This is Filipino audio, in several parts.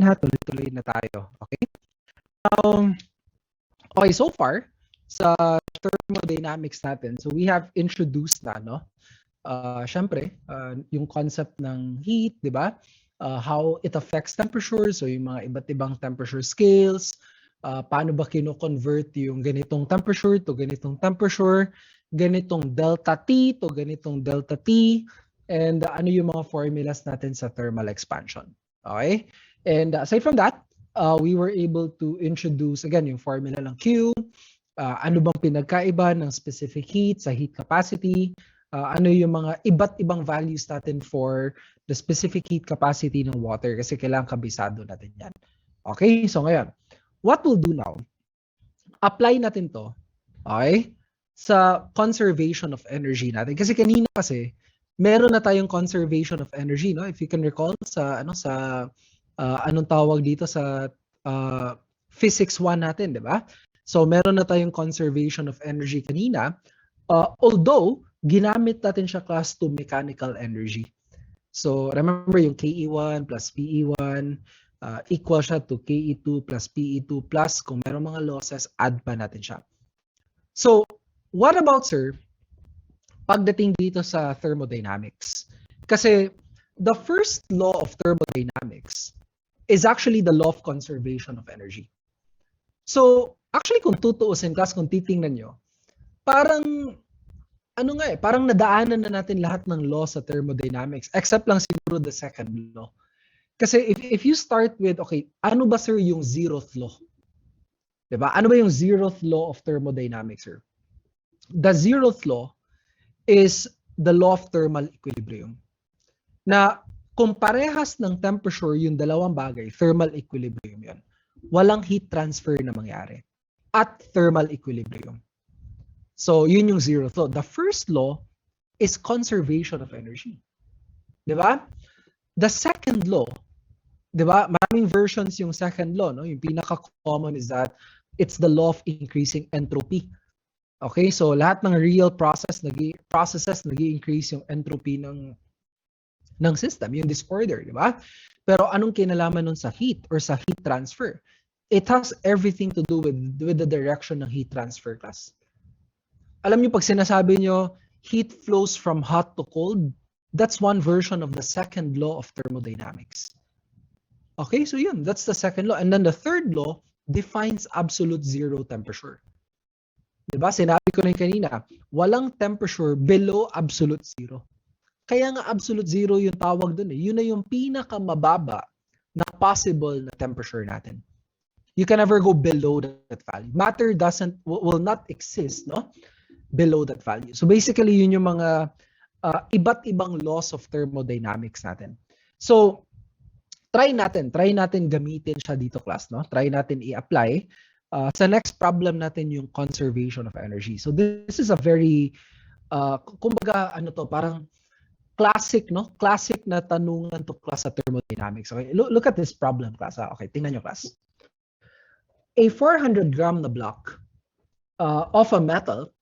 na, tuloy-tuloy na tayo. Okay? Okay, so far, sa thermodynamics natin, so we have introduced na, no? Syempre, yung concept ng heat, di ba? How it affects temperature, so yung mga iba't ibang temperature scales, paano ba kino-convert yung ganitong temperature to ganitong temperature, ganitong delta T to ganitong delta T, and ano yung mga formulas natin sa thermal expansion. Okay? And aside from that, we were able to introduce, again, yung formula ng Q, ano bang pinagkaiba ng specific heat sa heat capacity, ano yung mga iba't ibang values natin for the specific heat capacity ng water kasi kailangan kabisado natin yan. Okay? So ngayon, what we'll do now, apply natin to, okay, sa conservation of energy natin. Kasi kanina kasi, meron na tayong conservation of energy, no? If you can recall sa anong tawag dito sa physics 1 natin, di ba? So meron na tayong conservation of energy kanina, although ginamit natin siya class 2 mechanical energy. So remember yung KE1 plus PE1 equal siya to KE2 plus PE2 plus kung meron mga losses, add pa natin siya. So what about, sir, pagdating dito sa thermodynamics? Kasi the first law of thermodynamics is actually the law of conservation of energy. So actually kung tutuusin class, kung titingnan nyo, parang parang nadaanan na natin lahat ng law sa thermodynamics except lang siguro the second law. Kasi if you start with, okay, ano ba, sir, yung zeroth law? Diba? Ano ba yung zeroth law of thermodynamics, sir? The zeroth law is the law of thermal equilibrium. Na kung parehas ng temperature yung dalawang bagay, thermal equilibrium yun. Walang heat transfer na mangyari at thermal equilibrium. So, yun yung zeroth law. The first law is conservation of energy. Diba? The second law, diba? Maraming versions yung second law, no? Yung pinaka-common is that it's the law of increasing entropy. Okay? So, lahat ng real processes nag-i-increase yung entropy ng system, yung disorder, diba? Pero anong kinalaman nun sa heat or sa heat transfer? It has everything to do with the direction ng heat transfer, class. Alam niyo, pag sinasabi niyo, heat flows from hot to cold, that's one version of the second law of thermodynamics. Okay, so yun, that's the second law. And then the third law defines absolute zero temperature. Diba? Sinabi ko na kanina, walang temperature below absolute zero. Kaya nga absolute zero yung tawag dun eh. Yun na yung pinakamababa na possible na temperature natin. You can never go below that value. Matter will not exist, no? Below that value. So basically, yun yung mga iba't ibang laws of thermodynamics natin. So, try natin gamitin siya dito, class, no? Try natin i-apply. Sa next problem natin yung conservation of energy. So this is a very, kumbaga, parang classic, no? Classic na tanungan to, class, sa thermodynamics. Okay, look at this problem, class. Okay, tingnan nyo, class. A 400-gram na block of a metal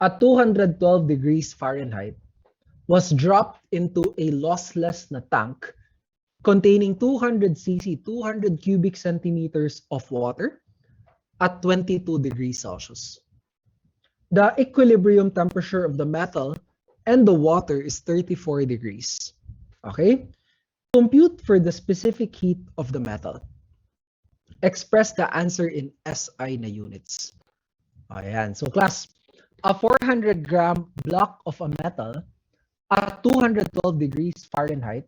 at 212 degrees Fahrenheit was dropped into a lossless na tank containing 200 cc, 200 cubic centimeters of water at 22 degrees Celsius. The equilibrium temperature of the metal and the water is 34 degrees. Okay? Compute for the specific heat of the metal. Express the answer in SI na units. Ayan. So class, a 400-gram block of a metal at 212 degrees Fahrenheit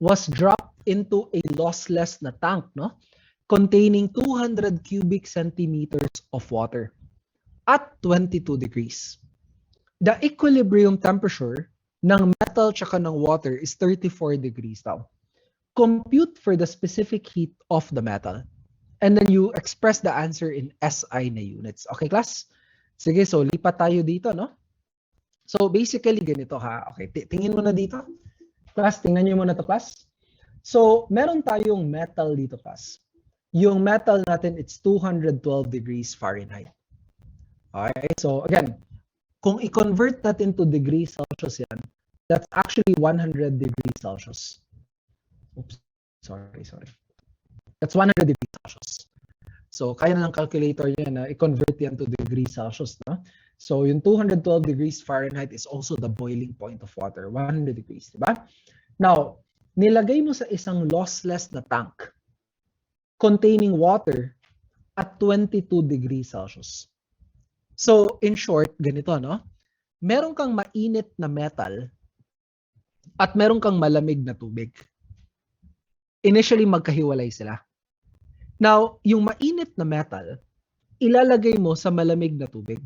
was dropped into a lossless na tank, no? Containing 200 cubic centimeters of water at 22 degrees. The equilibrium temperature ng metal tsaka ng water is 34 degrees daw. Compute for the specific heat of the metal. And then you express the answer in SI na units. Okay, class? Sige, so lipat tayo dito, no? So basically ganito ha. Okay, tingin mo na dito. Class, tingnan niyo muna to, class. So meron tayong metal dito, class. Yung metal natin, it's 212 degrees Fahrenheit. Okay, so again, kung i-convert natin to degrees Celsius yan, that's actually 100 degrees Celsius. Oops, sorry. That's 100 degrees Celsius. So, kaya na ng calculator niya na i-convert yan to degrees Celsius, no? So, yung 212 degrees Fahrenheit is also the boiling point of water, 100 degrees, di ba? Now, nilagay mo sa isang lossless na tank containing water at 22 degrees Celsius. So, in short, ganito, no? Meron kang mainit na metal at meron kang malamig na tubig. Initially, magkahiwalay sila. Now, yung mainit na metal, ilalagay mo sa malamig na tubig.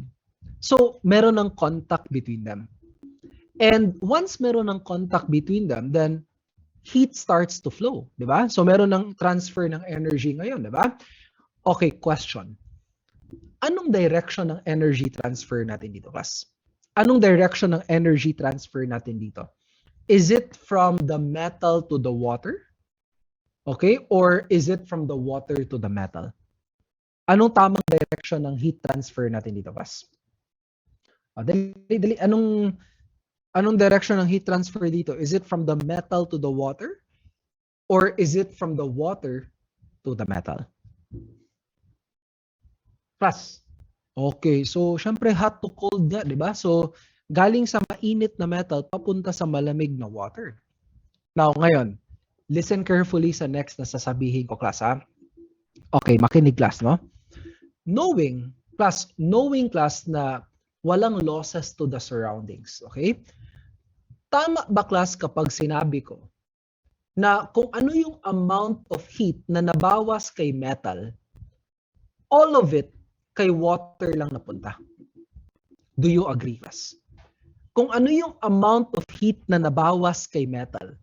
So, meron ng contact between them. And once meron ng contact between them, then heat starts to flow, di ba? So, meron ng transfer ng energy ngayon, di ba? Okay, question. Anong direction ng energy transfer natin dito, class? Anong direction ng energy transfer natin dito? Is it from the metal to the water? Okay? Or is it from the water to the metal? Anong tamang direction ng heat transfer natin dito, class? Dali. Anong direction ng heat transfer dito? Is it from the metal to the water? Or is it from the water to the metal? Class. Okay, so syempre hot to cold nga, di ba? So galing sa mainit na metal papunta sa malamig na water. Now, ngayon, listen carefully sa next na sasabihin ko, class, ha? Okay, makinig, class, no? Knowing class, na walang losses to the surroundings, okay? Tama ba, class, kapag sinabi ko na kung ano yung amount of heat na nabawas kay metal, all of it kay water lang napunta? Do you agree, class? Kung ano yung amount of heat na nabawas kay metal,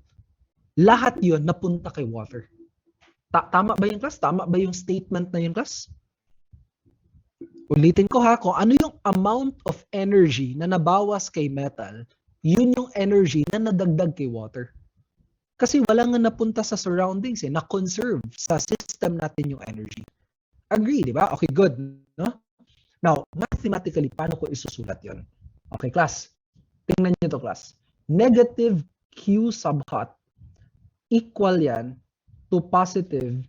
lahat yun napunta kay water. Tama ba yung class? Tama ba yung statement na yun, class? Ulitin ko, ha, kung ano yung amount of energy na nabawas kay metal, yun yung energy na nadagdag kay water. Kasi wala nga napunta sa surroundings, na-conserve sa system natin yung energy. Agree, di ba? Okay, good. No? Now, mathematically, paano ko isusulat yun? Okay, class. Tingnan niyo to, class. Negative Q sub hot equal yan to positive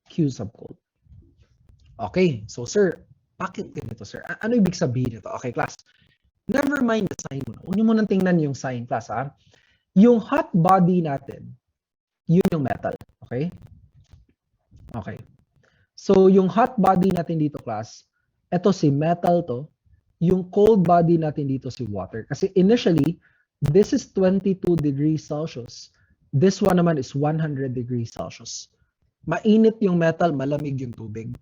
Q sub cold. Okay, so sir, bakit ganito, sir? Ano ibig sabihin nito? Okay, class. Never mind the sign muna. Huwag niyo munang tingnan yung sign, class, ha? Yung hot body natin, yun yung metal. Okay? Okay. So, yung hot body natin dito, class, eto si metal to. Yung cold body natin dito si water. Kasi initially, this is 22 degrees Celsius. This one naman is 100 degrees Celsius. Mainit yung metal, malamig yung tubig.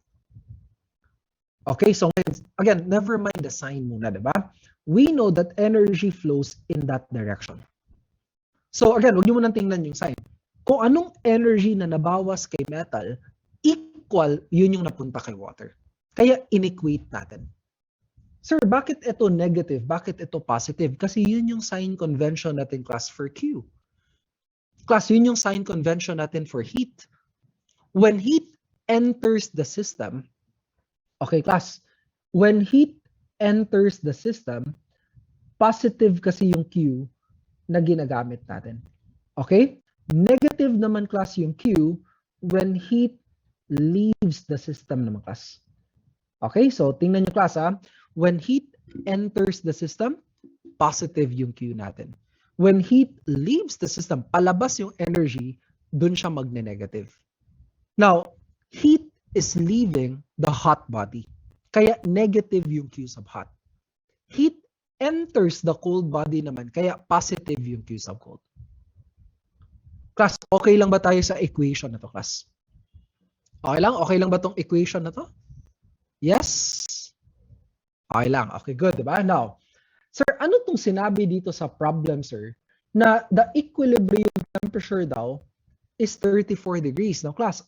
Okay, so again, never mind the sign muna, diba? We know that energy flows in that direction. So again, huwag niyo munang tingnan yung sign. Kung anong energy na nabawas kay metal, equal, yun yung napunta kay water. Kaya inequate natin. Sir, bakit ito negative? Bakit ito positive? Kasi yun yung sign convention natin, class, for Q. Class, yun yung sign convention natin for heat. When heat enters the system, okay, class, when heat enters the system, positive kasi yung Q na ginagamit natin. Okay? Negative naman, class, yung Q when heat leaves the system naman, class. Okay? So, tingnan nyo, class, ha? When heat enters the system, positive yung Q natin. When heat leaves the system, palabas yung energy, dun siya magne-negative. Now, heat is leaving the hot body. Kaya negative yung Q sub hot. Heat enters the cold body naman, kaya positive yung Q sub cold. Class, okay lang ba tayo sa equation na to, class? Okay lang? Okay lang ba tong equation na to? Yes? Okay lang. Okay, good, diba? Now, sir, ano tong sinabi dito sa problem, sir, na the equilibrium temperature daw is 34 degrees. Now, class,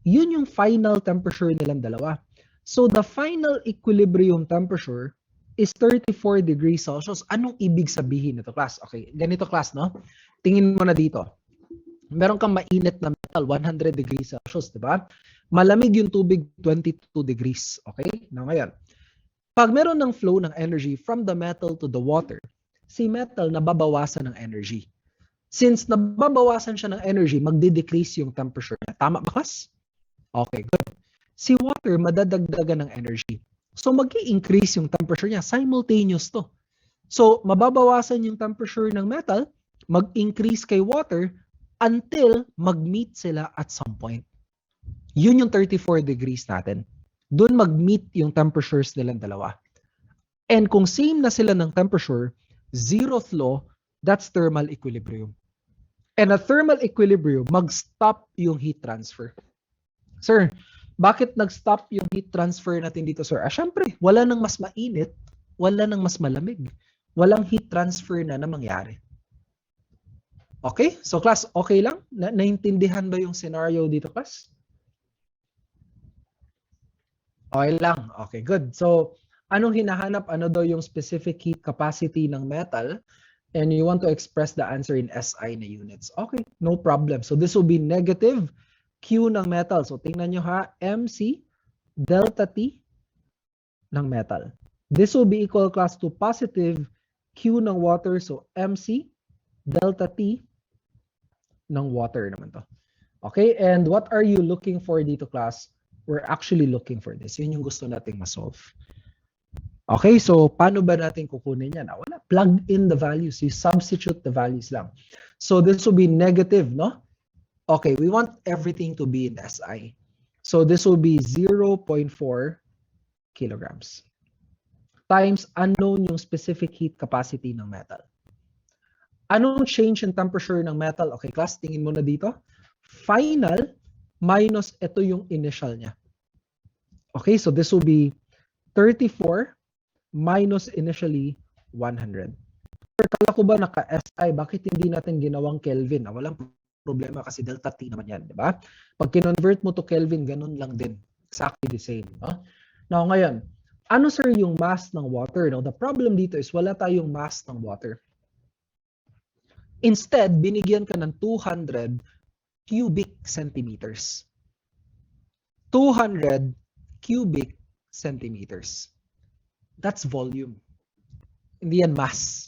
yun yung final temperature nilang dalawa. So, the final equilibrium temperature is 34 degrees Celsius. Anong ibig sabihin nito, class? Okay, ganito, class, no? Tingin mo na dito. Meron kang mainit na metal, 100 degrees Celsius, diba? Malamig yung tubig, 22 degrees. Okay? Now, ngayon, pag meron ng flow ng energy from the metal to the water, si metal nababawasan ng energy. Since nababawasan siya ng energy, magde-decrease yung temperature niya. Tama ba, class? Okay, good. Si water, madadagdagan ng energy. So, mag-i-increase yung temperature niya. Simultaneous to. So, mababawasan yung temperature ng metal, mag-increase kay water, until mag-meet sila at some point. Yun yung 34 degrees natin. Doon mag-meet yung temperatures nilang dalawa. And kung same na sila ng temperature, zeroth law, that's thermal equilibrium. And a thermal equilibrium, mag-stop yung heat transfer. Sir, bakit nag-stop yung heat transfer natin dito, sir? Syempre, wala nang mas mainit, wala nang mas malamig. Walang heat transfer na mangyari. Okay? So class, okay lang? Naintindihan ba yung scenario dito, class? Okay lang. Okay, good. So, anong hinahanap? Ano daw yung specific heat capacity ng metal? And you want to express the answer in SI na units. Okay, no problem. So this will be negative Q ng metal. So tingnan nyo ha, MC delta T ng metal. This will be equal class to positive Q ng water. So MC delta T ng water naman to. Okay, and what are you looking for dito, class? We're actually looking for this. Yun yung gusto nating ma-solve. Okay, so paano ba natin kukunin yan? Wala, plug in the values. You substitute the values lang. So this will be negative, no? Okay, we want everything to be in SI. So this will be 0.4 kilograms times unknown yung specific heat capacity ng metal. Anong change in temperature ng metal? Okay, class, tingin mo na dito. Final minus ito yung initial niya. Okay, so this will be 34 minus initially 100. Kala ko ba naka-SI, bakit hindi natin ginawang Kelvin? Walang problema kasi delta T naman yan, di ba? Pag kinonvert mo to Kelvin, ganun lang din. Exactly the same. No? Now, ngayon, ano sir yung mass ng water? No? The problem dito is wala tayong mass ng water. Instead, binigyan ka ng 200 cubic centimeters. 200 cubic centimeters. That's volume. Hindi yan mass.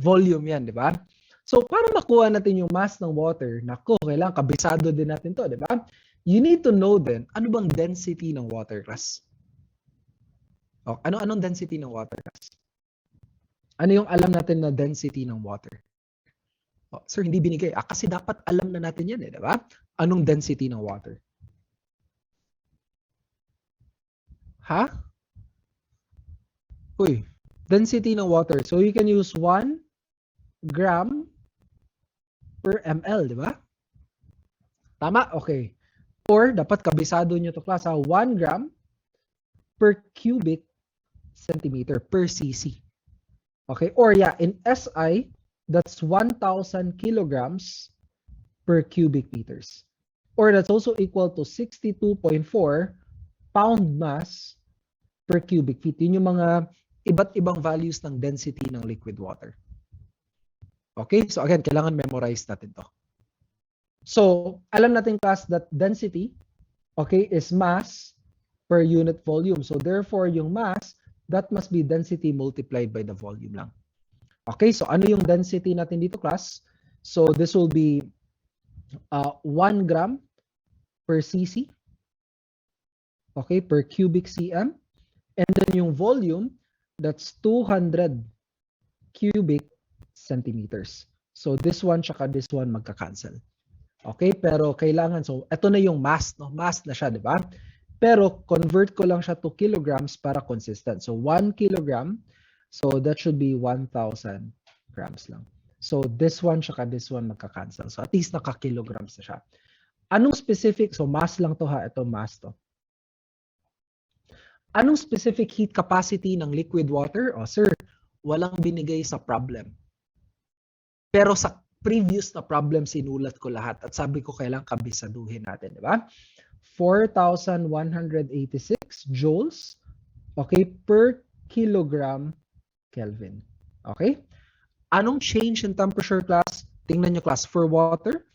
Volume yan, di ba? So, para makuha natin yung mass ng water, nako, kailangan kabisado din natin to, di ba? You need to know then, ano bang density ng water, class? O, anong density ng water, class? Ano yung alam natin na density ng water? O, sir, hindi binigay. Kasi dapat alam na natin yan, di ba? Anong density ng water? Ha? Uy, density ng water. So you can use 1 gram per ml, di ba? Tama? Okay. Or dapat kabisado nyo to, class, 1 gram per cubic centimeter per cc. Okay? Or yeah, in SI, that's 1,000 kilograms per cubic meters. Or that's also equal to 62.4 pound mass per cubic feet. Yun yung mga iba't ibang values ng density ng liquid water. Okay? So again, kailangan memorize natin to. So, alam natin, class, that density, okay, is mass per unit volume. So therefore, yung mass, that must be density multiplied by the volume lang. Okay, so ano yung density natin dito, class? So this will be 1 gram per cc. Okay, per cubic cm. And then yung volume, that's 200 cubic centimeters. So this one tsaka this one magka-cancel. Okay, pero kailangan, so ito na yung mass, no? Mass na siya, di ba? Pero convert ko lang siya to kilograms para consistent. So 1 kilogram, so that should be 1,000 grams lang. So this one tsaka this one magka-cancel. So at least naka-kilograms na siya. Anong specific, so mass lang to ha, ito mass to. Anong specific heat capacity ng liquid water? O sir, walang binigay sa problem. Pero sa previous na problem, sinulat ko lahat. At sabi ko kailangan kabisaduhin natin, di ba? 4,186 joules, okay, per kilogram Kelvin. Okay? Anong change in temperature, class? Tingnan nyo, class, for water,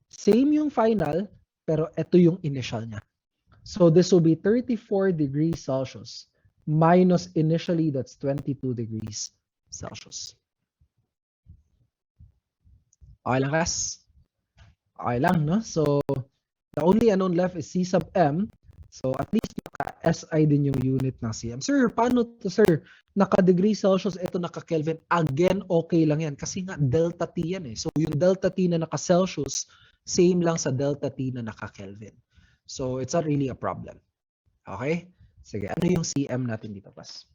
same yung final, pero ito yung initial niya. So this will be 34 degrees Celsius minus initially that's 22 degrees Celsius. Okay lang, class? Okay lang, no? So The only unknown left is C sub M. So at least SI din yung unit ng CM. Sir, paano to, sir? Naka-degree Celsius, ito naka-Kelvin. Again, okay lang yan. Kasi nga, delta T yan eh. So yung delta T na naka-Celsius, same lang sa delta T na naka-Kelvin. So it's not really a problem. Okay? Sige, ano yung CM natin dito, class?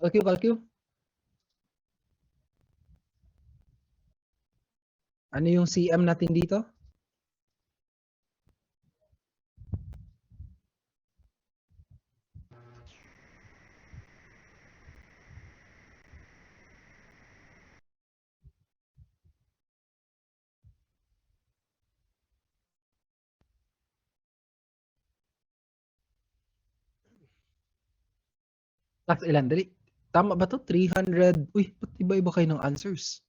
Calcu. Ano yung CM natin dito? Class ilan? Dali. Tama ba to? 300. Uy, ba't iba-iba kayo ng answers?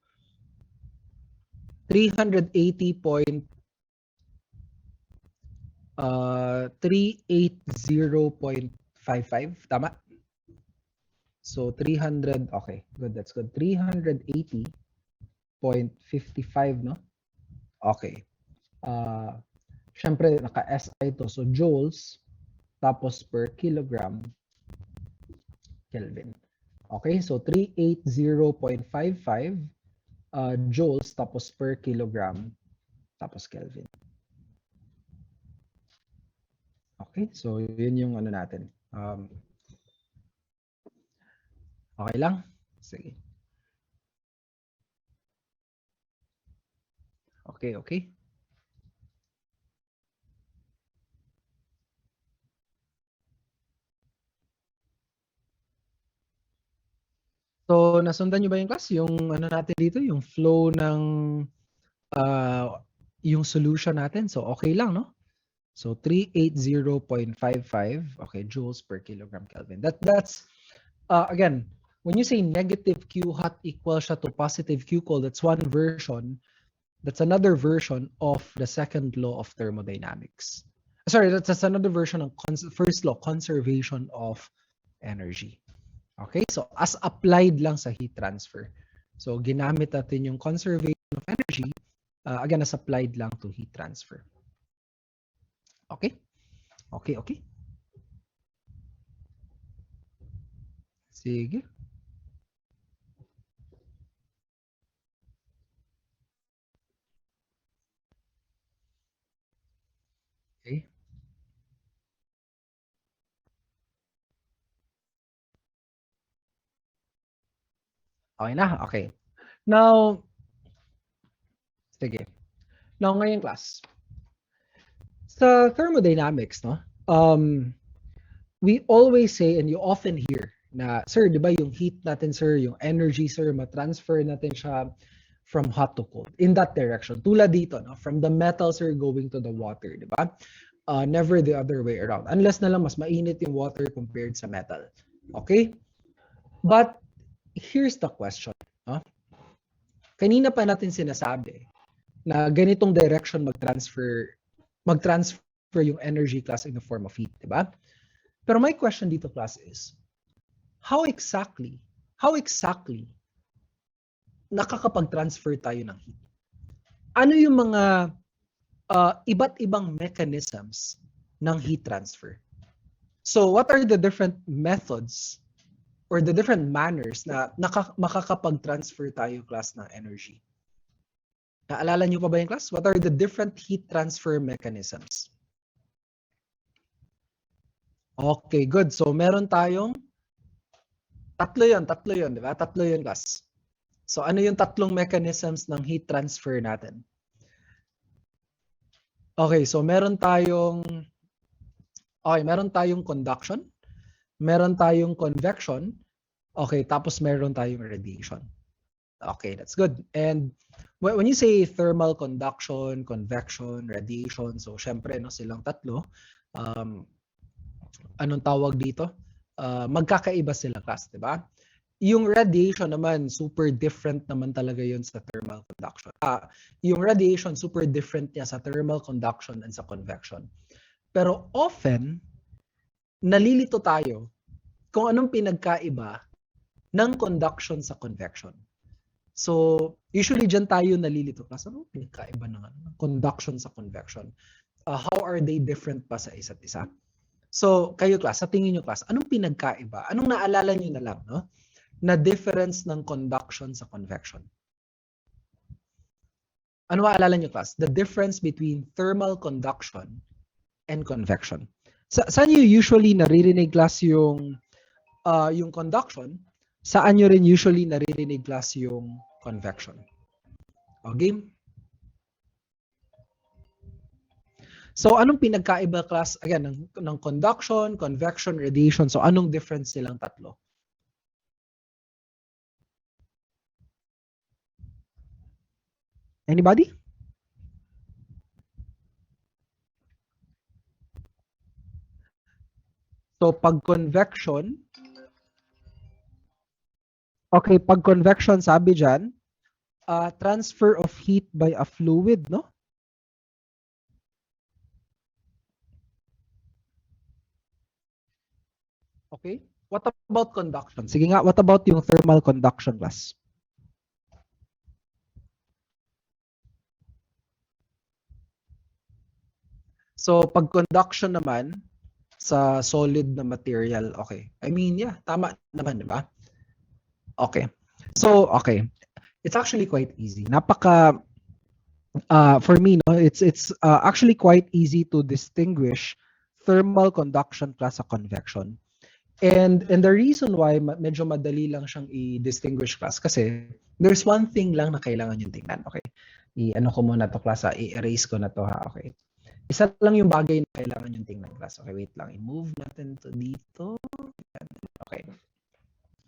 380.380.55. Tama? So 300, okay, good, that's good. 380.55, no? Okay. Syempre, naka-SI to. So joules, tapos per kilogram, Kelvin. Okay, so 380.55 joules, tapos per kilogram, tapos Kelvin. Okay, so yun yung ano natin. Okay lang? Sige. Okay, okay. So, nasundan nyo ba yung class? Yung ano natin dito, yung flow ng yung solution natin. So, okay lang, no? So, 380.55, okay, joules per kilogram Kelvin. That's, again, when you say negative Q hot equals to positive Q cold, that's one version. That's another version of the second law of thermodynamics. Sorry, that's another version of first law, conservation of energy. Okay, so as applied lang sa heat transfer. So ginamit natin yung conservation of energy, again, as applied lang to heat transfer. Okay? Okay, okay. Sige. Okay. Okay na? Okay. Now, sige. Now, ngayong class, sa thermodynamics, no? We always say, and you often hear, na, sir, di ba yung heat natin, sir, yung energy, sir, matransfer natin siya from hot to cold, in that direction. Tulad dito, no? From the metal, sir, going to the water, di ba? Never the other way around. Unless na lang mas mainit yung water compared sa metal. Okay? But, here's the question. No? Kanina pa natin sinasabi na ganitong direction mag-transfer yung energy class in the form of heat, di ba? Pero my question dito, class, is how exactly nakakapag-transfer tayo ng heat? Ano yung mga iba't ibang mechanisms ng heat transfer? So what are the different methods or the different manners na makakapag-transfer tayo, class, ng energy? Naalala nyo pa ba yung class? What are the different heat transfer mechanisms? Okay, good. So meron tayong tatlo yun, di ba? Tatlo yun, class. So ano yung tatlong mechanisms ng heat transfer natin? Okay, so meron tayong conduction, meron tayong convection, okay, tapos meron tayong radiation. Okay, that's good. And when you say thermal conduction, convection, radiation, so syempre, no, silang tatlo, anong tawag dito? Magkakaiba sila, class, di ba? Yung radiation naman, super different naman talaga yun sa thermal conduction. Yung radiation, super different niya sa thermal conduction and sa convection. Pero often, nalilito tayo kung anong pinagkaiba ng conduction sa convection. So, usually dyan tayo nalilito. Kasi ano pinagkaiba ng conduction sa convection? How are they different pa sa isa't isa? So, kayo class, sa tingin nyo class, anong pinagkaiba? Anong naalala nyo na lang, no? Na difference ng conduction sa convection? Ano maalala nyo class? The difference between thermal conduction and convection. Saan nyo usually naririnig class yung conduction? Saan nyo rin usually naririnig class yung convection? O, game? So, anong pinagkaiba class, again, ng conduction, convection, radiation? So, anong difference silang tatlo? Anybody? So, pag convection, okay, pag convection, sabi dyan, transfer of heat by a fluid, no? Okay. What about conduction? Sige nga, what about yung thermal conduction class? So, pag conduction naman, sa solid na material, okay. I mean, yeah, tama naman, di ba? Okay. So, okay. It's actually quite easy. For me, no, it's actually quite easy to distinguish thermal conduction class sa convection. And the reason why medyo madali lang siyang i-distinguish class kasi there's one thing lang na kailangan yung tingnan. Okay. I-ano ko muna to class, i-erase ko na to ha. Okay. Isa lang yung bagay na kailangan yung tingnan class. Okay, wait lang. I-move natin to dito. Okay.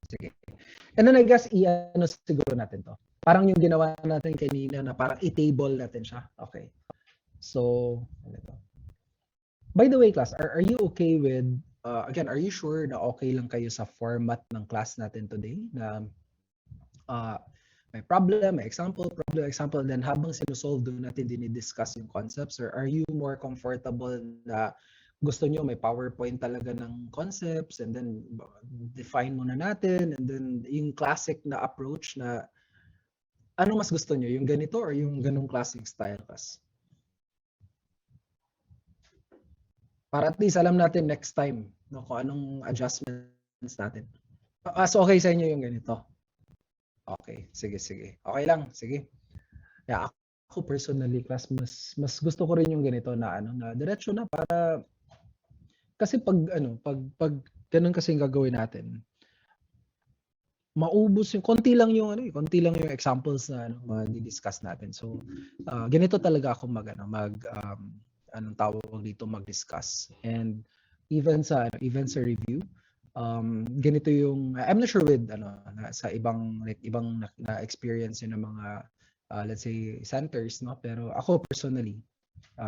Sige. And then I guess i-ano siguro natin to. Parang yung ginawa natin kanina na parang i-table natin siya. Okay. So, ano to? By the way, class, are you okay with again, are you sure na okay lang kayo sa format ng class natin today? Na may problem, may example, and then habang sinusolve doon natin dinidiscuss yung concepts, or are you more comfortable na gusto nyo may PowerPoint talaga ng concepts and then define muna natin and then yung classic na approach na ano mas gusto nyo? Yung ganito or yung ganong classic style class? Para at least alam natin next time no, kung anong adjustments natin. So okay sa inyo yung ganito? Okay, sige. Okay lang, sige. Yeah, ako personally class mas gusto ko rin yung ganito na na diretso na para kasi pag ganun kasi yung gagawin natin. Maubos yung konti lang yung examples na ma-discuss natin. So ganito talaga ako anong tawag dito mag-discuss. And even sa review, ganito yung I'm not sure with sa ibang na experience ng mga let's say centers, no, pero ako personally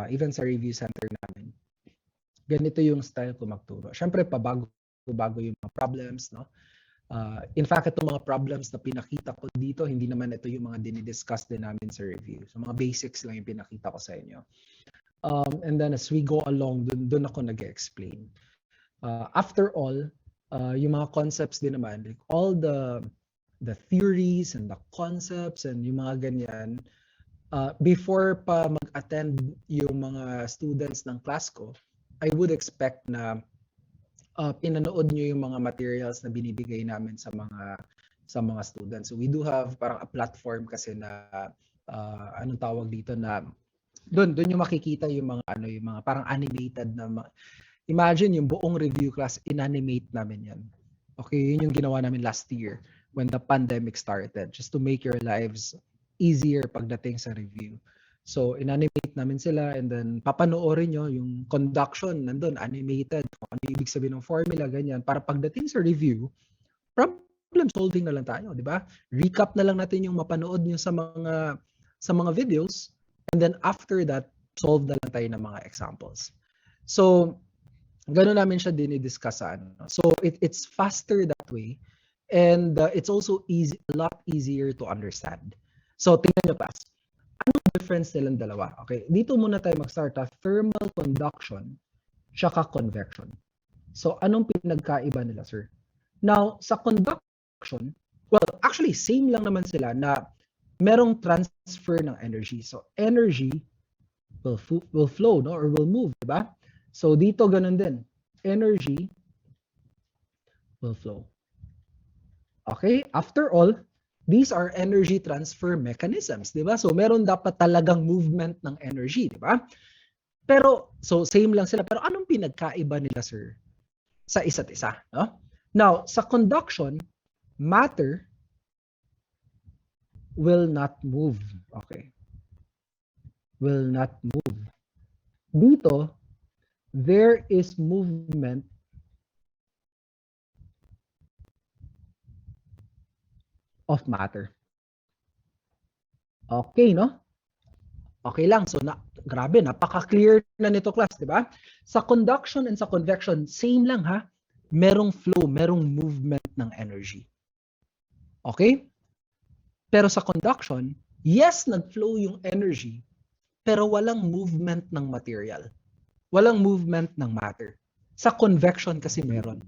even sa review center namin ganito yung style ko magturo. Syempre bago yung mga problems, no. In fact, itong mga problems na pinakita ko dito, hindi naman ito yung mga dinidiscuss din namin sa review. So mga basics lang yung pinakita ko sa inyo. And then as we go along, dun ako nag-explain. After all, yung mga concepts din naman, like all the theories and the concepts and yung mga ganyan, before pa mag-attend yung mga students ng class ko, I would expect na pinanood nyo yung mga materials na binibigay namin sa mga students. So we do have parang a platform kasi na anong tawag dito na doon yung makikita yung mga parang animated na imagine yung buong review class inanimate namin yan. Okay, yun yung ginawa namin last year when the pandemic started just to make your lives easier pagdating sa review. So inanimate namin sila and then papanoorin nyo yung conduction nandun animated kung ano ibig sabihin ng formula ganyan para pagdating sa review problem solving na lang tayo, di ba? Recap na lang natin yung mapanood nyo sa mga videos. And then after that, solve na lang tayo ng mga examples. So, gano'n namin siya dinidiscuss sa So, it's faster that way. And it's also a lot easier to understand. So, tingnan nyo, class. Anong difference nilang dalawa? Okay, dito muna tayo mag-start. Thermal conduction tsaka convection. So, anong pinagkaiba nila, sir? Now, sa conduction, well, actually, same lang naman sila na merong transfer ng energy. So, energy will flow, no? Or will move, diba? So, dito ganun din. Energy will flow. Okay? After all, these are energy transfer mechanisms, di ba? So, meron dapat talagang movement ng energy, di ba? Pero, so same lang sila. Pero anong pinagkaiba nila, sir, sa isa't isa? No? Now, sa conduction, matter will not move. Okay. Will not move. Dito, there is movement of matter. Okay, no? Okay lang. So, grabe, napaka-clear na nito, class, di ba? Sa conduction and sa convection, same lang, ha? Merong flow, merong movement ng energy. Okay? Pero sa conduction, yes, nag-flow yung energy, pero walang movement ng material. Walang movement ng matter. Sa convection kasi meron.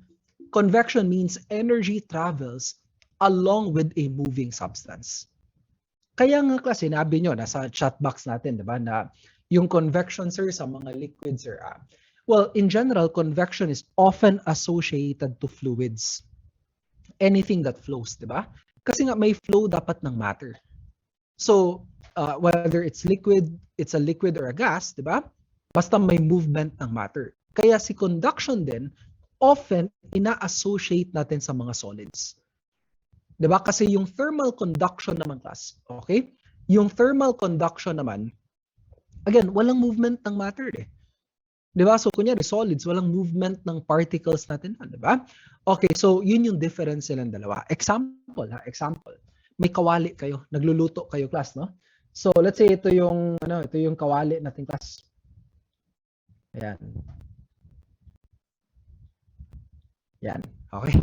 Convection means energy travels along with a moving substance. Kaya nga class, sinabi nyo, nasa chat box natin, di ba, na yung convection, sir, sa mga liquids, sir, well, in general, convection is often associated to fluids. Anything that flows, di ba? Kasi nga may flow dapat ng matter. So, whether it's a liquid or a gas, di ba? Basta may movement ng matter. Kaya si conduction din, often ina-associate natin sa mga solids. Diba? Kasi yung thermal conduction naman, class, okay? Yung thermal conduction naman, again, walang movement ng matter eh. Diba? So, kunyari, solids, walang movement ng particles natin. Diba? Okay, so yun yung difference silang dalawa. Example, ha? Example. May kawali kayo, nagluluto kayo, class, no? So, let's say ito yung kawali natin, class. Ayan. Yan, okay.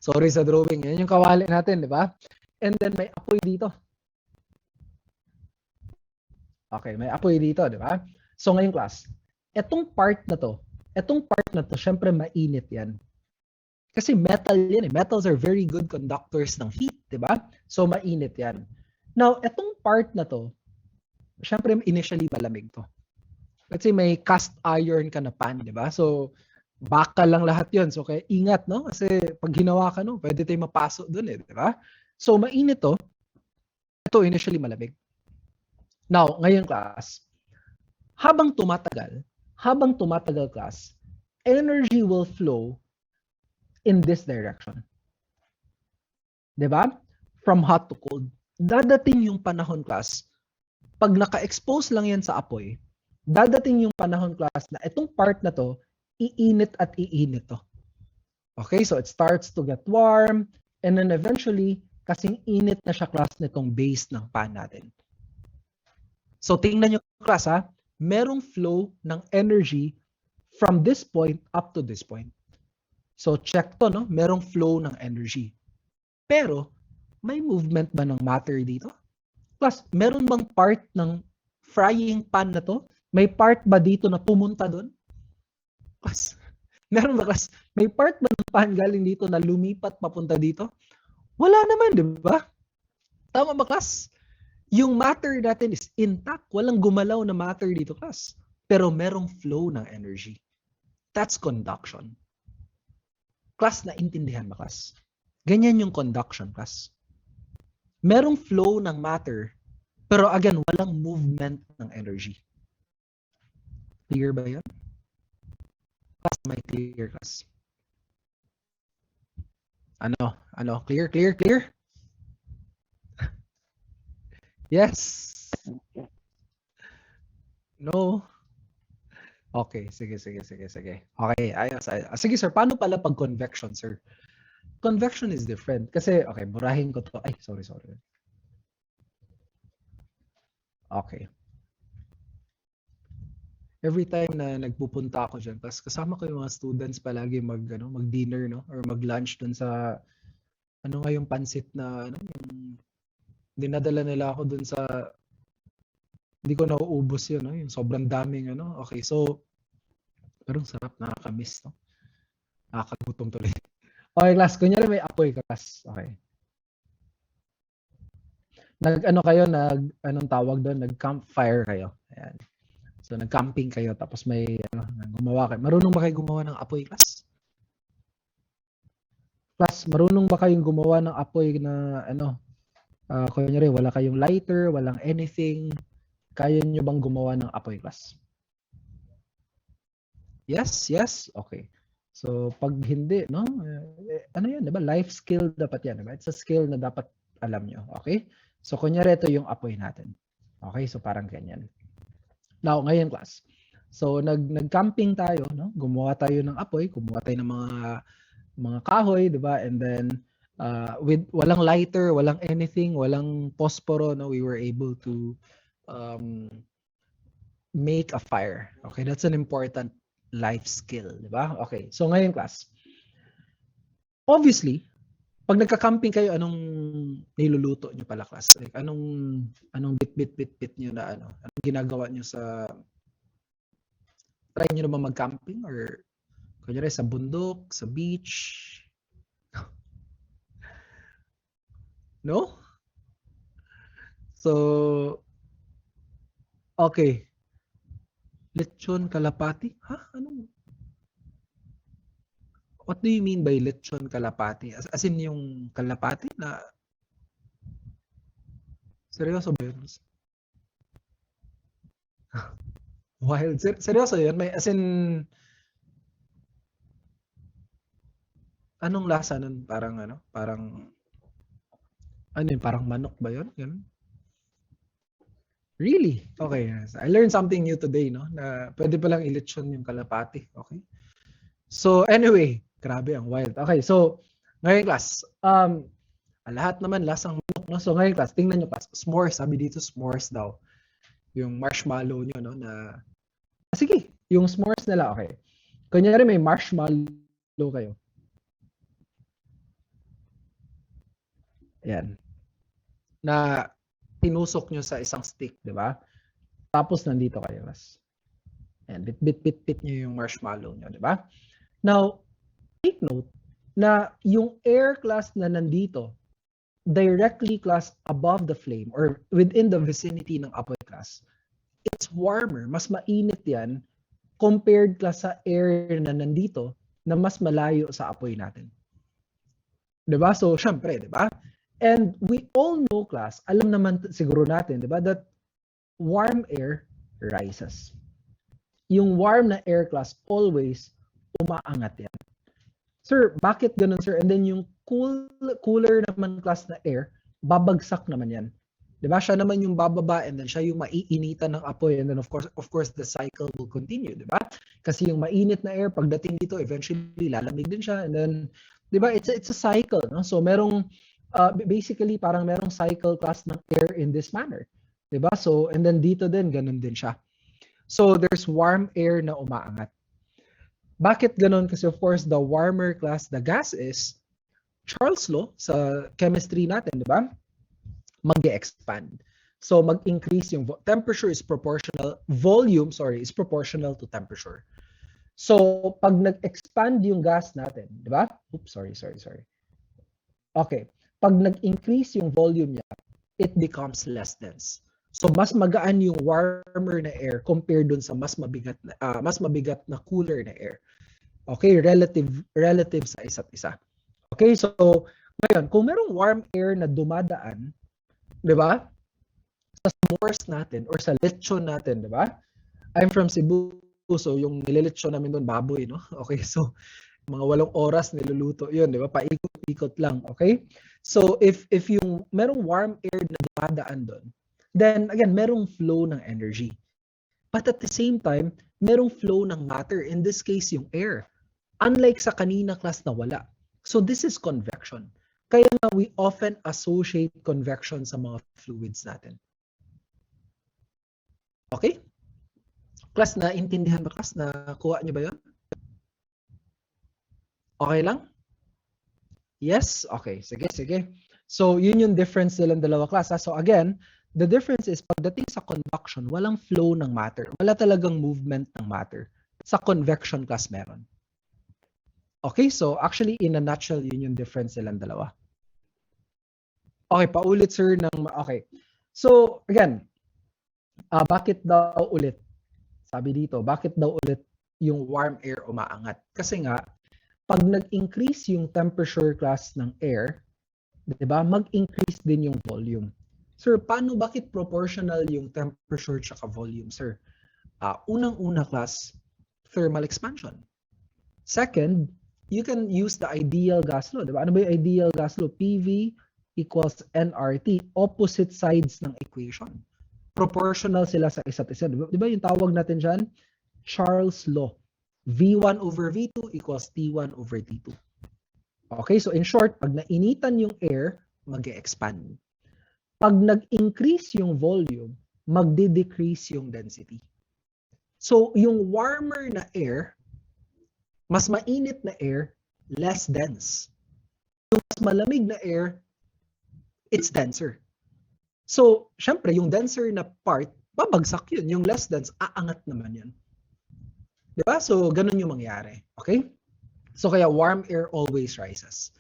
Sorry sa drawing. Yan yung kawali natin, di ba? And then may apoy dito. Okay, may apoy dito, di ba? So ngayon, class, etong part na to, syempre mainit yan. Kasi metal yan eh. Metals are very good conductors ng heat, di ba? So mainit yan. Now, etong part na to, syempre initially malamig to. Let's say may cast iron ka na pan, di ba? So, bakal lang lahat yon. So, kaya ingat, no? Kasi pag ginawa ka, no, pwede tayo mapasok dun eh, di ba? So, mainit to. Ito, initially malamig. Now, ngayon, class, habang tumatagal, class, energy will flow in this direction. Di ba? From hot to cold. Dadating yung panahon, class, pag naka-expose lang yan sa apoy, dadating yung panahon, class, na itong part na to, iinit at iinit to. Okay, so it starts to get warm and then eventually, kasing init na siya, class, nitong base ng pan natin. So tingnan nyo, class, ha, merong flow ng energy from this point up to this point. So check to, no? Merong flow ng energy. Pero, may movement ba ng matter dito? Plus, meron bang part ng frying pan na to? May part ba dito na pumunta doon? Class, meron ba, class? May part ba ng pan galing dito na lumipat papunta dito? Wala naman, di ba? Tama ba, class? Yung matter natin is intact. Walang gumalaw na matter dito, class. Pero merong flow ng energy. That's conduction. Class, naintindihan ba, class? Ganyan yung conduction, class. Merong flow ng matter, pero again, walang movement ng energy. Clear ba yan? Class, may clear, class. Ano? Clear? Yes. No. Okay, sige. Okay, ayos. Sige, sir, paano pala pag convection, sir? Convection is different. Kasi, okay, burahin ko to. Ay, sorry. Okay. Every time na nagpupunta ako dyan, kasi kasama ko yung mga students palagi mag-dinner, no? Or mag-lunch dun sa ano nga yung pansit na ano, yung dinadala nila ako dun sa, hindi ko nauubos yun, no? Yung sobrang daming ano. Okay, so, pero ang sarap, nakakamiss, no? Nakakagutom tuloy. Okay, class, kunyari may apoy, class. Okay. Nag-ano kayo, anong tawag doon? Nag-campfire kayo. Ayan. So, nag-camping kayo, tapos may, gumawa kayo. Marunong ba kayo gumawa ng apoy, class? Class, marunong ba kayong gumawa ng apoy na, kunyari, wala kayong lighter, walang anything. Kaya nyo bang gumawa ng apoy, class? Yes, yes. Okay. So, pag hindi, no? Ano yan, diba? Life skill dapat yan, diba? It's a skill na dapat alam nyo. Okay? So, kunyari, ito yung apoy natin. Okay? So, parang ganyan. Now, ngayon, class. So, nag-camping tayo, no? Gumawa tayo ng apoy, gumawa tayo ng mga kahoy, diba? And then, with walang lighter, walang anything, walang posporo, no? We were able to make a fire. Okay? That's an important life skill, di ba? Okay. So ngayon, class. Obviously, pag nagka-camping kayo, anong niluluto nyo pala, class? Like, anong bit nyo na ano? Anong ginagawa nyo sa, try nyo naman mag-camping or kunyari sa bundok, sa beach? No? So, okay. Lechon kalapati? Ha? Anong? What do you mean by lechon kalapati? As in yung kalapati na, seryoso ba yun? Wild. Seryoso yun? May, as in, anong lasa nun? Parang ano yun? Parang manok ba yun? Ganun? Really? Okay. I learned something new today, no? Na pwede palang ilechon yung kalapati. Okay? So, anyway, grabe ang wild. Okay, so, ngayon class, lahat naman lasang manok, no? So, ngayon class, tingnan nyo class, s'mores, sabi dito s'mores daw. Yung marshmallow nyo, no? Na, sige, yung s'mores nila, okay. Kunyari may marshmallow kayo. Ayan. Na tinusok nyo sa isang stick, di ba? Tapos nandito kayo, class. Ayan, bit nyo yung marshmallow nyo, di ba? Now, take note na yung air class na nandito, directly class above the flame or within the vicinity ng apoy class, it's warmer, mas mainit yan compared class sa air na nandito na mas malayo sa apoy natin. Diba? So, syempre, diba? And we all know class, alam naman siguro natin, diba, that warm air rises. Yung warm na air class always umaangat yan. Sir, bakit ganun, sir? And then yung cooler naman class na air, babagsak naman yan. Diba? Siya naman yung bababa and then siya yung maiinitan ng apoy and then of course the cycle will continue, diba? Kasi yung mainit na air pagdating dito eventually lalamig din siya and then diba it's a cycle, no? So merong basically parang merong cycle class ng air in this manner. Diba? So and then dito din ganun din siya. So there's warm air na umaangat. Bakit ganun? Kasi of course, the warmer class the gas is, Charles' law sa chemistry natin, di ba? Mag-expand. So mag-increase yung temperature is proportional, volume, is proportional to temperature. So pag nag-expand yung gas natin, di ba? Oops, sorry. Okay. Pag nag-increase yung volume niya, it becomes less dense. So mas magaan yung warmer na air compared dun sa mas mabigat na cooler na air. Okay, relative sa isa't isa. Okay, so ngayon, kung merong warm air na dumadaan, 'di ba? Sa s'mores natin or sa lechon natin, 'di ba? I'm from Cebu, so yung nililechon namin doon baboy, no? Okay, so mga 8 oras niluluto 'yun, 'di ba? Paikot-ikot lang, okay? So if yung merong warm air na dumadaan doon, then again, merong flow ng energy. But at the same time, merong flow ng matter. In this case, yung air. Unlike sa kanina class na wala. So this is convection. Kaya nga we often associate convection sa mga fluids natin. Okay? Class, naintindihan ba class? Nakuha niyo ba yun? Okay lang? Yes? Okay, sige, sige. So, yun yung difference nilang dalawa class. So, again, the difference is pagdating sa conduction, walang flow ng matter. Wala talagang movement ng matter. Sa convection class meron. Okay, so actually, in a nutshell, yun yung difference nilang dalawa. Okay, paulit sir ng... Okay. So, again, bakit daw ulit? Sabi dito, bakit daw ulit yung warm air umaangat? Kasi nga, pag nag-increase yung temperature class ng air, di ba, mag-increase din yung volume. Sir, bakit proportional yung temperature tsaka volume, sir? Unang-una class, thermal expansion. Second, you can use the ideal gas law. Di ba? Ano ba yung ideal gas law? PV equals nRT, opposite sides ng equation. Proportional sila sa isa't isa. Di ba yung tawag natin dyan? Charles law. V1 over V2 equals T1 over T2. Okay, so in short, pag nainitan yung air, mag-expand. Pag nag-increase yung volume, magde-decrease yung density. So yung warmer na air, mas mainit na air, less dense. Yung mas malamig na air, it's denser. So, syempre, yung denser na part, babagsak yun. Yung less dense, aangat naman yun. Diba? So, ganun yung mangyari. Okay? So, kaya warm air always rises.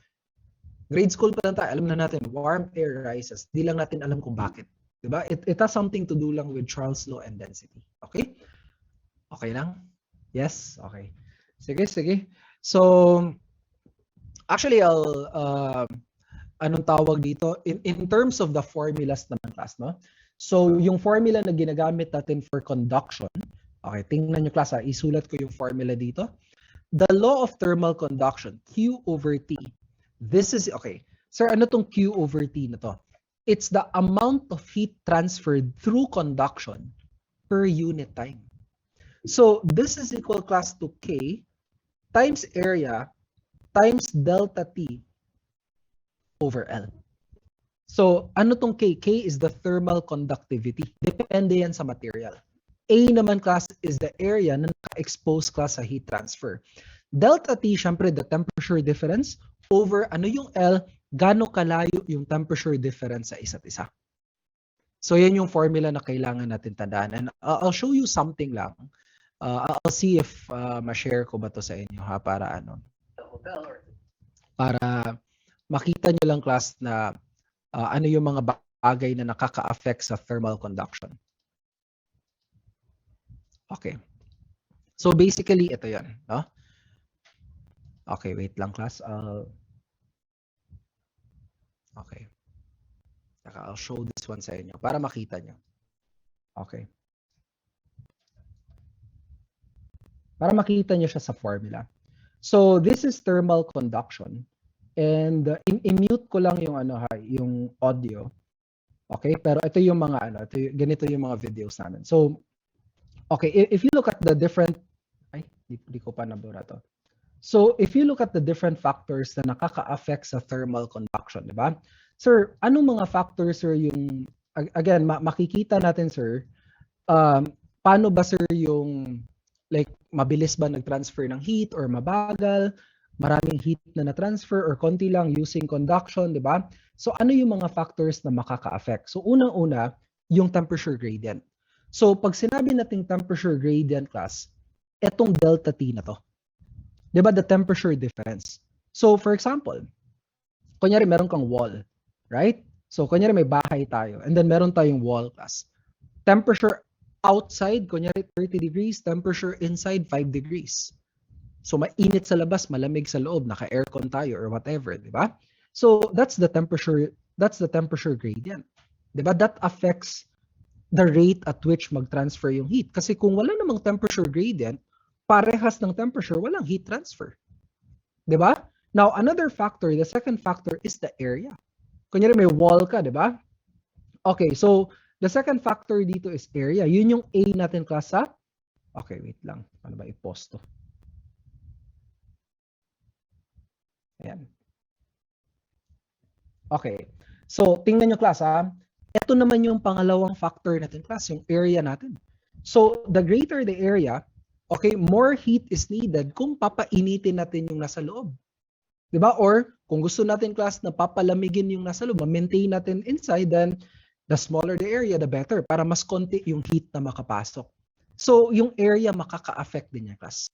Grade school pa lang tayo, alam na natin, warm air rises. Di lang natin alam kung bakit. Diba? It has something to do lang with Charles law and density. Okay? Okay lang? Yes? Okay. Sige, sige. So, actually, anong tawag dito? In terms of the formulas naman class, no? So, yung formula na ginagamit natin for conduction, okay, tingnan nyo class, isulat ko yung formula dito. The law of thermal conduction, Q over T. This is, okay. Sir, ano tong Q over T na to? It's the amount of heat transferred through conduction per unit time. So, this is equal class to K times area times delta T over L. So, ano tong K? K is the thermal conductivity. Depende yan sa material. A naman class is the area na naka-expose class sa heat transfer. Delta T, syempre, the temperature difference over ano yung L, gaano kalayo yung temperature difference sa isa't isa. So, yan yung formula na kailangan natin tandaan. And I'll show you something lang. I'll see if ma-share ko ba to sa inyo ha, para ano. Para makita nyo lang class na ano yung mga bagay na nakaka-affect sa thermal conduction. Okay. So basically, ito yan. No? Okay, wait lang class. Okay. I'll show this one sa inyo para makita nyo. Okay. Para makita nyo siya sa formula. So this is thermal conduction. And i-mute ko lang yung ano ha, yung audio. Okay, pero ito yung mga ano, ganito yung mga videos namin. So okay, if you look at the different di ko pa nabura to. So if you look at the different factors na nakaka-affect sa thermal conduction, di ba? Sir, anong mga factors sir yung again makikita natin sir, paano ba sir yung like mabilis ba nag-transfer ng heat or mabagal? Maraming heat na na-transfer or konti lang using conduction, di ba? So ano yung mga factors na makaka-affect? So unang-una, yung temperature gradient. So pag sinabi nating temperature gradient class, etong delta T na to. Di ba the temperature difference? So for example, kunyari meron kang wall, right? So kunyari may bahay tayo and then meron tayong wall class. Temperature outside, kunyari 30 degrees, temperature inside 5 degrees. So mainit sa labas, malamig sa loob, naka-aircon tayo or whatever, di ba? So that's the temperature gradient. Di ba? That affects the rate at which mag-transfer yung heat. Kasi kung wala namang temperature gradient, parehas ng temperature, walang heat transfer. Di ba? Now, another factor, the second factor is the area. Kunyari may wall ka, di ba? Okay, so the second factor dito is area. Yun yung A natin class sa... Okay, wait lang. Ano ba i-post to? Ayan. Okay. So, tingnan nyo class ha. Ito naman yung pangalawang factor natin class, yung area natin. So, the greater the area, okay, more heat is needed kung papainitin natin yung nasa loob. Diba? Or Kung gusto natin class na papalamigin yung nasa loob, ma-maintain natin inside, then the smaller the area, the better, para mas konti yung heat na makapasok. So, yung area makaka-affect din niya, class.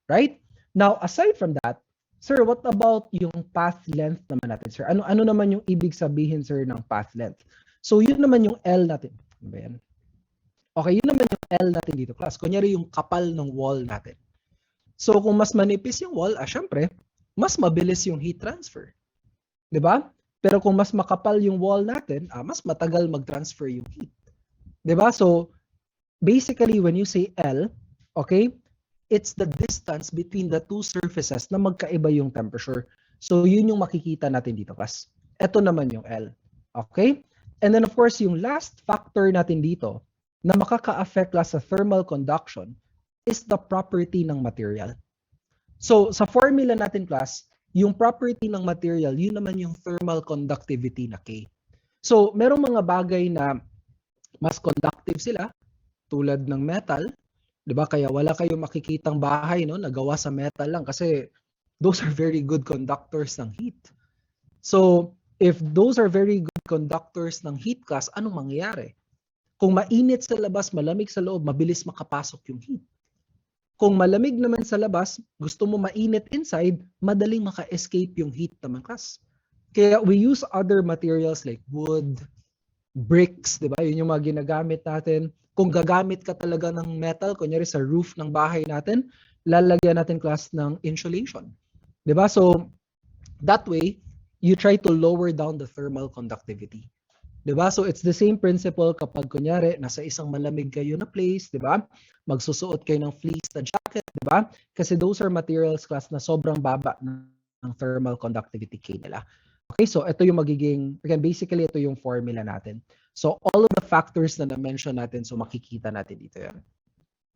Right? Now, aside from that, sir, what about yung path length naman natin, sir? Ano naman yung ibig sabihin, sir, ng path length? So, yun naman yung L natin. Ano ba yan? Okay, yun naman yung L natin dito, class. Kunyari yung kapal ng wall natin. So, kung mas manipis yung wall, syempre, mas mabilis yung heat transfer. 'Di ba? Pero kung mas makapal yung wall natin, mas matagal mag-transfer yung heat. 'Di ba? So, basically, when you say L, okay, it's the distance between the two surfaces na magkaiba yung temperature. So, yun yung makikita natin dito, class. Ito naman yung L. Okay? And then, of course, yung last factor natin dito na makaka-affect sa thermal conduction is the property ng material. So, sa formula natin, class, yung property ng material, yun naman yung thermal conductivity na K. So, merong mga bagay na mas conductive sila, tulad ng metal, 'di ba? Kaya wala kayong makikitang bahay no na gawa sa metal lang kasi those are very good conductors ng heat. So, if those are very good conductors ng heat, class, anong mangyayari? Kung mainit sa labas, malamig sa loob, mabilis makapasok yung heat. Kung malamig naman sa labas, gusto mo mainit inside, madaling maka-escape yung heat naman, class. Kaya we use other materials like wood, bricks, 'di ba? Yun yung mga ginagamit natin. Kung gagamit ka talaga ng metal, kunyari sa roof ng bahay natin, lalagyan natin, class, ng insulation. 'Di ba? So that way, you try to lower down the thermal conductivity. 'Di ba? So it's the same principle kapag kunyari nasa isang malamig kayo na place, 'di ba? Magsusuot kayo ng fleece na jacket, 'di ba? Kasi those are materials, class, na sobrang baba ng thermal conductivity K nila. Okay, so ito yung magiging, again, basically ito yung formula natin. So all of the factors na na-mention natin, so makikita natin dito yan.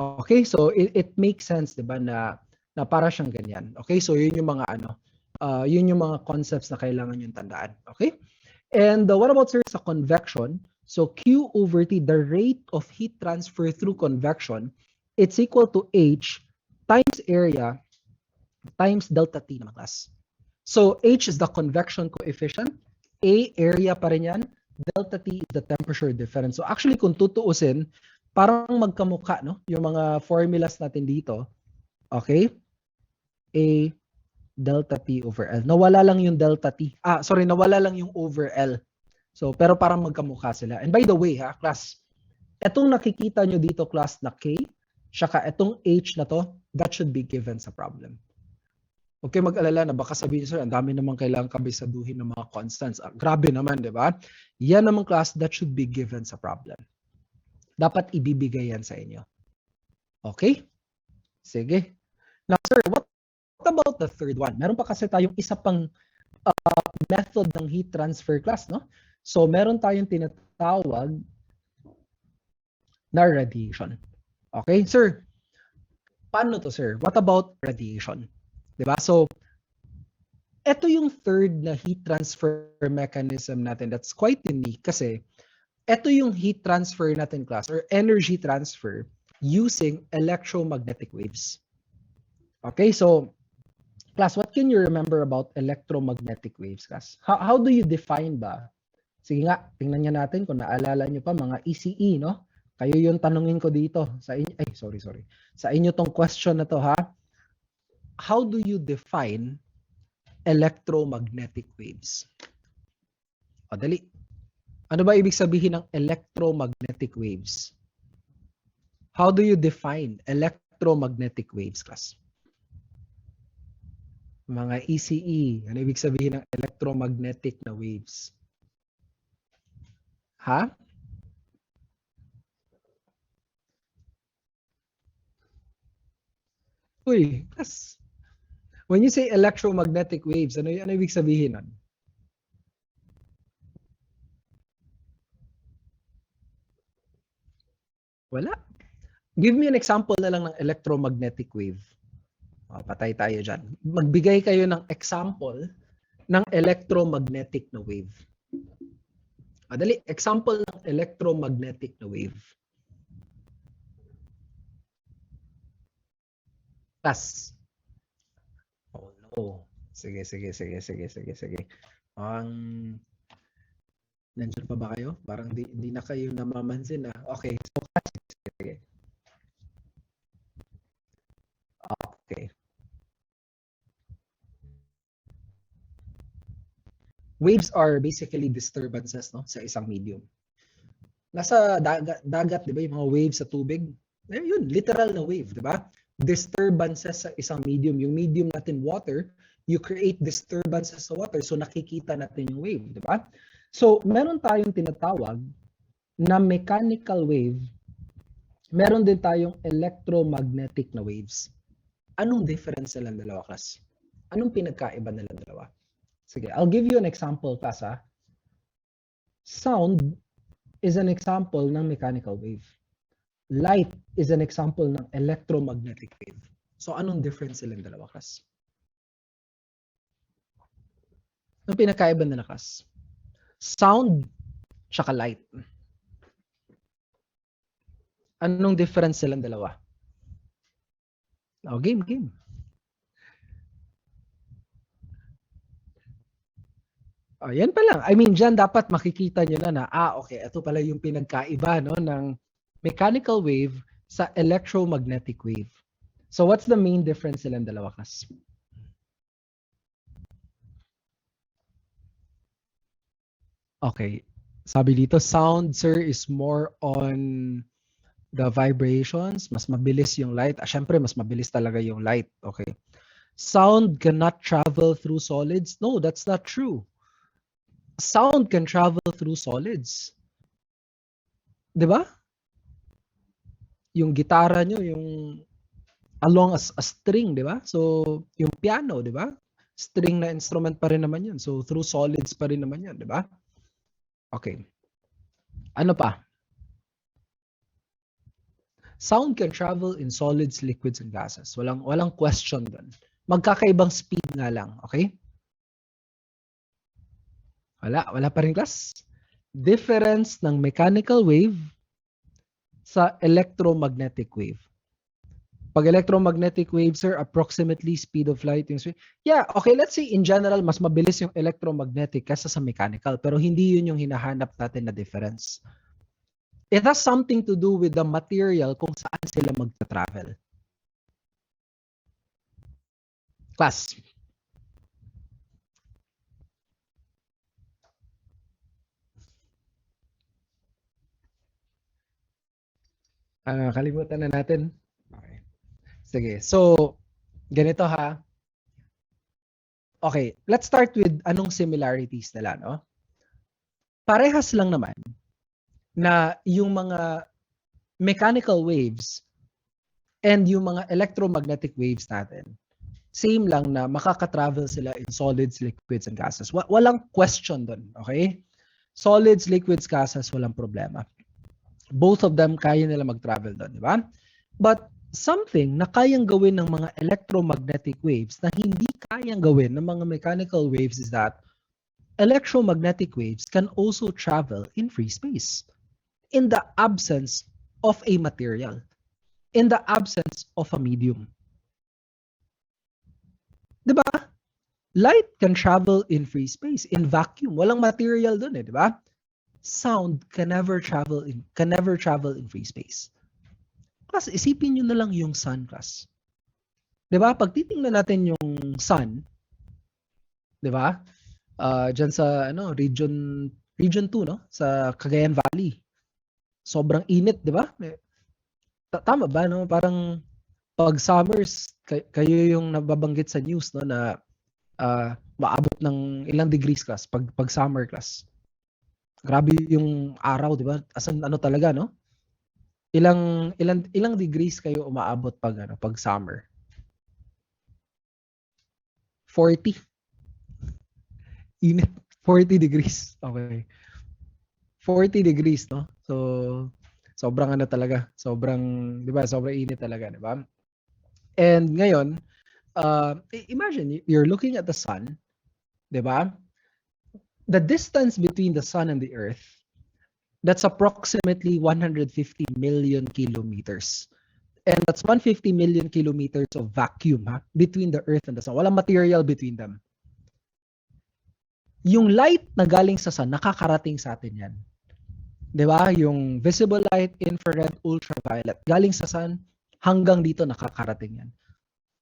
Okay, so it makes sense, 'di ba, na para siyang ganyan. Okay, so yun yung mga yun yung mga concepts na kailangan yung tandaan. Okay? And what about, sir, sa convection? So Q over T, the rate of heat transfer through convection, it's equal to H times area times delta T naman, class. So H is the convection coefficient, A area pa rin yan, delta T is the temperature difference. So actually, kung tutuusin, parang magkamukha, no? Yung mga formulas natin dito. Okay? A delta T over L. Nawala lang yung delta T. Nawala lang yung over L. So, pero parang magkamukha sila. And by the way, class, etong nakikita nyo dito, class, na K, saka etong H na to, that should be given sa problem. Okay, mag-alala na baka sabihin, sir, ang dami namang kailangan kabisaduhin ng mga constants. Grabe naman, di ba? Yan namang, class, that should be given sa problem. Dapat ibibigay yan sa inyo. Okay? Sige. Now, sir, what about the third one? Meron pa kasi tayong isa pang method ng heat transfer, class, no? So, meron tayong tinatawag na radiation. Okay, sir? Paano to, sir? What about radiation? Diba? So, ito yung third na heat transfer mechanism natin that's quite unique kasi ito yung heat transfer natin, class, or energy transfer using electromagnetic waves. Okay, so, class, what can you remember about electromagnetic waves, class? How do you define ba? Sige nga, tingnan niya natin kung naalala niyo pa mga ECE, no? Kayo yung tanungin ko dito sa inyo. Ay, sorry. Sa inyo tong question na to, ha? How do you define electromagnetic waves? O, dali. Ano ba ibig sabihin ng electromagnetic waves? How do you define electromagnetic waves, class? Mga ECE, ano ibig sabihin ng electromagnetic na waves? Ha? Uy, class. When you say electromagnetic waves, ano ibig sabihin nun? Wala. Give me an example na lang ng electromagnetic wave. Patay tayo dyan. Magbigay kayo ng example ng electromagnetic na wave. Dali, example ng electromagnetic na wave. Class. Oh no. Sige, sige, sige, sige, sige, sige. Ang nandiyan pa ba kayo? Parang di na kayo namamansin ah. Okay, so sige. Okay. Waves are basically disturbances no sa isang medium. Nasa dagat, 'di ba, yung mga waves sa tubig? Eh, yun, literal na wave, 'di ba? Disturbances sa isang medium. Yung medium natin water, you create disturbances sa water so nakikita natin yung wave, 'di ba? So, meron tayong tinatawag na mechanical wave. Meron din tayong electromagnetic na waves. Anong difference nilang dalawa, class? Anong pinagkaiba nilang dalawa? Sige, I'll give you an example, class, ha? Sound is an example ng mechanical wave. Light is an example ng electromagnetic wave. So, anong difference silang dalawa, class? Anong pinagkaiba nila, class? Sound, tsaka light. Anong difference silang dalawa? Oh, game. Oh, yan pa lang. I mean, dyan dapat makikita nyo na okay, ito pala yung pinagkaiba no, ng mechanical wave sa electromagnetic wave. So, what's the main difference silang dalawa, class? Okay. Sabi dito, sound, sir, is more on the vibrations. Mas mabilis yung light. Syempre, mas mabilis talaga yung light. Okay. Sound cannot travel through solids. No, that's not true. Sound can travel through solids. 'Di ba? Yung gitara nyo, yung along a string, 'di ba? So, yung piano, 'di ba? String na instrument pa rin naman 'yun. So, through solids pa rin naman 'yun, 'di ba? Okay. Ano pa? Sound can travel in solids, liquids, and gases. Walang question doon. Magkakaibang speed nga lang, okay? Wala pa rin, class. Difference ng mechanical wave sa electromagnetic wave. Pag electromagnetic waves, sir, approximately speed of light. Yeah, okay, let's say in general, mas mabilis yung electromagnetic kaysa sa mechanical. Pero hindi yun yung hinahanap natin na difference. It has something to do with the material kung saan sila magta-travel. Class. Kalimutan na natin. Okay. Sige. So, ganito ha. Okay, let's start with anong similarities nila, no? Parehas lang naman na yung mga mechanical waves and yung mga electromagnetic waves natin, same lang na makaka-travel sila in solids, liquids, and gases. Walang question dun, okay? Solids, liquids, gases, walang problema. Both of them, kaya nila mag-travel dun, di ba? But something na kayang gawin ng mga electromagnetic waves na hindi kayang gawin ng mga mechanical waves is that electromagnetic waves can also travel in free space in the absence of a material, in the absence of a medium. Diba? Light can travel in free space, in vacuum. Walang material dun eh, diba? Sound can never travel in free space. Class, isipin nyo na lang yung sun, class. Diba? Pag titingnan natin yung sun, diba? Diyan sa region 2, no? Sa Cagayan Valley. Sobrang init, diba? Tama ba, no? Parang pag summers, kayo yung nababanggit sa news, no, na maabot ng ilang degrees, class pag summer, class. Grabe yung araw, di ba? Asan talaga, no? Ilang degrees kayo umaabot pag summer? 40. Init. 40 degrees. Okay. 40 degrees, no? So, sobrang talaga. Sobrang, di ba? Sobrang init talaga, di ba? And ngayon, imagine, you're looking at the sun, di ba? The distance between the sun and the earth, that's approximately 150 million kilometers. And that's 150 million kilometers of vacuum between the Earth and the Sun. Walang material between them. Yung light na galing sa Sun, nakakarating sa atin yan. Di ba? Yung visible light, infrared, ultraviolet, galing sa Sun, hanggang dito nakakarating yan.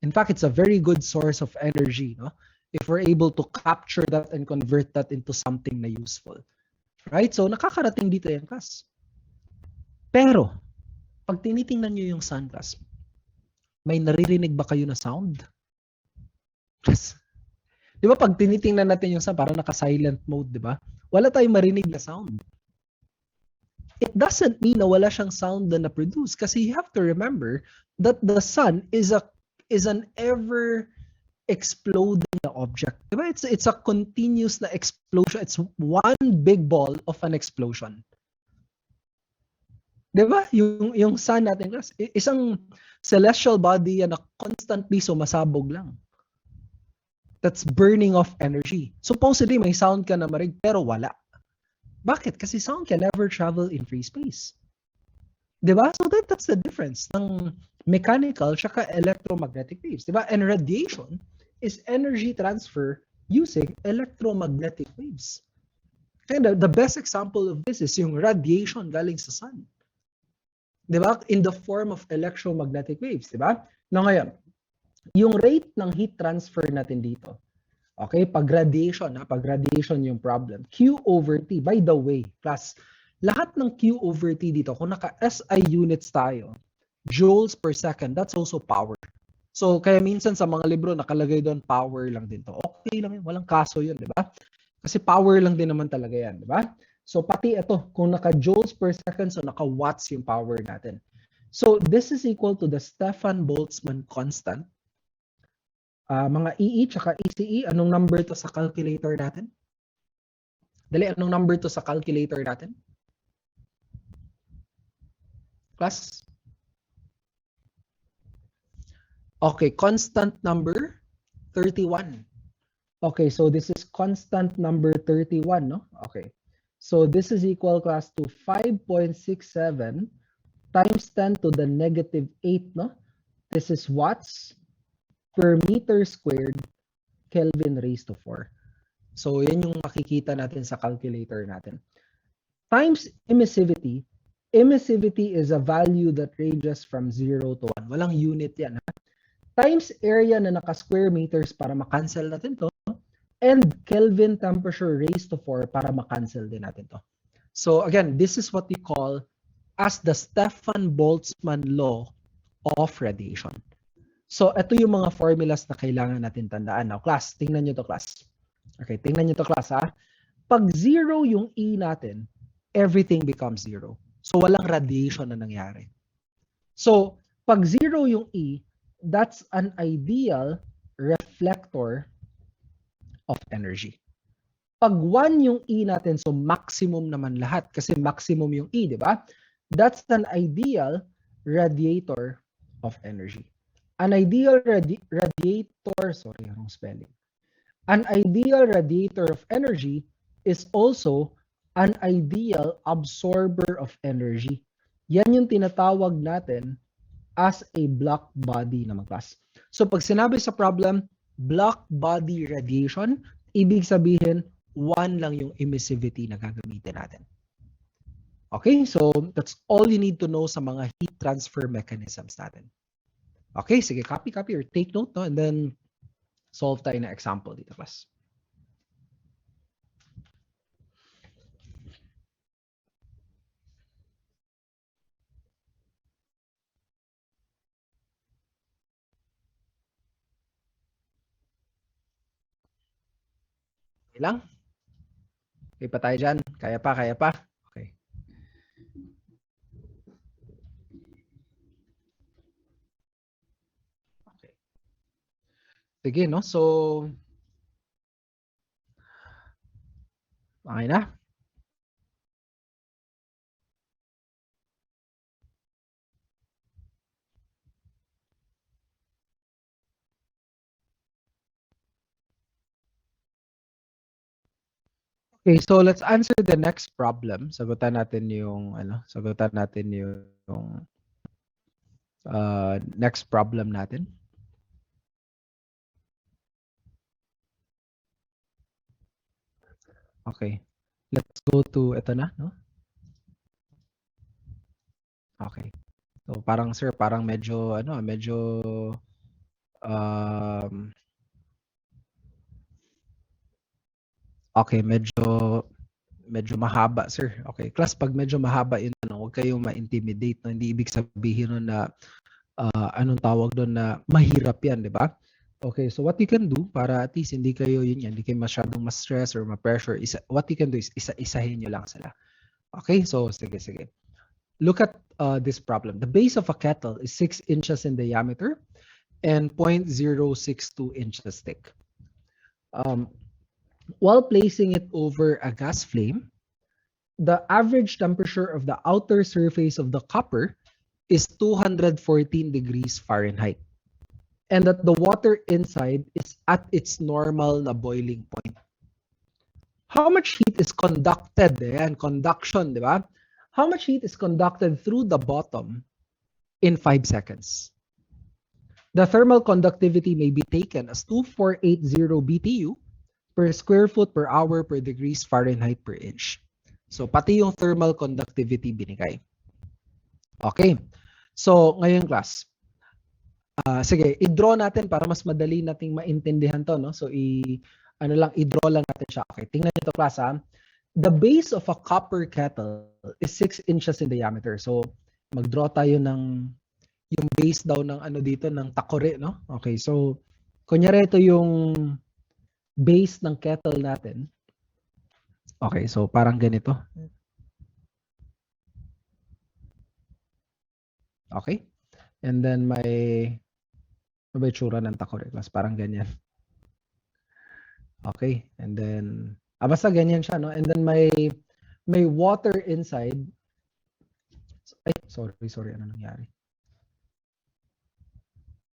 In fact, it's a very good source of energy, no? If we're able to capture that and convert that into something na useful. Right? So, nakakarating dito yan, class. Pero, pag tinitingnan nyo yung sun, class, may naririnig ba kayo na sound? Class, di ba pag tinitingnan natin yung sun, parang naka-silent mode, di ba? Wala tayong marinig na sound. It doesn't mean na wala siyang sound na na-produce kasi you have to remember that the sun is an ever exploding object. Diba? It's a continuous na explosion. It's one big ball of an explosion. Diba? Yung sun natin, class, isang celestial body na constantly sumasabog lang. That's burning off energy. Supposedly may sound ka na marig pero wala. Bakit? Kasi sound can never travel in free space. Diba? So that's the difference ng mechanical tsaka electromagnetic waves. Diba? And radiation is energy transfer using electromagnetic waves. And the best example of this is yung radiation galing sa sun. Diba? In the form of electromagnetic waves. Diba? Now ngayon, yung rate ng heat transfer natin dito, okay, pag radiation yung problem, Q over T. By the way, class, lahat ng Q over T dito, kung naka-SI units tayo, joules per second, that's also power. So, kaya minsan sa mga libro, nakalagay doon, power lang din to. Okay lang yun, walang kaso yun, di ba? Kasi power lang din naman talaga yan, di ba? So, pati ito, kung naka-joules per second, so naka-watts yung power natin. So, this is equal to the Stefan-Boltzmann constant. Mga EE tsaka ECE, anong number to sa calculator natin? Dali, anong number to sa calculator natin? Class? Okay, constant number 31. Okay, so this is constant number 31, no? Okay. So this is equal, class, to 5.67 times 10 to the negative 8, no? This is watts per meter squared Kelvin raised to 4. So yan yung makikita natin sa calculator natin. Times emissivity. Emissivity is a value that ranges from 0 to 1. Walang unit yan, ha? Times area na naka-square meters para makancel natin to. And Kelvin temperature raised to 4 para makancel din natin to. So again, this is what we call as the Stefan-Boltzmann law of radiation. So ito yung mga formulas na kailangan natin tandaan. Now class, tingnan nyo to, class. Okay, tingnan nyo to, class, ha. Pag 0 yung E natin, everything becomes 0. So walang radiation na nangyari. So pag 0 yung E, that's an ideal reflector of energy. Pag 1 yung E natin, so maximum naman lahat kasi maximum yung E, di ba? That's an ideal radiator of energy. An ideal radiator, sorry, wrong spelling. An ideal radiator of energy is also an ideal absorber of energy. Yan yung tinatawag natin as a black body naman, class. So pag sinabi sa problem, black body radiation, ibig sabihin, 1 lang yung emissivity na gagamitin natin. Okay, so that's all you need to know sa mga heat transfer mechanisms natin. Okay, sige, copy or take note, no? And then solve tayo na example dito, class. Okay lang? Okay pa tayo dyan? Kaya pa? Okay. Okay. Sige, no? So, okay na? Okay, so let's answer the next problem. Sagutan natin yung Next problem natin. Okay. Let's go to ito na, no? Okay. So parang sir, parang medyo okay, medyo mahaba sir. Okay, class, pag medyo mahaba yun, huwag kayong ma-intimidate, no? Hindi ibig sabihin nun na anong tawag doon, na mahirap yan, di ba? Okay, so what you can do para at least hindi kayo hindi kayo masyadong ma-stress or ma-pressure, what you can do is isa-isahin nyo lang sila. Okay, so sige. Look at this problem. The base of a kettle is 6 inches in diameter and 0.062 inches thick. While placing it over a gas flame, the average temperature of the outer surface of the copper is 214 degrees Fahrenheit. And that the water inside is at its normal na boiling point. How much heat is conducted? Ayan, conduction, di ba? How much heat is conducted through the bottom in 5 seconds? The thermal conductivity may be taken as 2480 BTU per square foot per hour per degrees Fahrenheit per inch. So, pati yung thermal conductivity binigay. Okay. So, ngayon class, sige, i-draw natin para mas madali nating maintindihan to, no? So i-draw lang natin siya. Okay, tingnan niyo to class ha. The base of a copper kettle is 6 inches in diameter. So mag-draw tayo ng yung base daw ng dito ng takore, no? Okay, so kunyari ito yung base ng kettle natin. Okay, so parang ganito. Okay? And then may itsura ng takore class, parang ganyan. Okay, and then basta ganyan siya, no? And then may water inside. Ay, sorry, ano nangyari?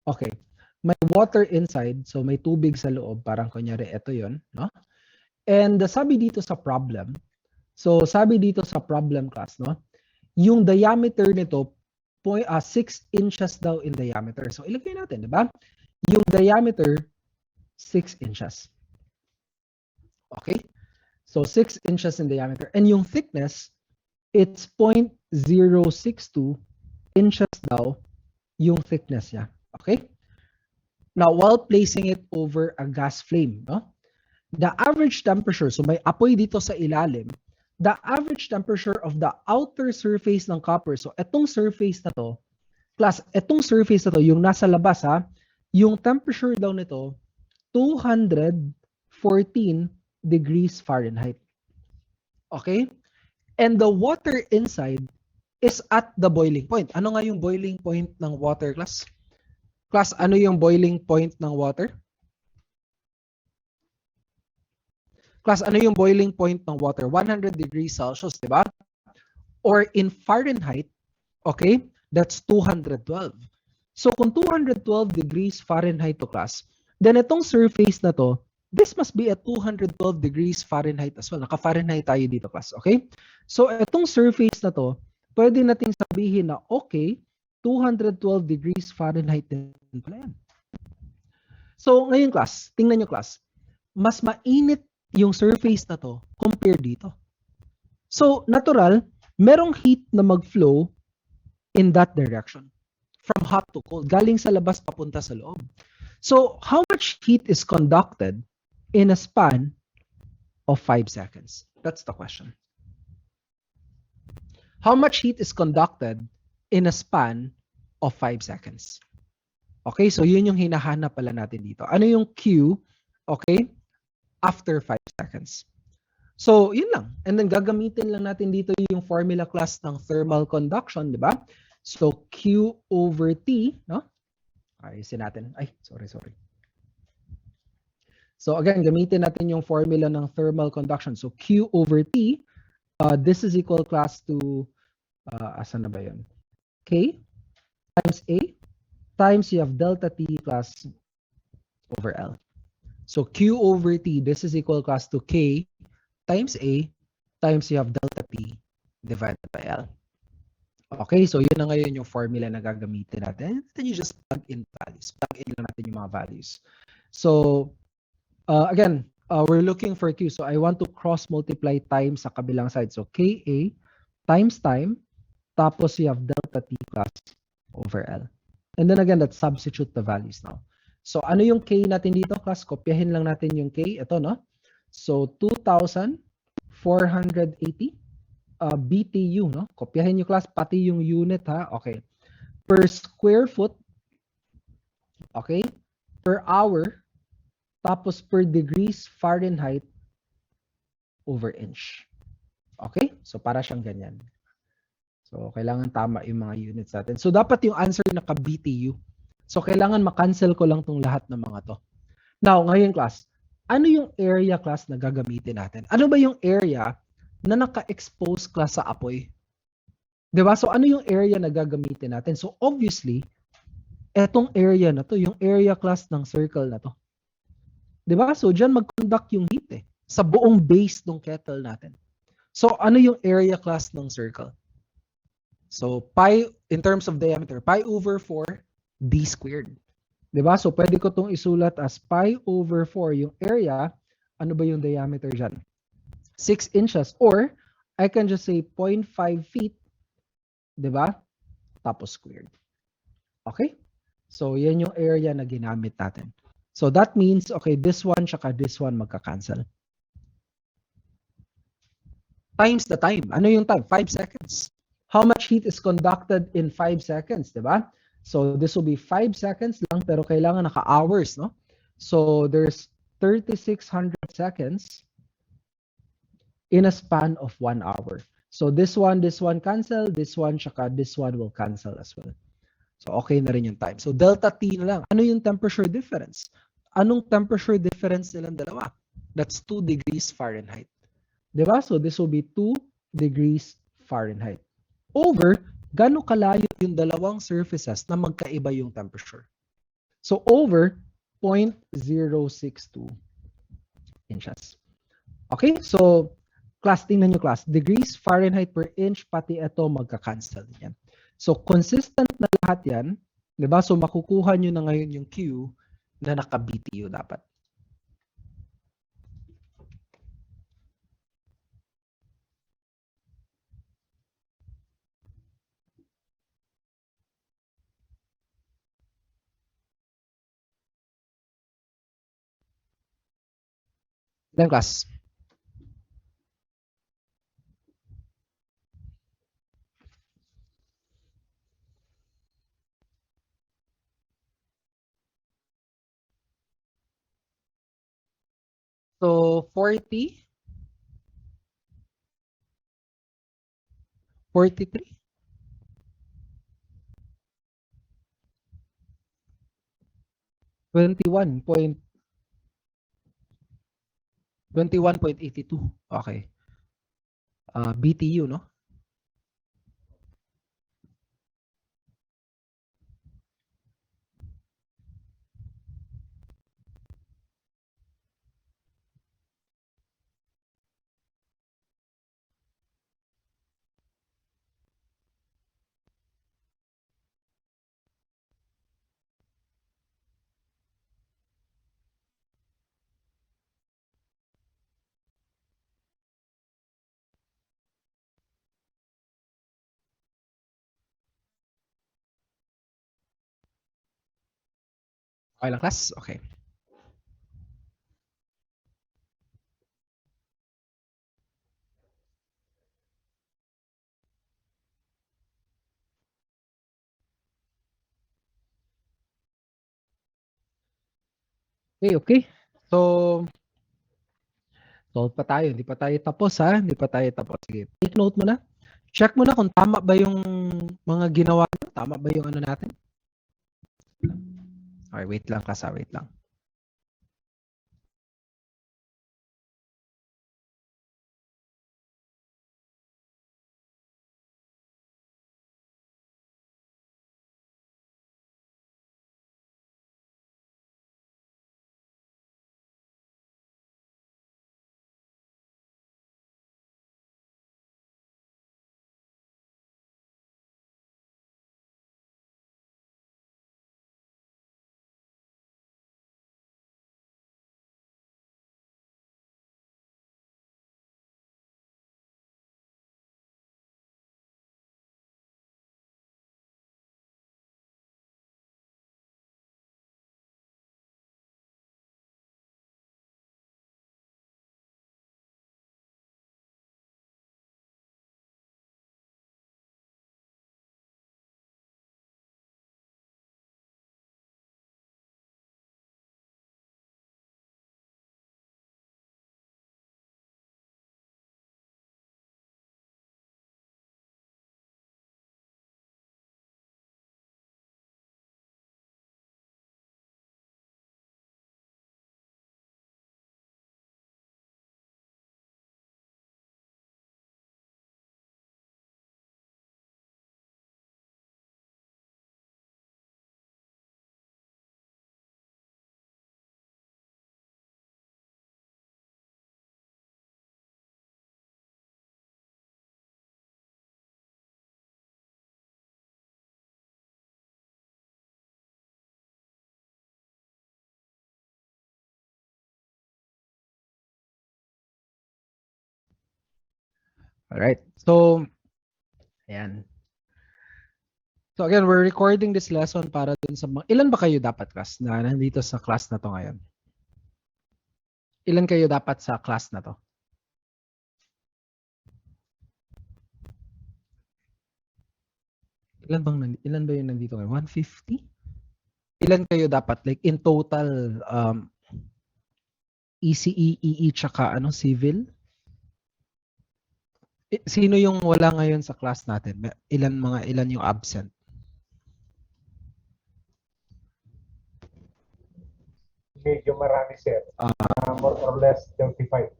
Okay, may water inside, so may tubig sa loob, parang kunyari ito 'yon, no? And sabi dito sa problem, class, no? Yung diameter nito 6 inches daw in diameter. So ilagay natin, di ba? Yung diameter 6 inches. Okay? So 6 inches in diameter. And yung thickness, it's 0.062 inches daw yung thickness niya. Okay? Now, while placing it over a gas flame, no? The average temperature, so may apoy dito sa ilalim, the average temperature of the outer surface ng copper, so etong surface na to, class, etong surface na to, yung nasa labas ha, yung temperature daw nito, 214 degrees Fahrenheit. Okay? And the water inside is at the boiling point. Ano nga yung boiling point ng water, class? Class, ano yung boiling point ng water? Class, ano yung boiling point ng water? 100 degrees Celsius, di ba? Or in Fahrenheit, okay, that's 212. So kung 212 degrees Fahrenheit to class, then itong surface na to, this must be at 212 degrees Fahrenheit as well. Naka-Fahrenheit tayo dito class, okay? So itong surface na to, pwede nating sabihin na okay, 212 degrees Fahrenheit din pala yan. So ngayon class, tingnan nyo class, mas mainit yung surface na to compare dito. So, natural, merong heat na mag-flow in that direction. From hot to cold. Galing sa labas papunta sa loob. So, how much heat is conducted in a span of 5 seconds? That's the question. How much heat is conducted in a span of 5 seconds? Okay, so yun yung hinahanap pala natin dito. Ano yung Q? Okay? After 5 seconds. So, yun lang. And then gagamitin lang natin dito yung formula class ng thermal conduction, di ba? So, Q over T, no? Ayusin natin. Ay, sorry. So, again, gamitin natin yung formula ng thermal conduction. So, Q over T, this is equal class to, asan na ba yun? K times A times you have delta T plus over L. So Q over T, this is equal class to K times A times you have delta T divided by L. Okay, so yun na ngayon yung formula na gagamitin natin. And then you just plug in values. Plug in lang natin yung mga values. So, again, we're looking for Q. So I want to cross multiply time sa kabilang side. So KA times time, tapos you have delta T plus over L. And then again, let's substitute the values now. So ano yung K natin dito, class? Kopyahin lang natin yung K. Ito, no? So 2,480 BTU, no? Kopyahin yung class, pati yung unit, ha? Okay. Per square foot, okay? Per hour, tapos per degrees Fahrenheit over inch. Okay? So para siyang ganyan. So kailangan tama yung mga units natin. So dapat yung answer naka-BTU. So kailangan ma-cancel ko lang tong lahat ng mga to. Now, ngayon class, ano yung area class na gagamitin natin? Ano ba yung area na naka-expose class sa apoy? 'Di ba? So ano yung area na gagamitin natin? So obviously, etong area na to, yung area class ng circle na to. 'Di ba? So diyan mag-conduct yung heat sa buong base ng kettle natin. So ano yung area class ng circle? So pi in terms of diameter, pi over 4 d squared. 'Di ba? So pwede ko tong isulat as pi over 4 yung area. Ano ba yung diameter diyan? 6 inches or I can just say 0.5 feet, 'di ba? Tapos squared. Okay? So yan yung area na ginamit natin. So that means okay, this one tsaka this one magka-cancel. Times the time. Ano yung time? 5 seconds. How much heat is conducted in 5 seconds, 'di ba? So this will be 5 seconds lang pero kailangan naka-hours, no? So there's 3,600 seconds in a span of 1 hour. So this one cancel, this one tsaka this one will cancel as well. So okay na rin yung time. So delta T na lang. Ano yung temperature difference? Anong temperature difference nilang dalawa? That's 2 degrees Fahrenheit. Diba? So this will be 2 degrees Fahrenheit. Over, gano'ng kalayo yung dalawang surfaces na magkaiba yung temperature. So over 0.062 inches. Okay? So class, tingnan nyo class. Degrees Fahrenheit per inch, pati ito magka-cancel yan. So consistent na lahat yan. Diba? So makukuha nyo na ngayon yung Q na naka-BTU dapat. Then class. So 40, 43, 21.82. Okay. BTU, no? Okay lang, class? Okay. Okay. So, solve pa tayo. Hindi pa tayo tapos, ha? Hindi pa tayo tapos. Sige. Take note mo na. Check mo na kung tama ba yung mga ginawa nyo. Tama ba yung ano natin? Okay, wait lang, class, ha? Wait lang. Alright. So, ayan. So again, we're recording this lesson para dun sa mga... Ilan ba kayo dapat class na nandito sa class na to ngayon? Ilan kayo dapat sa class na to? Ilan ba yung nandito ngayon? 150? Ilan kayo dapat? Like in total, ECE, EE, tsaka civil? Sino yung wala ngayon sa class natin? Ilan yung absent? Medyo marami, sir. More or less 35.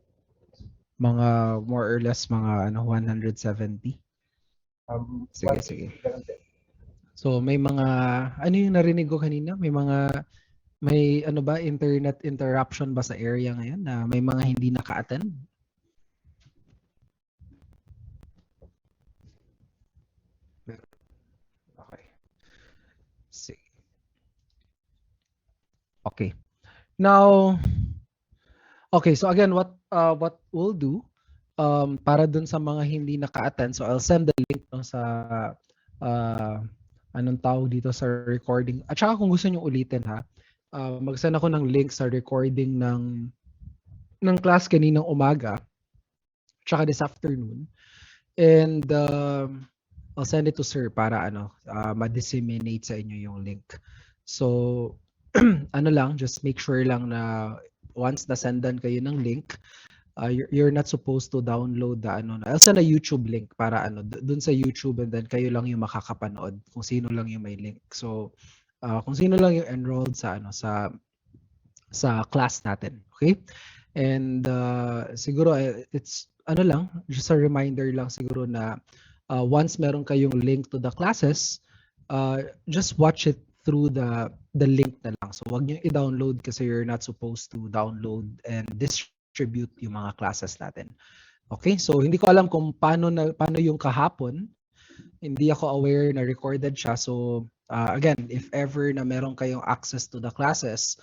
Mga more or less mga 170? Sige. So may mga, ano yung narinig ko kanina? May internet interruption ba sa area ngayon na may mga hindi naka-attend? Okay. Sige. Okay. Now, okay, so again, what we'll do, para dun sa mga hindi naka-attend, so I'll send the link sa anong tawag dito sa recording. At saka kung gusto nyo ulitin ha, mag-send ako ng link sa recording ng class kaninang umaga, tsaka this afternoon. And I'll send it to sir para ma-disseminate sa inyo yung link. So, just make sure lang na once na-sendan kayo ng link, you're not supposed to download the I'll send a YouTube link para dun sa YouTube, and then kayo lang yung makakapanood kung sino lang yung may link. So kung sino lang yung enrolled sa sa class natin, okay? And siguro it's just a reminder lang siguro na once meron kayong link to the classes, just watch it through the link na lang. So wag niyo i-download kasi you're not supposed to download and distribute yung mga classes natin. Okay? So hindi ko alam kung paano yung kahapon. Hindi ako aware na recorded siya. So again, if ever na meron kayong access to the classes,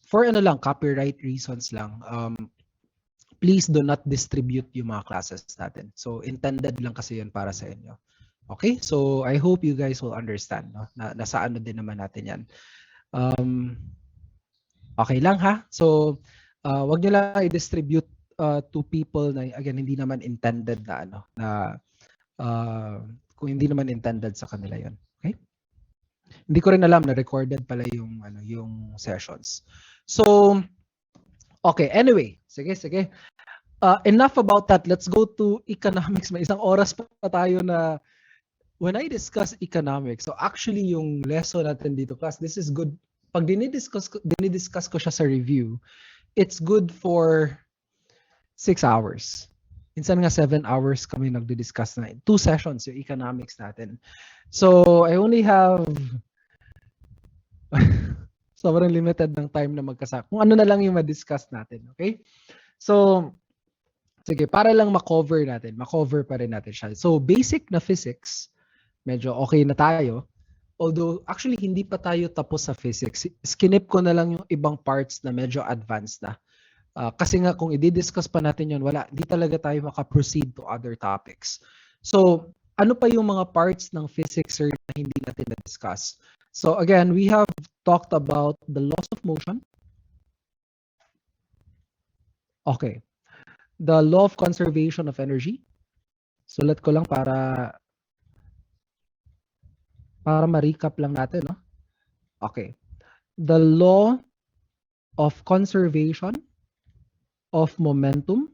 for copyright reasons lang, please do not distribute yung mga classes natin. So intended lang kasi yun para sa inyo. Okay? So I hope you guys will understand, no? Nasa din naman natin yan. Okay lang ha? So wag niyo lang i-distribute to people na again hindi naman intended na kung hindi naman intended sa kanila yon. Okay? Hindi ko rin alam na recorded pala yung yung sessions. So okay, anyway, sige. Enough about that. Let's go to economics. May isang oras pa tayo na when I discuss economics. So actually yung lesson natin dito class, this is good. Pag dinidiscuss ko siya sa review, it's good for 6 hours. Minsan nga 7 hours kami nagdi-discuss na. 2 sessions yung economics natin. So I only have sobrang limited ng time na magkasama. Kung ano na lang yung ma-discuss natin, okay? So sige, para lang ma-cover pa rin natin siya. So basic na physics, medyo okay na tayo. Although actually hindi pa tayo tapos sa physics. Skinip ko na lang yung ibang parts na medyo advanced na. Kasi nga kung i-discuss pa natin yun, di talaga tayo maka-proceed to other topics. So, ano pa yung mga parts ng physics sir na hindi natin na-discuss? So again, we have talked about the laws of motion. Okay. The law of conservation of energy. Sulat ko lang para ma-recap lang natin, no? Okay. The law of conservation of momentum.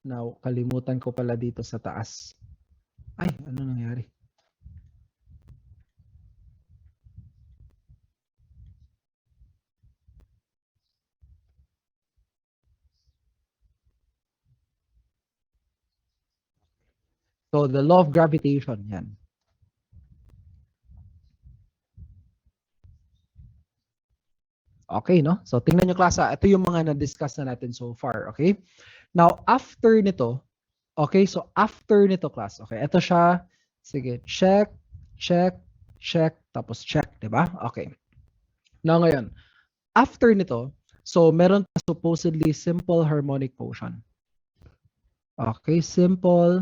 Now, kalimutan ko pala dito sa taas. Ay, ano nangyari? So, the law of gravitation, yan. Okay, no? So, tingnan nyo klasa. Ito yung mga na-discuss na natin so far, okay? Now, after nito, okay, so after nito class, okay, ito siya. Sige, check, tapos check, di ba? Okay. Now, ngayon, after nito, So, meron pa supposedly simple harmonic motion. Okay, simple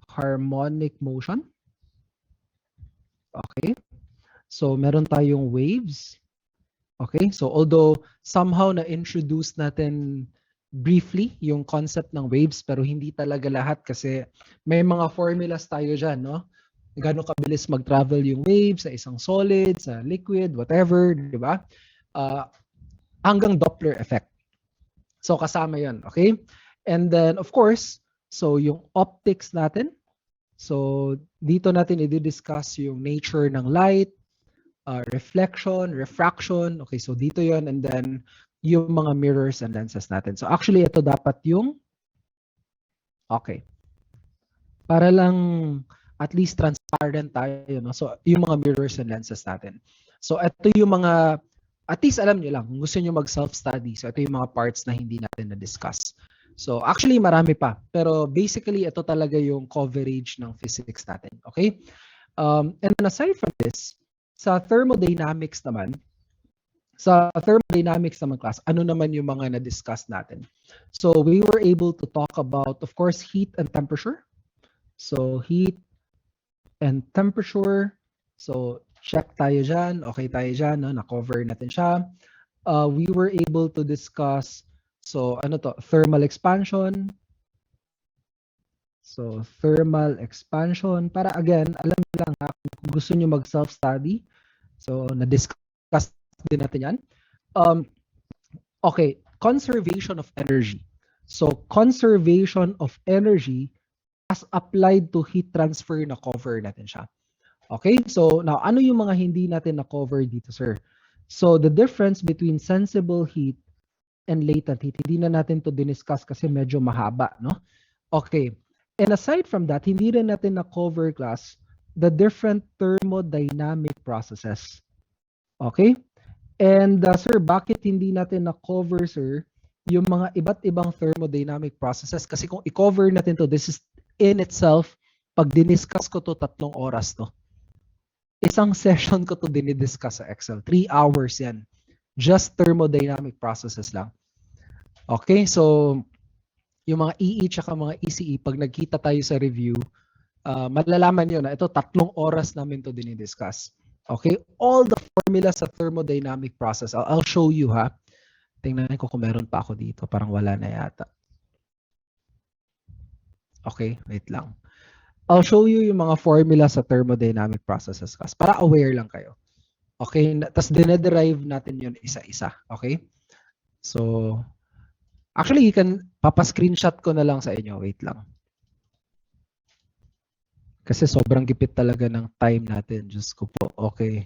harmonic motion. Okay. So, meron tayong waves. Okay, so although somehow na-introduce natin briefly yung concept ng waves, pero hindi talaga lahat kasi may mga formulas tayo dyan, no? Gano'ng kabilis mag-travel yung waves sa isang solid, sa liquid, whatever, di ba? Hanggang Doppler effect. So kasama yun, okay? And then, of course, so yung optics natin. So dito natin i-discuss yung nature ng light, reflection, refraction. Okay, so dito yon, and then yung mga mirrors and lenses natin. So actually, ito dapat yung, okay, para lang at least transparent tayo, no? So yung mga mirrors and lenses natin. So ito yung mga, at least alam nyo lang, kung gusto nyo mag-self-study, so ito yung mga parts na hindi natin na-discuss. So actually, marami pa. Pero basically, ito talaga yung coverage ng physics natin. Okay? And aside from this, sa thermodynamics naman, class, ano naman yung mga na-discuss natin? So we were able to talk about, of course, heat and temperature. So heat and temperature. So check tayo dyan. Okay tayo dyan. No? Na-cover natin siya. We were able to discuss, so ano to? Thermal expansion. So thermal expansion. Para again, alam niyo lang ha, kung gusto niyo mag-self-study. So na-discuss din natin yan. Okay, conservation of energy. So conservation of energy as applied to heat transfer, na cover natin siya. Okay, so now ano yung mga hindi natin na cover dito, sir? So the difference between sensible heat and latent heat, hindi na natin to diniscuss kasi medyo mahaba, no? Okay, and aside from that, hindi rin natin na cover, class, the different thermodynamic processes. Okay? And sir, bakit hindi natin na-cover, sir, yung mga iba't ibang thermodynamic processes? Kasi kung i-cover natin to, this is in itself, pag diniscuss ko to, 3 oras to. Isang session ko to dinidiscuss sa Excel. 3 hours yan. Just thermodynamic processes lang. Okay, so yung mga EE tsaka mga ECE, pag nagkita tayo sa review, malalaman nyo na ito 3 oras namin to dinidiscuss. Okay, all the formulas sa thermodynamic process, I'll show you ha. Tingnan ko kung meron pa ako dito, parang wala na yata. Okay, wait lang. I'll show you yung mga formula sa thermodynamic processes class para aware lang kayo. Okay, tapos dinederive natin yun isa-isa. Okay, so actually you can papa-screenshot ko na lang sa inyo. Wait lang. Kasi sobrang gipit talaga ng time natin. Diyos ko po. Okay.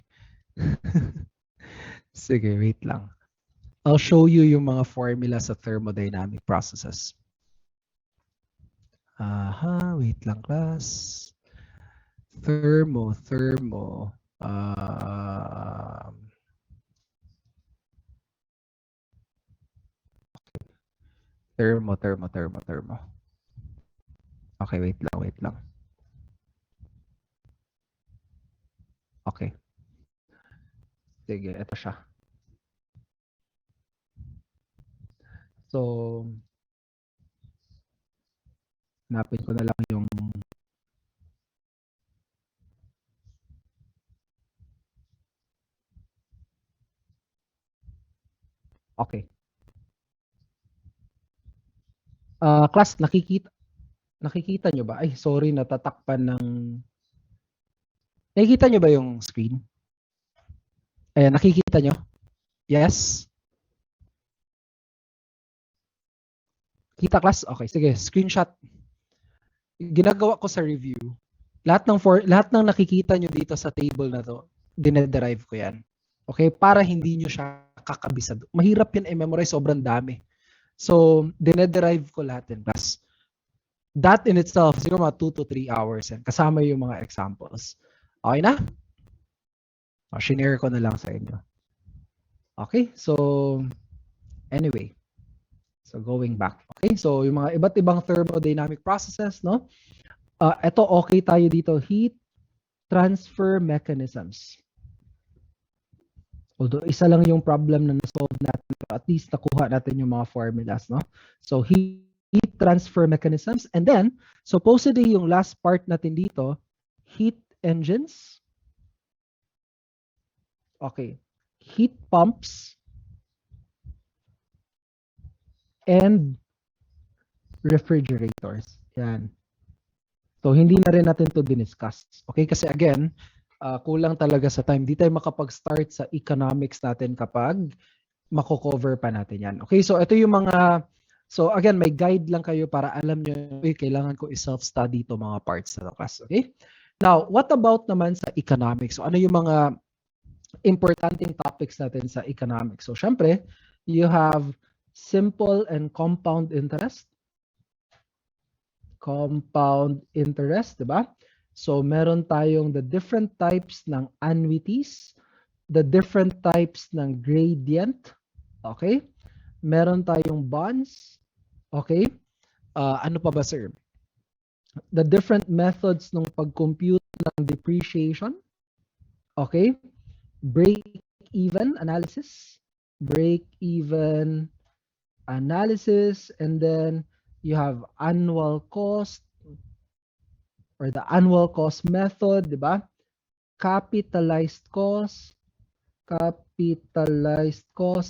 Sige, wait lang. I'll show you yung mga formula sa thermodynamic processes. Aha, wait lang, class. Thermo. Thermo. Okay, wait lang. Okay. Sige, ito siya. So, hanapin ko na lang yung okay. Class, nakikita nyo ba? Ay, sorry, natatakpan ng... Nakikita nyo ba yung screen? Ayan, nakikita nyo? Yes? Kita, class? Okay, sige, screenshot. Ginagawa ko sa review. Lahat ng nakikita nyo dito sa table na to, dinederive ko yan. Okay, para hindi nyo siya kakabisado. Mahirap yan i-memorize, sobrang dami. So, dinederive ko lahat yan, class. That in itself, siguro mga 2 to 3 hours yan. Kasama yung mga examples. Okay na? Shinare ko na lang sa inyo. Okay, so anyway. So going back. Okay, so yung mga iba't ibang thermodynamic processes, no? Ito okay tayo dito, heat transfer mechanisms. Although isa lang yung problem na na-solve natin, at least nakuha natin yung mga formulas, no? So heat transfer mechanisms, and then supposedly yung last part natin dito, heat engines. Okay. Heat pumps and refrigerators. Yan. So hindi na rin natin to diniscuss. Okay? Kasi again, kulang talaga sa time. Di tayo makapag-start sa economics natin kapag mako-cover pa natin yan. Okay? So ito yung mga, so again, may guide lang kayo para alam nyo, kailangan ko i-self-study to mga parts na class. Okay? Now, what about naman sa economics? So ano yung mga importanteng topics natin sa economics? So syempre, you have simple and compound interest. Compound interest, di ba? So meron tayong the different types ng annuities, the different types ng gradient, okay? Meron tayong bonds, okay? Ano pa ba, sir? The different methods ng pag-compute ng depreciation, okay? Break-even analysis, and then you have annual cost or the annual cost method, di ba? Capitalized cost.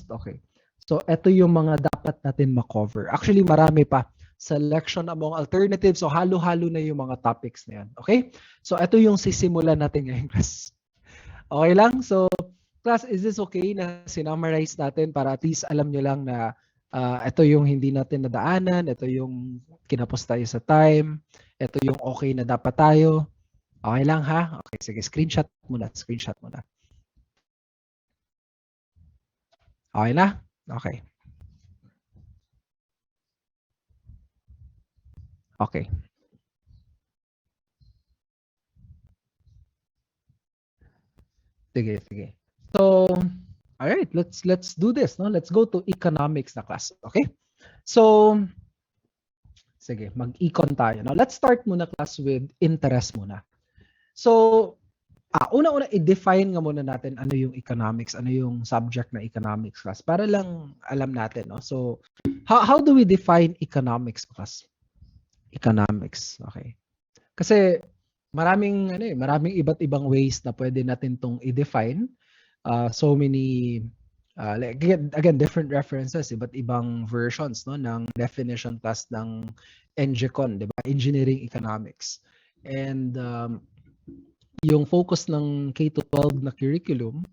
Okay. So, ito yung mga dapat natin makover. Actually, marami pa. Selection among alternatives. So, halo-halo na yung mga topics na yan. Okay? So, ito yung sisimulan natin ngayong class. Okay lang? So, class, is this okay na sinummarize natin para at least alam nyo lang na ito yung hindi natin nadaanan, ito yung kinapos tayo sa time, ito yung okay na dapat tayo. Okay lang ha? Okay, sige, screenshot muna. Okay na? Okay. Okay. Sige. So, all right, let's do this, no? Let's go to economics na class, okay? So, sige, mag-econ tayo. Now, let's start muna class with interest muna. So, una-una i-define nga muna natin ano yung economics, ano yung subject na economics class para lang alam natin, no? So, how do we define economics class? Economics, okay. Kasi maraming iba't ibang ways na pwede natin tong i-define. So many like, again different references, iba't ibang versions, no, ng definition class ng ENGECON, 'di ba? Engineering Economics. And yung focus ng K-12 na curriculum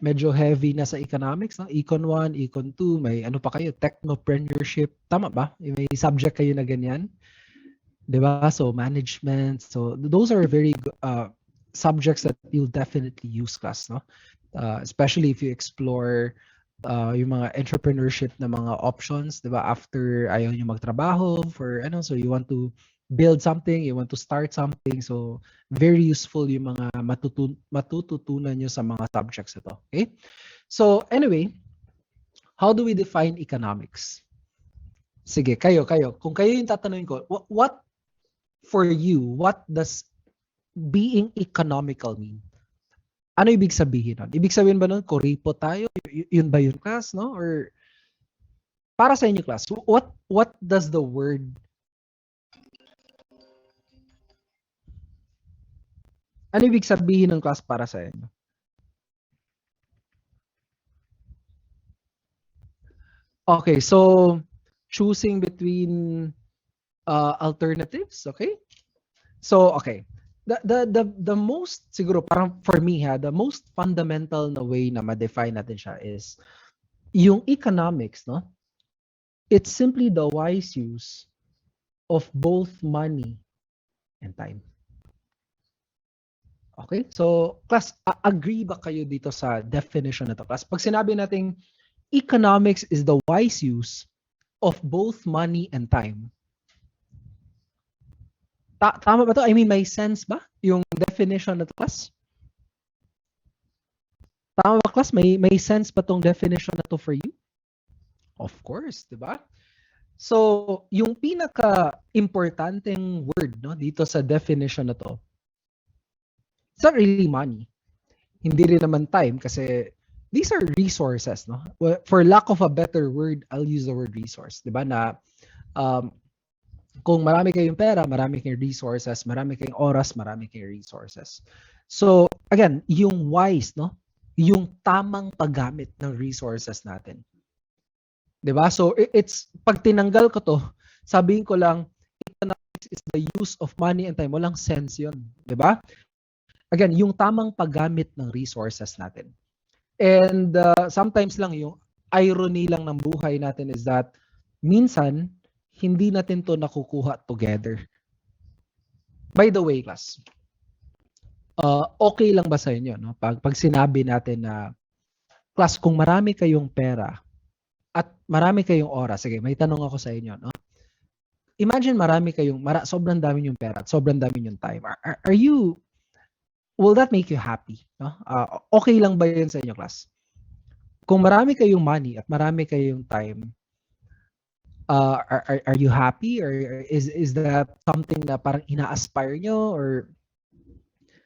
medyo heavy na sa economics, no? Econ 1, Econ 2, may ano pa kayo, technopreneurship, tama ba? May subject kayo na ganyan. 'Di ba? So management. So those are very subjects that you'll definitely use class, no? Especially if you explore yung mga entrepreneurship na mga options, 'di ba? After ayaw niyo magtrabaho for so you want to build something, you want to start something. So very useful yung mga matututunan niyo sa mga subjects ito. Okay? So anyway, how do we define economics? Sige, kayo. Kung kayo yung tatanungin ko, what for you, what does being economical mean? Ano ibig sabihin nun? Ibig sabihin ba nun, kuripo tayo? Yun ba yun, class, no? Or para sa inyo, class, what does the word ano ibig sabihin ng class para sa inyo? Okay, so choosing between alternatives, okay? So, okay. The most, siguro, parang for me, the most fundamental na way na ma-define natin siya is yung economics, no? It's simply the wise use of both money and time. Okay? So, class, agree ba kayo dito sa definition na to, class? Pag sinabi natin economics is the wise use of both money and time, tama ba to? I mean, may sense ba yung definition na to, class? Tama ba, class? May sense ba tong definition na to for you? Of course, di ba? So, yung pinaka-importanteng word, no, dito sa definition na to, it's not really money. hindi rin naman time kasi these are resources, no? Well, for lack of a better word, I'll use the word resource, 'di ba? Na um, kung marami kayong pera, marami kayong resources, marami kayong oras, marami kayong resources. So, again, yung wise, no? Yung tamang paggamit ng resources natin. 'Di ba? So, it's pag tinanggal ko to, sabihin ko lang economics is the use of money and time. Walang sense 'yun, 'di ba? Again, yung tamang paggamit ng resources natin. And sometimes lang yung irony lang ng buhay natin is that minsan hindi natin to nakukuha together. By the way, class, okay lang ba sa inyo, no? Pag sinabi natin na, class, kung marami kayong pera at marami kayong oras, sige, may tanong ako sa inyo, no? Imagine marami kayong, sobrang dami yung pera at sobrang dami yung time. Will that make you happy? No? Okay lang ba yun sa inyo, class? Kung marami kayong money at marami kayong time, are you happy, or is that something na parang ina-aspire nyo, or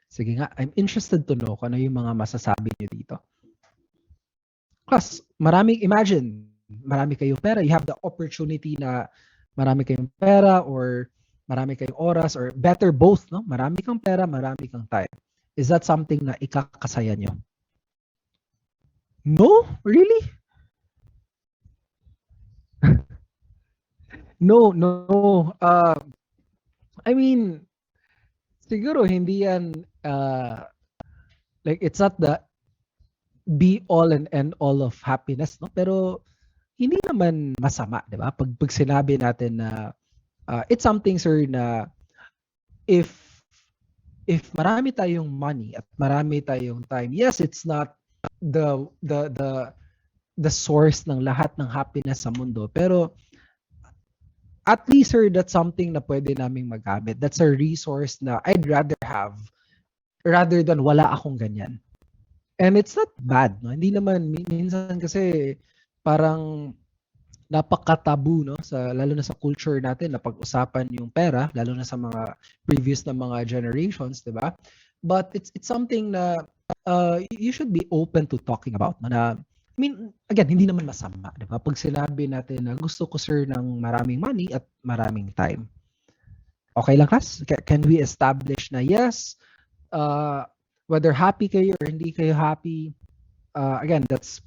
sige nga, I'm interested to know kung ano yung mga masasabi nyo dito. Plus, imagine, marami kayong pera, you have the opportunity na marami kayong pera or marami kayong oras, or better both, no? Marami kang pera, marami kang time. Is that something na ikakasaya nyo? No? Really? No. I mean, siguro hindi yan, like, it's not the be all and end all of happiness, no? Pero hindi naman masama, di ba? Pag sinabi natin na it's something, sir, na if marami tayong money at marami tayong time, yes, it's not the source ng lahat ng happiness sa mundo, pero at least, sir, that's something na pwede naming magamit. That's a resource na I'd rather have rather than wala akong ganyan. And it's not bad, no? Hindi naman, minsan kasi parang napaka-tabu, no? Lalo na sa culture natin na pag-usapan yung pera, lalo na sa mga previous na mga generations, di ba? But it's something na you should be open to talking about, no? Na, I mean, again, hindi naman masama, di ba? Pag sinabi natin na gusto ko, sir, ng maraming money at maraming time. Okay lang, class? Can we establish na yes, whether happy kayo or hindi kayo happy, again, that's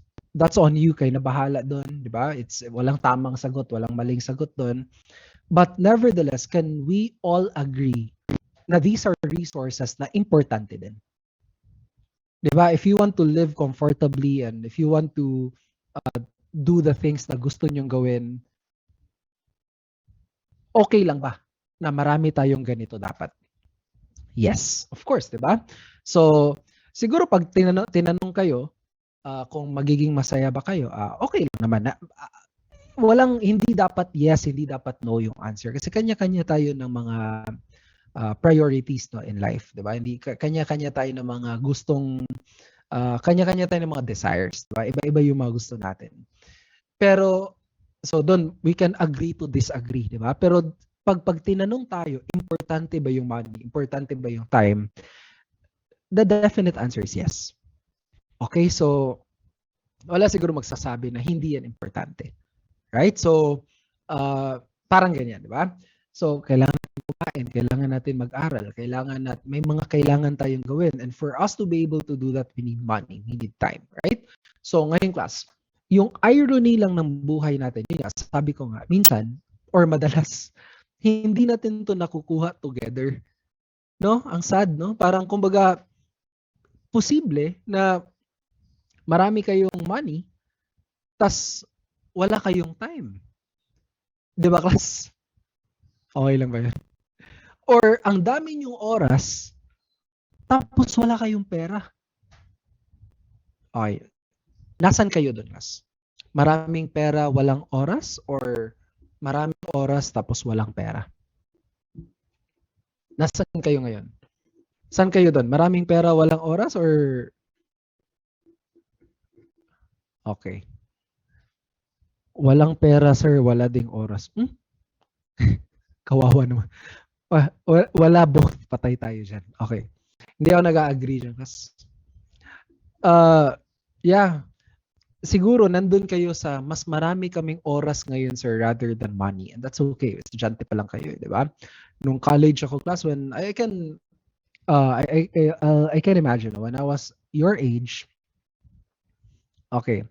on you, kayo na bahala doon, di ba? It's walang tamang sagot, walang maling sagot doon. But nevertheless, can we all agree na these are resources na importante din? Di ba? If you want to live comfortably and if you want to do the things na gusto nyong gawin, okay lang ba na marami tayong ganito dapat? Yes, of course, di ba? So, siguro pag tinanong kayo kung magiging masaya ba kayo, okay lang naman. Hindi dapat yes, hindi dapat no yung answer. Kasi kanya-kanya tayo ng mga priorities, no, in life, di ba? Hindi kanya-kanya tayo ng mga gustong, kanya-kanya tayo ng mga desires, di ba? Iba-iba yung mga gusto natin. Pero so doon we can agree to disagree, di ba? Pero pag tinanong tayo, importante ba yung money? Importante ba yung time? The definite answer is yes. Okay, so wala siguro magsasabi na hindi yan importante. Right? So parang ganyan, di ba? So kailangan natin kumain, kailangan natin mag-aral, may mga kailangan tayong gawin, and for us to be able to do that, we need money, we need time, right? So ngayong class, yung irony lang ng buhay natin, yun, sabi ko nga, minsan or madalas hindi natin to nakukuha together, no? Ang sad, no? Parang kumbaga posible na marami kayong money tas wala kayong time. 'Di ba, class? Okay lang ba 'yun? Or ang dami niyong oras tapos wala kayong pera. Okay. Nasaan kayo doon, class? Maraming pera, walang oras, or maraming oras tapos walang pera? Nasaan kayo ngayon? Saan kayo doon? Maraming pera, walang oras, or okay. Walang pera, sir, wala ding oras. Kawawa naman. Wala both. Patay tayo dyan. Okay. Hindi ako nag-agree dyan. Yeah, siguro nandun kayo sa mas marami kaming oras ngayon, sir, rather than money. And that's okay. Estudyante pa lang kayo, di ba? Nung college ako class, when I can imagine when I was your age. Okay,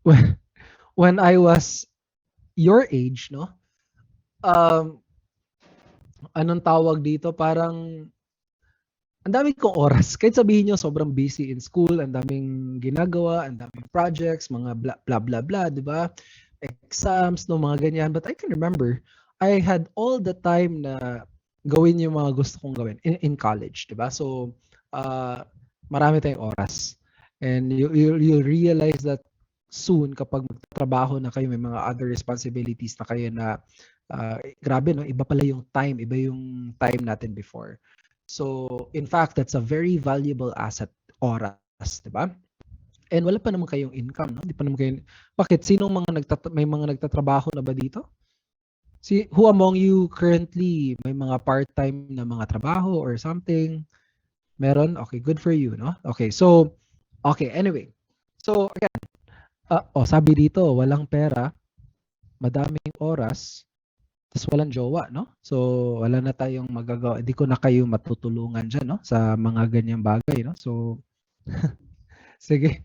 when when I was your age, no? Um, anong tawag dito? Parang ang dami kong oras. Kahit sabihin nyo sobrang busy in school, ang daming ginagawa, ang daming projects, mga bla bla bla, bla, di ba? Exams, no, mga ganyan. But I can remember, I had all the time na gawin yung mga gusto kong gawin in college, di ba? So, marami tayong oras. And you'll realize that soon kapag magtatrabaho na kayo, may mga other responsibilities na kayo na grabe, no? Iba pala yung time, iba yung time natin before. So, in fact, that's a very valuable asset, oras, di ba? And wala pa naman kayong income, no? Hindi pa naman kayo, bakit? Sinong may mga nagtatrabaho na ba dito? Who among you currently may mga part-time na mga trabaho or something? Meron? Okay, good for you, no? Okay, so, okay, anyway. So, again, sabi dito, walang pera, madaming oras, tapos walang jowa, no? So, wala na tayong magagawa. Hindi ko na kayo matutulungan dyan, no? Sa mga ganyang bagay, no? So, sige.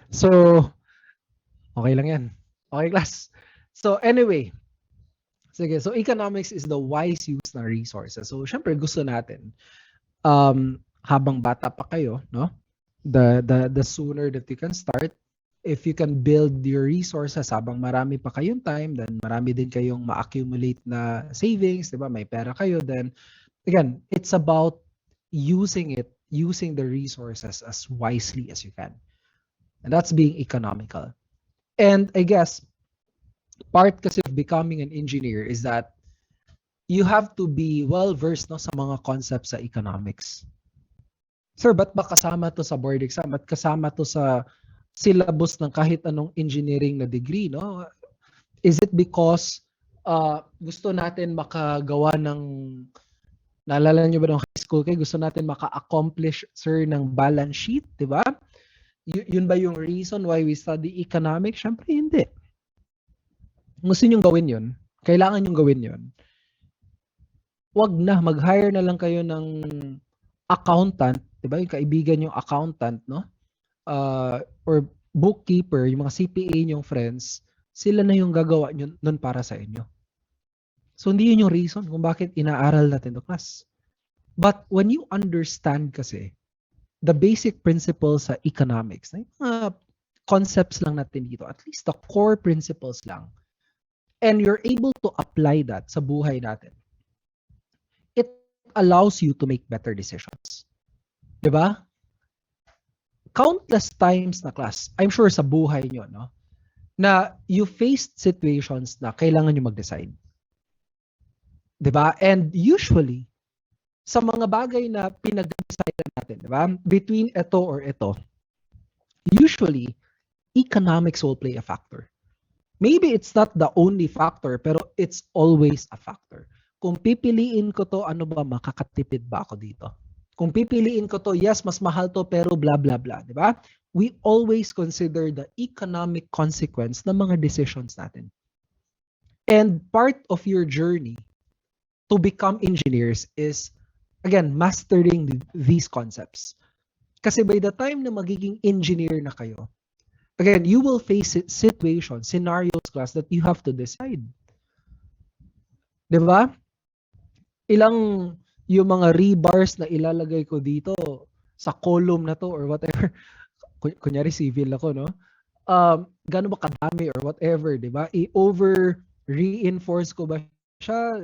So, okay lang yan. Okay, class. So, anyway. Sige, so economics is the wise use ng resources. So, syempre, gusto natin, habang bata pa kayo, no? The sooner that you can start, if you can build your resources habang marami pa kayong time, then marami din kayong ma-accumulate na savings, di ba? May pera kayo, then again, it's about using the resources as wisely as you can. And that's being economical. And I guess, part kasi of becoming an engineer is that you have to be well-versed, no, sa mga concepts sa economics. Sir, ba't ba kasama to sa board exam? Ba't kasama to sa syllabus ng kahit anong engineering na degree, no? Is it because gusto natin makagawa ng, naalala nyo ba ng high school kayo, gusto natin maka-accomplish, sir, ng balance sheet, di ba? Yun ba yung reason why we study economics? Syempre, hindi. Gusto nyo gawin yun, kailangan nyo gawin yun. Wag na, mag-hire na lang kayo ng accountant, di ba? Yung kaibigan yung accountant, no? Or bookkeeper, yung mga CPA yung friends, sila na yung gagawa nun para sa inyo. So, hindi yun yung reason kung bakit inaaral natin to class. But when you understand kasi the basic principles sa economics, na yung mga concepts lang natin dito, at least the core principles lang, and you're able to apply that sa buhay natin, it allows you to make better decisions. Diba? Countless times na class, I'm sure sa buhay nyo, no, na you faced situations na kailangan nyo mag-decide. Diba? And usually, sa mga bagay na pinag-decide natin, diba? Between ito or ito, usually, economics will play a factor. Maybe it's not the only factor, pero it's always a factor. Kung pipiliin ko to, ano ba, makakatipid ba ako dito? Kung pipiliin ko to, yes, mas mahal to, pero blah, blah, blah. Di ba? We always consider the economic consequence ng mga decisions natin. And part of your journey to become engineers is, again, mastering these concepts. Kasi by the time na magiging engineer na kayo, again, you will face situations, scenarios, class, that you have to decide. Di ba? Ilang yung mga rebars na ilalagay ko dito sa column na to or whatever. Kunyari civil ako, no? Gano'n ba kadami or whatever, di ba? I-over-reinforce ko ba siya?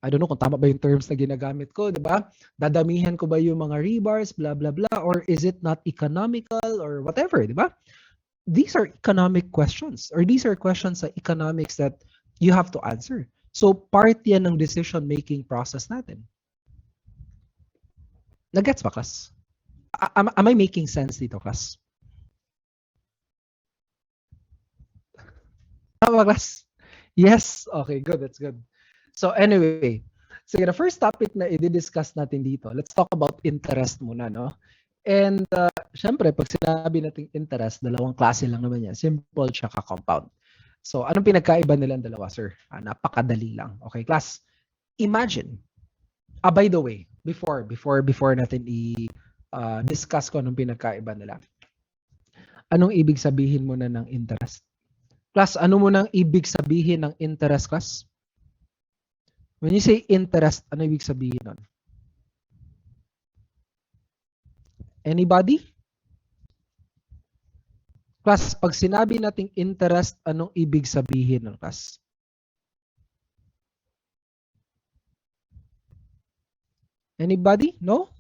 I don't know kung tama ba yung terms na ginagamit ko, di ba? Dadamihan ko ba yung mga rebars, blah, blah, blah, or is it not economical or whatever, di ba? These are economic questions, or these are questions sa economics that you have to answer. So, part yan ng decision-making process natin. Nagets ba, class? Am I making sense dito, class? Tama, class? Yes? Okay, good. That's good. So, anyway. So, the first topic na i-discuss natin dito, let's talk about interest muna, no? And syempre, pag sinabi nating interest, dalawang klase lang naman yan. Simple tsaka compound. So, anong pinagkaiba nilang dalawa, sir? Napakadali lang. Okay, class. Imagine. By the way, before natin discuss ko anong pinagkaiba nila. Anong ibig sabihin mo na ng interest? Class, ano mo nang ibig sabihin ng interest, class? When you say interest, ano ibig sabihin nun? Anybody? Class, pag sinabi nating interest, anong ibig sabihin ng class? Anybody? No?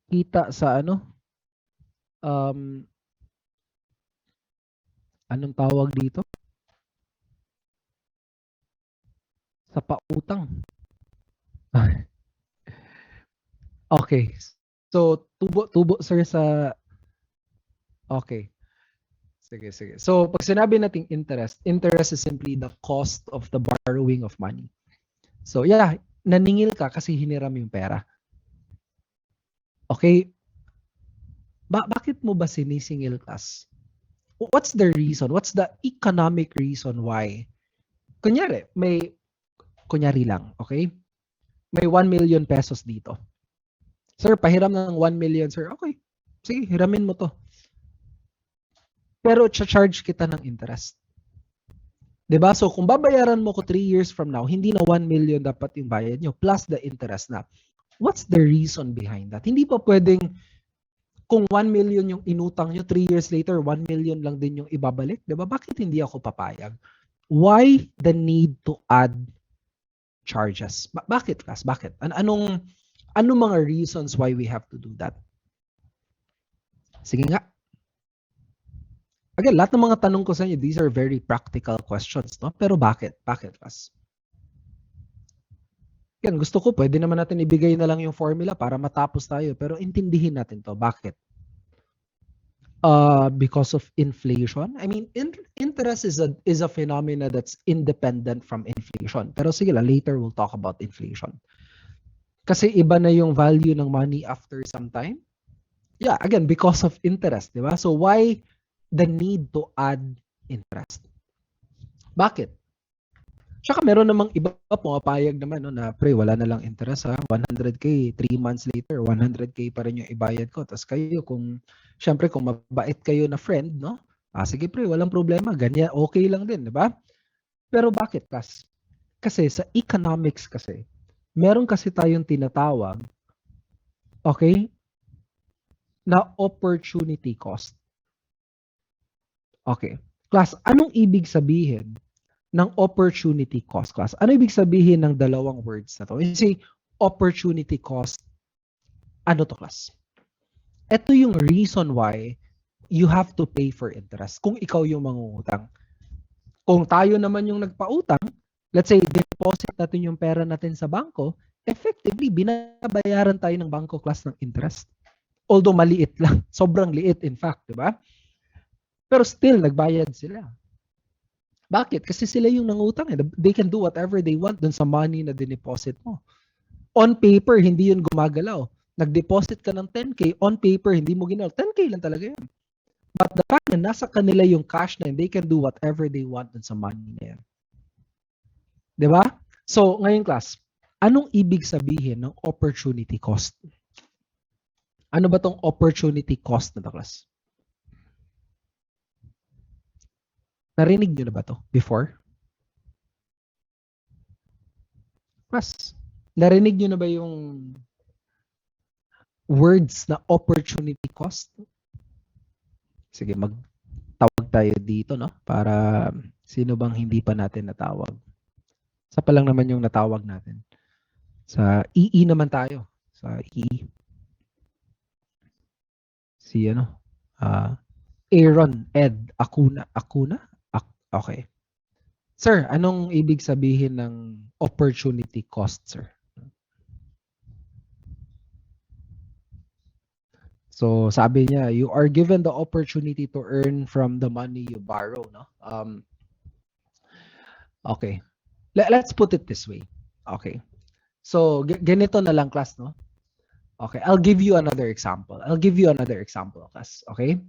Kita sa ano? Anong tawag dito? Sa pautang. Okay. So, tubo sir sa... Okay. Sige. So, pag sinabi nating interest is simply the cost of the borrowing of money. So, yeah, naningil ka kasi hiniram yung pera. Okay? Bakit mo ba sinisingil, class? What's the reason? What's the economic reason why? Kunyari lang, okay? May 1 million pesos dito. Sir, pahiram ng 1 million, sir. Okay. Sige, hiramin mo to. Pero charge kita ng interest. 'Di ba? So kung babayaran mo ko 3 years from now, hindi na 1 million dapat yung bayad nyo plus the interest na. What's the reason behind that? Hindi pa pwedeng kung 1 million yung inutang nyo, 3 years later, 1 million lang din yung ibabalik. 'Di ba? Bakit hindi ako papayag? Why the need to add charges? Bakit, class? Bakit? Anong mga reasons why we have to do that? Sige nga. Again, lahat ng mga tanong ko sa inyo, these are very practical questions, no? Pero bakit? Bakit, class? Again, gusto ko, pwede naman natin ibigay na lang yung formula para matapos tayo. Pero intindihin natin to. Bakit? Because of inflation. I mean, interest is a phenomena that's independent from inflation. Pero sige lang, later we'll talk about inflation. Kasi iba na yung value ng money after some time. Yeah, again, because of interest, di ba? So why the need to add interest? Bakit? Tsaka meron namang iba pumapayag naman no, na pre, wala na lang interest ha. 100k, 3 months later, 100k pa rin yung ibayad ko. Tapos kayo syempre kung mabait kayo na friend, no? Sige pre, walang problema. Ganyan, okay lang din, di ba? Pero bakit, class? Kasi sa economics kasi, meron kasi tayong tinatawag, okay, na opportunity cost. Okay. Class, anong ibig sabihin ng opportunity cost, class? Ano ibig sabihin ng dalawang words na to? Kasi opportunity cost, ano to, class? Ito yung reason why you have to pay for interest kung ikaw yung mangungutang. Kung tayo naman yung nagpautang, let's say, deposit natin yung pera natin sa bangko, effectively, binabayaran tayo ng bangko, class, ng interest. Although maliit lang. Sobrang liit, in fact, di ba? Pero still, nagbayad sila. Bakit? Kasi sila yung nangutang. They can do whatever they want dun sa money na dineposit mo. On paper, hindi yun gumagalaw. Nag-deposit ka ng 10K, on paper, hindi mo ginawa. 10K lang talaga yun. But the fact na nasa kanila yung cash na they can do whatever they want dun sa money na yan. Diba? So, ngayon class, anong ibig sabihin ng opportunity cost? Ano ba tong opportunity cost na to, class? Narinig nyo na ba to before? Class, narinig nyo na ba yung words na opportunity cost? Sige, magtawag tayo dito, no? Para sino bang hindi pa natin natawag. Sa pa lang naman yung natawag natin. Sa EE naman tayo. Sa EE. Si ano? Aaron Ed Acuna. Okay. Sir, anong ibig sabihin ng opportunity cost, sir? So, sabi niya, you are given the opportunity to earn from the money you borrow, no? Okay. Let's put it this way. Okay. So, ganito na lang, class, no? Okay, I'll give you another example. Class. Okay?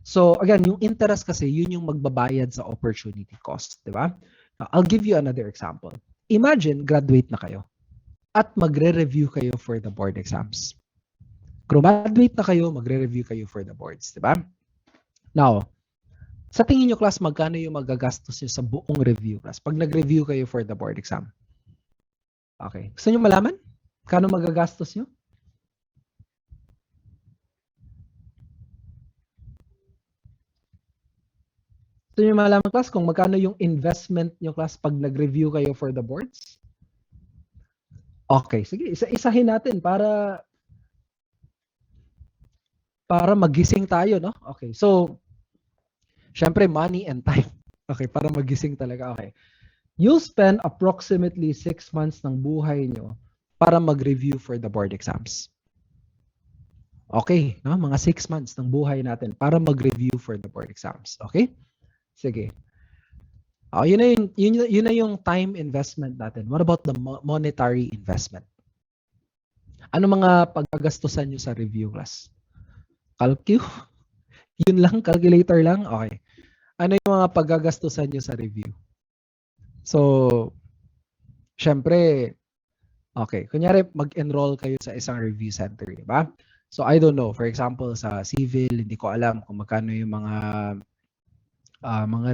So, again, yung interest kasi, yun yung magbabayad sa opportunity cost, di ba? I'll give you another example. Imagine, graduate na kayo at magre-review kayo for the board exams. Graduate na kayo, magre-review kayo for the boards, di ba? Now, sa tingin nyo, class, magkano yung magagastos nyo sa buong review, class? Pag nag-review kayo for the board exam. Okay. Gusto nyo malaman? Kano magagastos nyo? Gusto nyo malaman, class, kung magkano yung investment nyo, class, pag nag-review kayo for the boards? Okay, sige. Isa-isahin natin para magising tayo, no? Okay, so, syempre, money and time. Okay, para magising talaga. Okay. You'll spend approximately 6 months ng buhay nyo para mag-review for the board exams. Okay, no? Mga 6 months ng buhay natin para mag-review for the board exams. Okay? Sige. Yun na yung time investment natin. What about the monetary investment? Ano mga paggagastusan nyo sa review, class? Calcu? Yun lang? Calculator lang? Okay. Ano yung mga paggagastusan nyo sa review? So, syempre, okay. Kunyari, mag-enroll kayo sa isang review center, di ba? So, I don't know. For example, sa civil, hindi ko alam kung magkano yung mga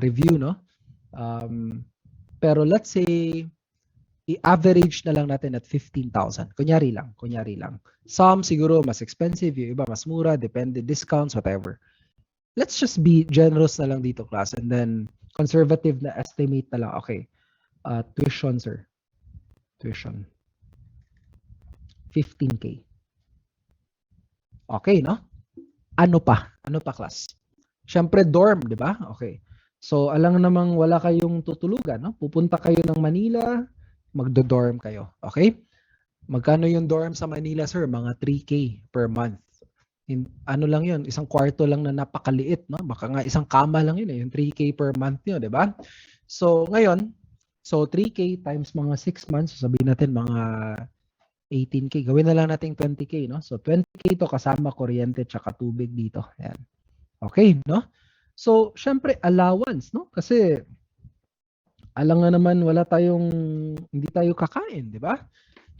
review, no? Pero let's say, i-average na lang natin at 15,000. Kunyari lang. Some siguro mas expensive, yung iba mas mura, depende, discounts, whatever. Let's just be generous na lang dito, class. And then, conservative na estimate na lang. Okay. Tuition, sir. Tuition. 15K. Okay, no? Ano pa, class? Siyempre, dorm, di ba? Okay. So, alang namang wala kayong tutulugan, no? Pupunta kayo ng Manila, magdo-dorm kayo. Okay? Magkano yung dorm sa Manila, sir? Mga 3K per month. Ano lang yun? Isang kwarto lang na napakaliit, no? Baka nga isang kama lang yun, yung 3K per month nyo, di ba? So, ngayon, 3K times mga 6 months, sabihin natin mga 18K. Gawin na lang natin 20K, no? So, 20K to kasama kuryente tsaka tubig dito. Ayan. Okay, no? So, syempre, allowance, no? Kasi, alam nga naman, hindi tayo kakain, di ba?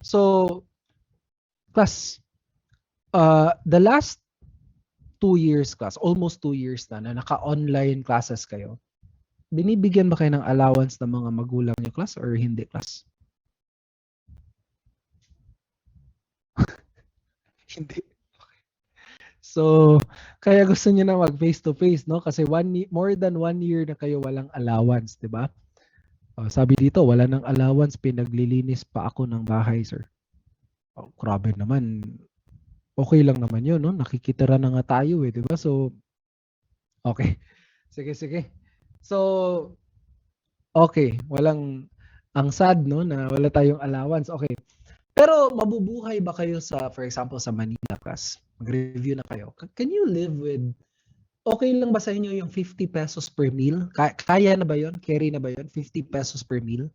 So, class, the last 2 years, class, almost 2 years na naka-online classes kayo, binibigyan ba kayo ng allowance ng mga magulang nyo, class, or hindi, class? Hindi. Okay. So, kaya gusto niyo na mag face-to-face, no? Kasi more than 1 year na kayo walang allowance, di ba? Sabi dito, wala ng allowance, pinaglilinis pa ako ng bahay, sir. Grabe naman. Okay lang naman yun, no? Nakikitira na nga tayo, di ba? So, okay. Sige. So, okay. Ang sad, no? Na wala tayong allowance. Okay. Pero mabubuhay ba kayo for example, sa Manila, class? Mag-review na kayo. Can you live with, okay lang ba sa inyo yung 50 pesos per meal? Kaya na ba yun? Carry na ba yun? 50 pesos per meal?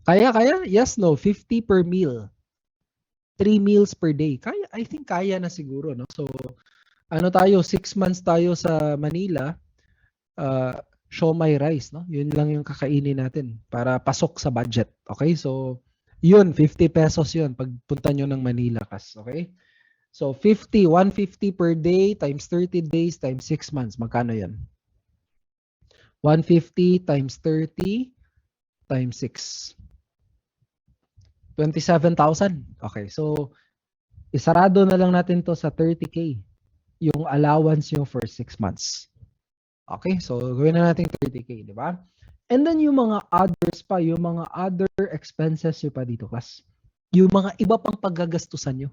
Kaya? Yes, no. 50 per meal. 3 meals per day. Kaya, I think kaya na siguro, no? So, 6 months tayo sa Manila, siomai rice, no? Yun lang yung kakainin natin para pasok sa budget. Okay? So, yun, 50 pesos yun pagpunta nyo ng Manila, kas. Okay? So, 150 per day times 30 days times 6 months. Magkano yan? 150 times 30 times 6. 27,000. Okay, so, isarado na lang natin to sa 30K. Yung allowance nyo for 6 months. Okay, so gawin na natin 30K, di ba? And then yung mga others pa, yung mga other expenses nyo pa dito, class. Yung mga iba pang paggagastusan nyo.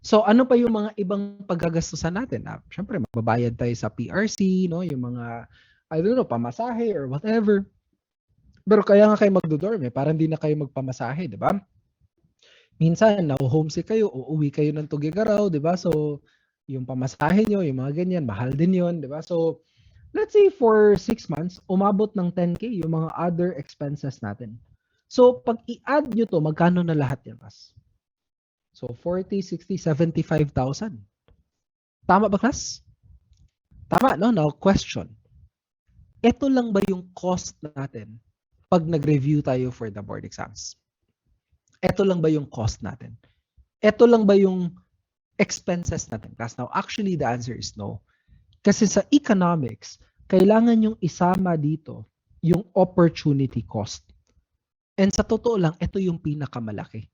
So ano pa yung mga ibang paggagastusan natin? Siyempre, magbabayad tayo sa PRC, no? Yung mga, I don't know, pamasahe or whatever. Pero kaya nga kayo magdodorm, parang hindi na kayo magpamasahe, di ba? Minsan, na-homesick kayo, uuwi kayo ng Tugigaraw, di ba? So, yung pamasahe nyo, yung mga ganyan, mahal din yun, di ba? So, let's say for 6 months, umabot ng 10K yung mga other expenses natin. So, pag i-add nyo to, magkano na lahat yan, Kas? So, 40, 60, 75,000. Tama ba, Kas? Tama, no? Now, question. Ito lang ba yung cost natin pag nag-review tayo for the board exams? Ito lang ba yung cost natin? Ito lang ba yung expenses natin? Class, now, actually, the answer is no. Kasi sa economics, kailangan yung isama dito yung opportunity cost. And sa totoo lang, ito yung pinakamalaki.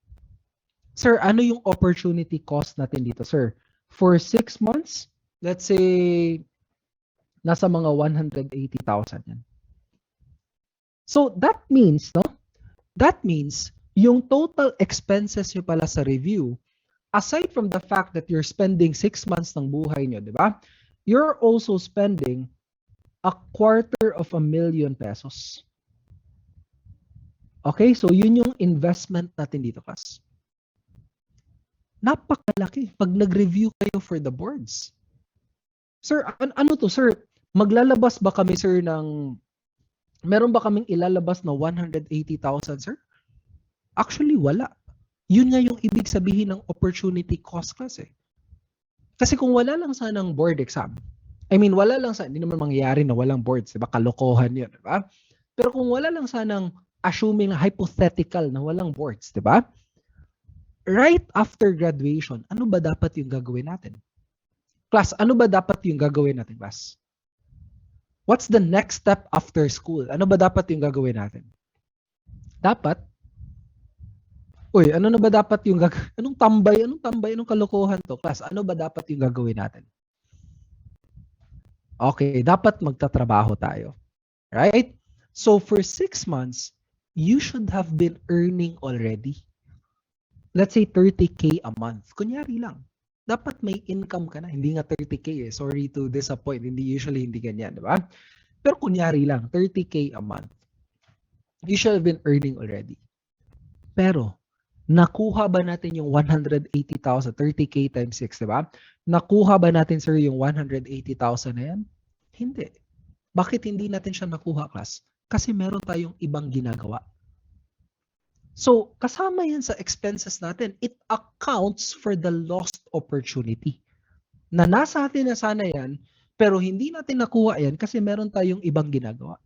Sir, ano yung opportunity cost natin dito, sir? For 6 months, let's say, nasa mga 180,000 yan. So, that means, no? That means, yung total expenses nyo pala sa review, aside from the fact that you're spending 6 months ng buhay nyo, di ba? You're also spending 250,000 pesos. Okay, so yun yung investment natin dito, Kas. Napakalaki pag nag-review kayo for the boards. Sir, ano to, sir? Maglalabas ba kami, sir, meron ba kaming ilalabas na 180,000, sir? Actually, wala. Yun nga yung ibig sabihin ng opportunity cost, Kas, eh. Kasi kung wala lang sanang board exam, wala lang hindi naman mangyayari na walang boards, diba? Kalokohan yun, diba? Pero kung wala lang sanang assuming hypothetical na walang boards, diba? Right after graduation, ano ba dapat yung gagawin natin? Class, ano ba dapat yung gagawin natin, class? What's the next step after school? Ano ba dapat yung gagawin natin? Dapat, ano na ba dapat yung anong tambay, anong kalokohan to? Class, ano ba dapat yung gagawin natin? Okay, dapat magtatrabaho tayo. Right? So for 6 months, you should have been earning already. Let's say 30K a month. Kunyari lang. Dapat may income ka na. Hindi nga 30K eh. Sorry to disappoint. Usually hindi ganyan, di ba? Pero kunyari lang, 30K a month. You should have been earning already. Pero, nakuha ba natin yung 180,000, 30K times 6, di ba? Nakuha ba natin, sir, yung 180,000 na yan? Hindi. Bakit hindi natin siya nakuha, class? Kasi meron tayong ibang ginagawa. So, kasama yan sa expenses natin. It accounts for the lost opportunity. Na nasa atin na sana yan, pero hindi natin nakuha yan kasi meron tayong ibang ginagawa.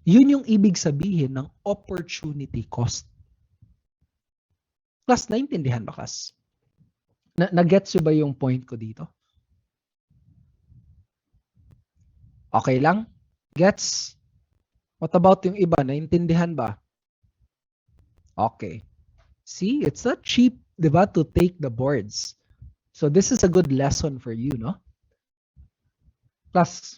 Yun yung ibig sabihin ng opportunity cost. Class, naintindihan ba, class? Na-gets ba yung point ko dito? Okay lang? Gets? What about yung iba? Naintindihan ba? Okay. See, it's not cheap, di ba, to take the boards. So this is a good lesson for you, no? Plus,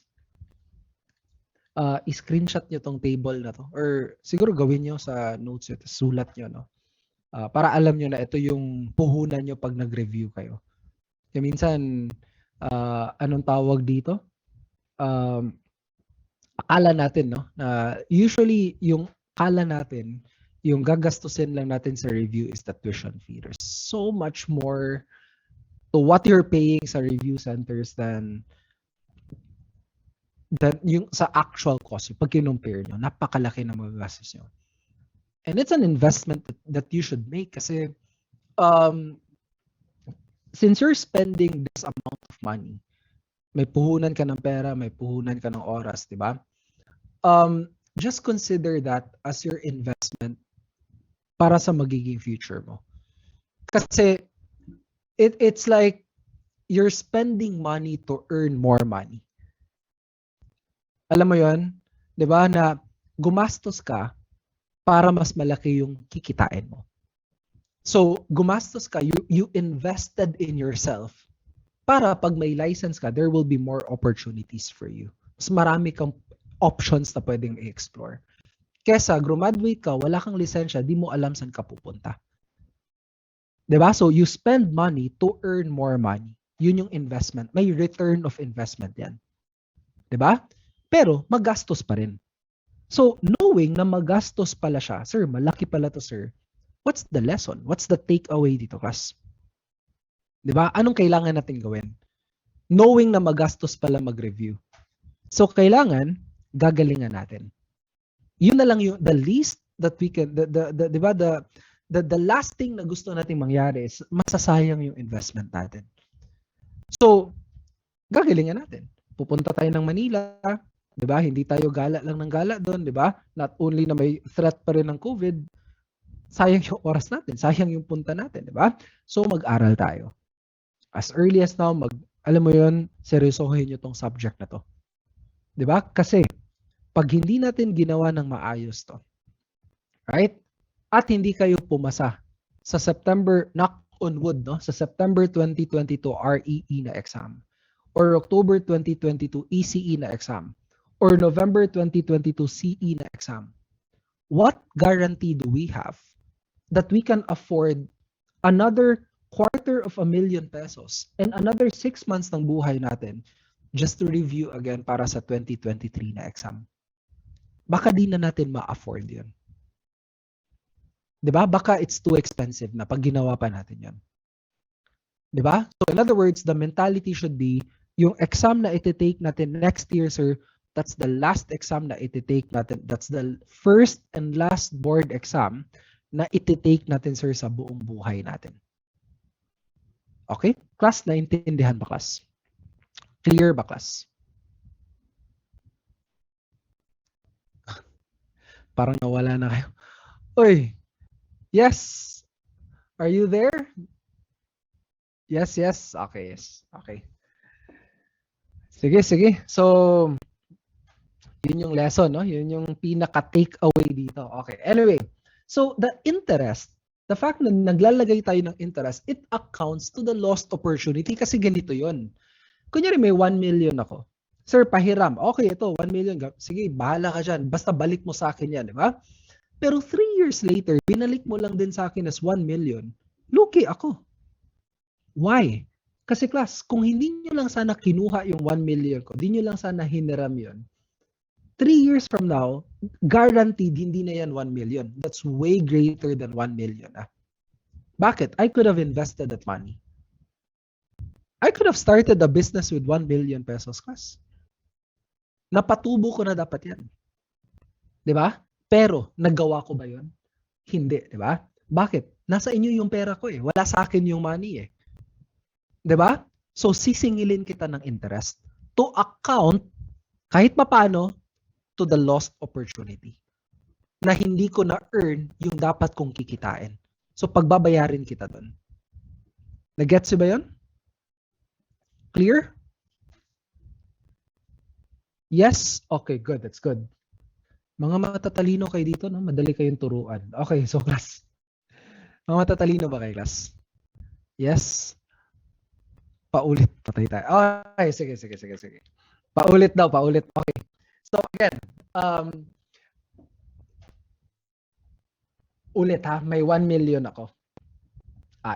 i-screenshot nyo tong table na to. Or siguro gawin nyo sa notes nyo, sulat nyo, no? Para alam nyo na ito yung puhunan nyo pag nag-review kayo. Kaya minsan, anong tawag dito? Akala natin, no? Usually, yung akala natin, yung gagastusin lang natin sa review is the tuition fee. There's so much more to what you're paying sa review centers than yung sa actual cost. Pag kinumpare nyo, napakalaki na magagastos nyo. And it's an investment that you should make kasi since you're spending this amount of money, may puhunan ka ng pera, may puhunan ka ng oras, di ba? Just consider that as your investment para sa magiging future mo. Kasi it's like you're spending money to earn more money. Alam mo yon, 'di ba, na gumastos ka para mas malaki yung kikitain mo. So, gumastos ka, you invested in yourself para pag may license ka, there will be more opportunities for you. Mas marami kang options na pwedeng i-explore. Kesa graduate ka, wala kang lisensya, di mo alam saan ka pupunta. Diba? So you spend money to earn more money. Yun yung investment. May return of investment yan. Diba? Pero magastos pa rin. So knowing na magastos pala siya, sir, malaki pala to, sir, what's the lesson? What's the takeaway dito, class? Diba? Anong kailangan natin gawin? Knowing na magastos pala mag-review. So kailangan gagalingan natin. Yun na lang yung the least that we can di ba the last thing na gusto nating mangyari is masasayang yung investment natin. So gagalingan natin. Pupunta tayo ng Manila, 'di ba? Hindi tayo gala lang ng gala doon, 'di ba? Not only na may threat pa rin ng COVID, sayang yung oras natin, sayang yung punta natin, 'di ba? So mag-aral tayo. As early as now, alam mo 'yon, seryosohin niyo tong subject na to. 'Di ba? Kasi pag hindi natin ginawa ng maayos to, right? At hindi kayo pumasa sa September, knock on wood, no? Sa September 2022 REE na exam, or October 2022 ECE na exam, or November 2022 CE na exam, what guarantee do we have that we can afford another $250,000 pesos and another 6 months ng buhay natin just to review again para sa 2023 na exam? Baka di na natin ma-afford yun. Diba? Baka it's too expensive na pag ginawa pa natin yun. Diba? So in other words, the mentality should be, yung exam na iti-take natin next year, sir, that's the last exam na iti-take natin. That's the first and last board exam na iti-take natin, sir, sa buong buhay natin. Okay? Class, naintindihan ba, class? Clear ba, class? Parang nawala na kayo. Oy! Yes! Are you there? Yes, yes. Okay, yes. Okay. Sige, sige. So, yun yung lesson, no? Yun yung pinaka-take away dito. Okay. Anyway, so the interest, the fact na naglalagay tayo ng interest, it accounts to the lost opportunity kasi ganito yun. Kunyari may 1 million ako. Sir, pahiram. Okay, ito, 1 million. Sige, bahala ka dyan. Basta balik mo sa akin yan, di ba? Pero 3 years later, binalik mo lang din sa akin as 1 million. Lugi ako. Why? Kasi class, kung hindi nyo lang sana kinuha yung 1 million ko, hindi nyo lang sana hiniram yun, 3 years from now, guaranteed hindi na yan 1 million. That's way greater than 1 million. Bakit? I could have invested that money. I could have started a business with 1 million pesos, class. Napatubo ko na dapat yan. Di ba? Pero, nagawa ko ba yun? Hindi, di ba? Bakit? Nasa inyo yung pera ko eh. Wala sa akin yung money eh. Di ba? So, sisingilin kita ng interest to account, kahit mapano, to the lost opportunity. Na hindi ko na-earn yung dapat kong kikitain. So, pagbabayarin kita doon. Nag-gets ba yun? Clear? Yes? Okay, good. That's good. Mga matatalino kayo dito, no? Madali kayong turuan. Okay, so class. Mga matatalino ba kayo, class? Yes? Paulit. Patay tayo. Okay, sige. Paulit daw, paulit. Okay. So again, ulit ha, may 1 million ako.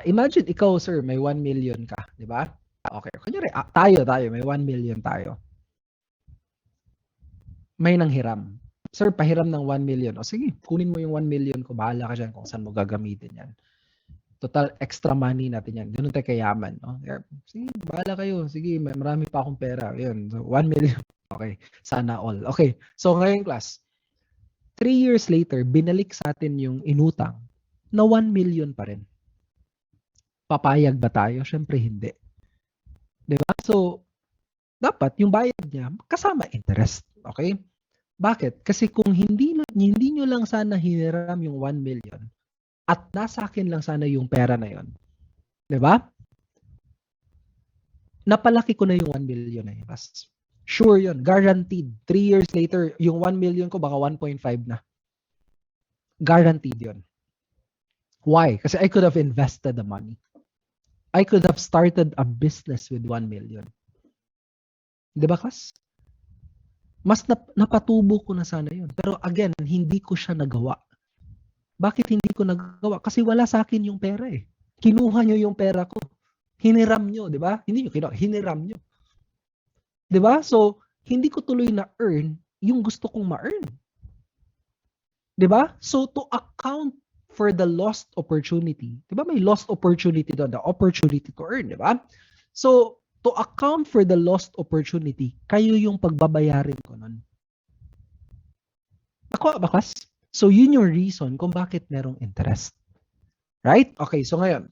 Imagine ikaw, sir, may 1 million ka, di ba? Okay, kunyari, tayo, may 1 million tayo. May nanghiram. Sir, pahiram ng 1 million. O sige, kunin mo yung 1 million ko. Bahala ka dyan kung saan mo gagamitin yan. Total, extra money natin yan. Ganun tayo kayaman. No? Sige, bahala kayo. Sige, marami pa akong pera. Yun, so 1 million. Okay, sana all. Okay, so ngayon class, 3 years later, binalik sa atin yung inutang na 1 million pa rin. Papayag ba tayo? Siyempre hindi. Diba? So, dapat yung bayad niya kasama interest. Okay? Bakit? Kasi kung hindi nyo lang sana hiniram yung 1 million at nasa akin lang sana yung pera na yon, di ba? Napalaki ko na yung 1 million na yun. Sure yun. Guaranteed. 3 years later, yung 1 million ko baka 1.5 na. Guaranteed yun. Why? Kasi I could have invested the money. I could have started a business with 1 million. Di ba, kas? Mas napatubo ko na sana yun. Pero again, hindi ko siya nagawa. Bakit hindi ko nagawa? Kasi wala sa akin yung pera eh. Kinuha nyo yung pera ko. Hiniram nyo, di ba? Hindi nyo kinuha, hiniram nyo. Di ba? So, hindi ko tuloy na-earn yung gusto kong ma-earn. Di ba? So, to account for the lost opportunity, di ba may lost opportunity doon, the opportunity to earn, di ba? So, to account for the lost opportunity, kayo yung pagbabayarin ko nun. Ako, bakas? So, yun yung reason kung bakit merong interest. Right? Okay, so ngayon,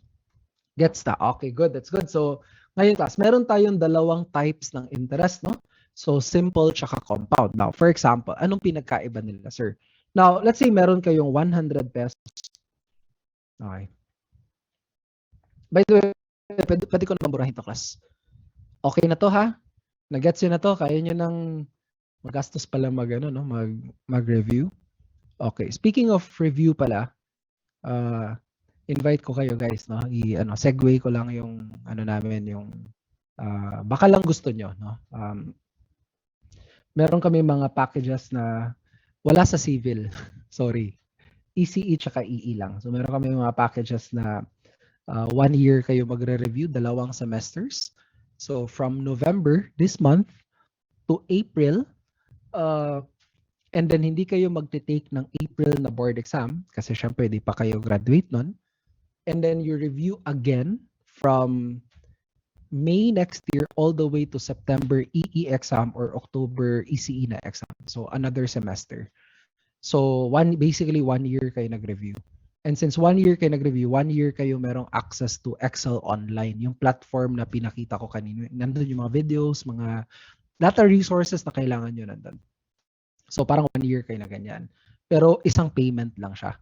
gets na. Okay, good. That's good. So, ngayon class, meron tayong dalawang types ng interest, no? So, simple tsaka compound. Now, for example, anong pinagkaiba nila, sir? Now, let's say meron kayong 100 pesos. Okay. By the way, pwede ko naman burahin to, class. Okay na to, ha? Nag-gets yun na to? Kaya nyo nang magastos pala mag-review? Okay. Speaking of review pala, invite ko kayo guys, no? Segue ko lang yung namin, yung baka lang gusto nyo, no? Meron kami mga packages na wala sa civil. Sorry. ECE tsaka EE lang. So meron kami mga packages na 1 year kayo magre-review, 2 semesters. So from November this month to April, and then hindi kayo magte-take ng April na board exam kasi syempre di pa kayo graduate nun. And then you review again from May next year all the way to September EE exam or October ECE na exam. So another semester. So basically 1 year kayo nag-review. And since 1 year kayo nag-review, 1 year kayo merong access to Excel Online, yung platform na pinakita ko kanina. Nandun yung mga videos, mga data resources na kailangan nyo nandun. So parang 1 year kayo na ganyan. Pero isang payment lang siya.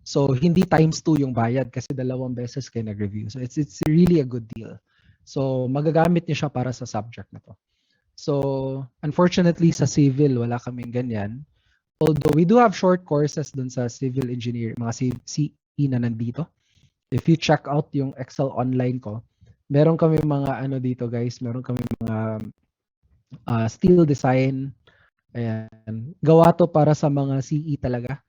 So hindi times 2 yung bayad kasi 2 beses kayo nag-review. So it's really a good deal. So magagamit niyo siya para sa subject na to. So unfortunately sa civil wala kaming ganyan. Although we do have short courses dun sa civil engineer, mga CE na nandito. If you check out yung Excel Online ko, meron kami mga dito guys, meron kami mga steel design. Ayan. Gawa to para sa mga CE talaga.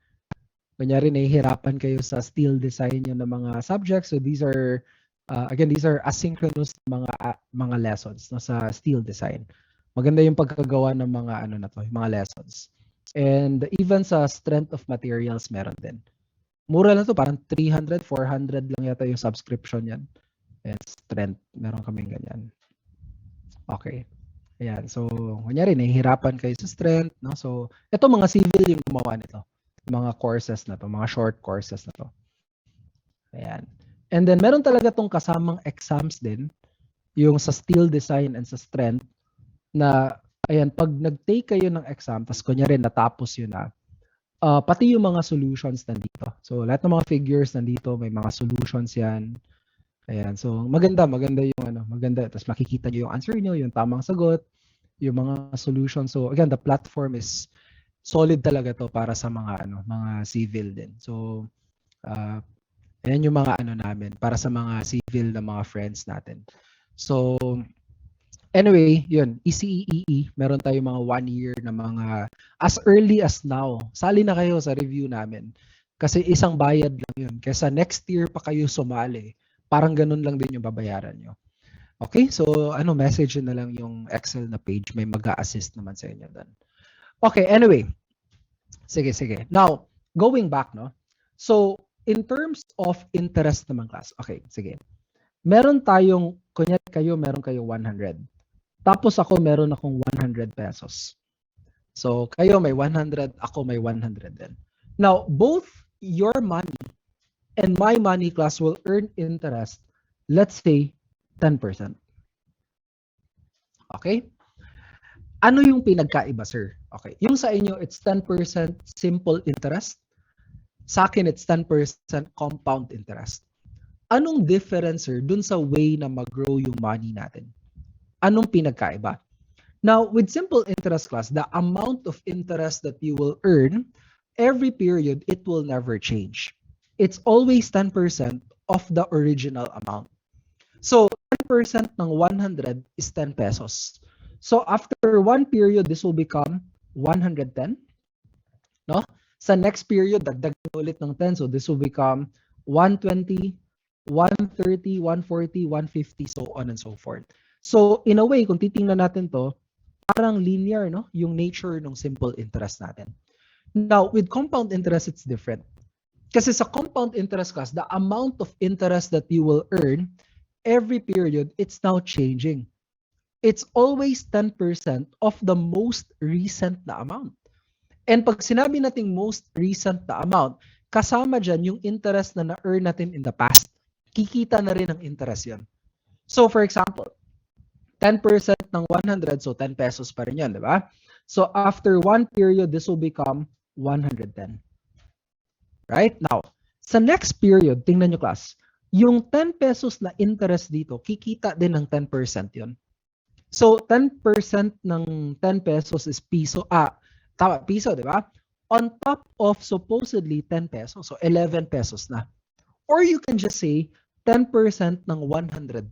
Kunyari nahihirapan kayo sa steel design yung mga subjects. So these are again, these are asynchronous mga lessons no, sa steel design. Maganda yung pagkagawa ng mga mga lessons. And even sa strength of materials meron din. Mura lang to, parang 300, 400 lang yata yung subscription yan. And strength, meron kaming ganyan. Okay. Ayan, so kunyari nahihirapan kayo sa strength, no? So ito mga civil yung gumawa nito. Mga courses na to, mga short courses na to. Ayan. And then meron talaga tong kasamang exams din, yung sa steel design and sa strength na ayan, pag nag-take kayo ng exam, tas kunyari natapos yun na, pati yung mga solutions nandito. So lahat ng mga figures nandito, may mga solutions yan. Ayan, so maganda yung maganda. Tapos makikita nyo yung answer nyo, yung tamang sagot, yung mga solutions. So again, the platform is solid talaga to para sa mga mga civil din. So ayan yung mga namin para sa mga civil na mga friends natin. So anyway, yun, ECE, meron tayong mga 1 year na mga as early as now. Sali na kayo sa review namin. Kasi isang bayad lang yun. Kesa next year pa kayo sumali, parang ganun lang din yung babayaran nyo. Okay, so message na lang yung Excel na page. May mag-a-assist naman sa inyo doon. Okay, anyway. Sige. Now, going back, no? So, in terms of interest naman, class. Okay, sige. Meron tayong, kunyari kayo, meron kayong 100. Tapos ako, meron akong 100 pesos. So, kayo may 100, ako may 100 din. Now, both your money and my money, class, will earn interest, let's say, 10%. Okay? Ano yung pinagkaiba, sir? Okay. Yung sa inyo, it's 10% simple interest. Sa akin, it's 10% compound interest. Anong difference, sir, dun sa way na mag-grow yung money natin? Anong pinagkaiba? Now, with simple interest, class, the amount of interest that you will earn every period, it will never change. It's always 10% of the original amount. So, 10% ng 100 is 10 pesos. So, after one period, this will become 110. No? Sa next period, dagdagan ulit ng 10. So, this will become 120, 130, 140, 150, so on and so forth. So, in a way, kung titingnan natin to, parang linear, no? Yung nature ng simple interest natin. Now, with compound interest, it's different. Kasi sa compound interest, class, the amount of interest that you will earn every period, it's now changing. it's always 10% of the most recent na amount. And pag sinabi nating most recent na amount, kasama dyan yung interest na na-earn natin in the past. Kikita na rin ang interest yun. So for example, 10% ng 100, so 10 pesos pa rin yun, di ba? So after one period, this will become 110. Right? Now, sa next period, tingnan nyo class, yung 10 pesos na interest dito, kikita din ng 10% yun. So 10% ng 10 pesos is piso. Tama, piso, di ba? On top of supposedly 10 pesos. So 11 pesos na. Or you can just say 10% ng 110.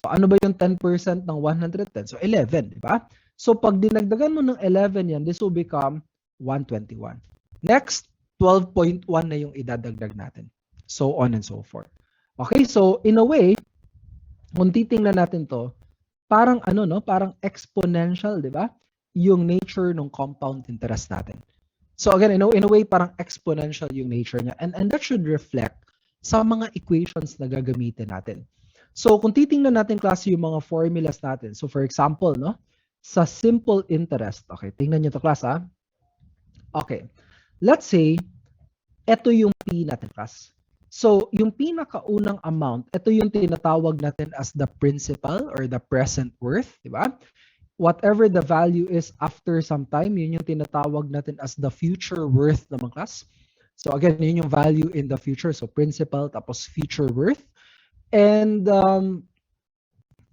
So ano ba yung 10% ng 110? So 11, di ba? So pag dinagdagan mo ng 11 yan, this will become 121. Next, 12.1 na yung idadagdag natin. So on and so forth. Okay, so in a way, kung titingnan natin to, parang parang exponential, di ba? Yung nature ng compound interest natin. So again, in a way, parang exponential yung nature niya. And that should reflect sa mga equations na gagamitin natin. So kung titingnan natin klase yung mga formulas natin. So for example, sa simple interest. Okay, tingnan niyo to class ha. Okay, let's say, ito yung P natin class. So, yung pinakaunang amount, ito yung tinatawag natin as the principal or the present worth, di ba? Whatever the value is after some time, yun yung tinatawag natin as the future worth naman class. So, again, yun yung value in the future. So, principal tapos future worth. And,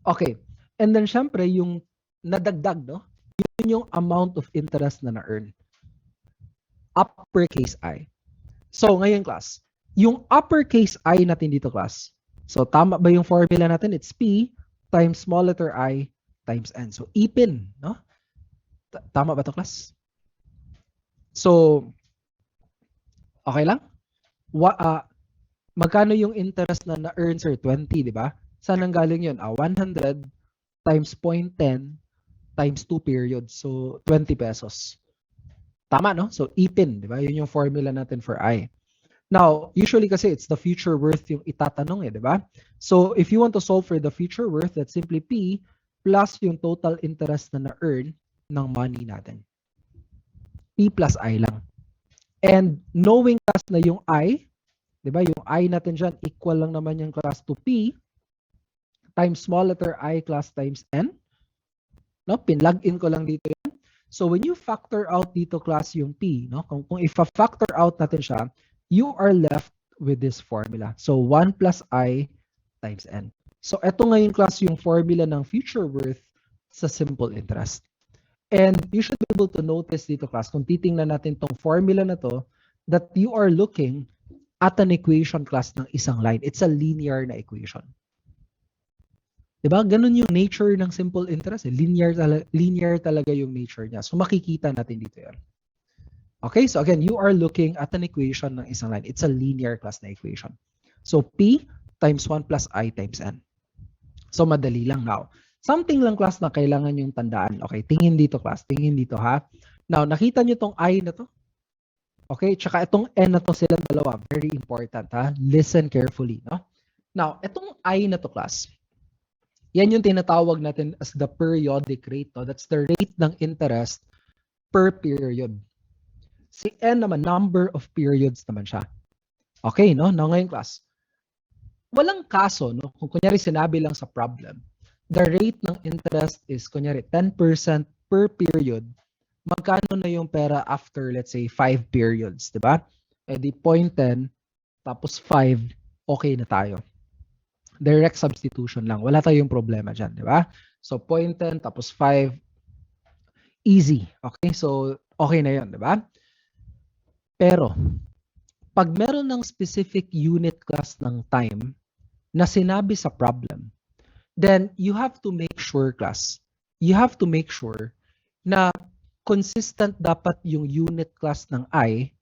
okay. And then, syempre, yung nadagdag, yun yung amount of interest na na-earn. Uppercase I. So, ngayon class, yung uppercase I natin dito class. So tama ba yung formula natin? It's P times small letter I times N. So ipin, no? Tama ba to class? So okay lang? Magkano yung interest na na-earn sir? 20, di ba? Saan ang galing yun? 100 times 0.10 times 2 periods. So 20 pesos. Tama, no? So ipin, di ba? Yun yung formula natin for I. Now, usually kasi it's the future worth yung itatanong di ba? So, if you want to solve for the future worth, that's simply P plus yung total interest na na-earn ng money natin. P plus I lang. And knowing class na yung I, di ba? Yung I natin dyan, equal lang naman yung class to P times small letter I class times N. No? Pinlog in ko lang dito yan. So, when you factor out dito class yung P, no? Kung i-factor out natin siya, you are left with this formula. So 1 plus I times N. So ito ngayon class yung formula ng future worth sa simple interest. And you should be able to notice dito class, kung titingnan natin tong formula na to, that you are looking at an equation class ng isang line. It's a linear na equation. Diba? Ganun yung nature ng simple interest. Linear talaga yung nature niya. So makikita natin dito yan. Okay, so again, you are looking at an equation ng isang line. It's a linear class na equation. So P times 1 plus I times N. So madali lang now. Something lang class na kailangan yung tandaan. Okay, tingin dito class. Tingin dito ha. Now, nakita nyo tong I na to? Okay, tsaka itong N na to silang dalawa. Very important ha. Listen carefully. No? Now, itong I na to class. Yan yung tinatawag natin as the periodic rate. No? That's the rate ng interest per period. Si N naman, number of periods naman siya. Okay, no? Now, ngayon class, walang kaso, no? Kung kunyari sinabi lang sa problem, the rate ng interest is, kunyari, 10% per period, magkano na yung pera after, let's say, 5 periods, di ba? Eh di 0.10, tapos 5, okay na tayo. Direct substitution lang. Wala tayong problema dyan, di ba? So, 0.10, tapos 5, easy. Okay, so, okay na yun, di ba? Pero, pag meron ng specific unit class ng time na sinabi sa problem, then you have to make sure class, you have to make sure na consistent dapat yung unit class ng I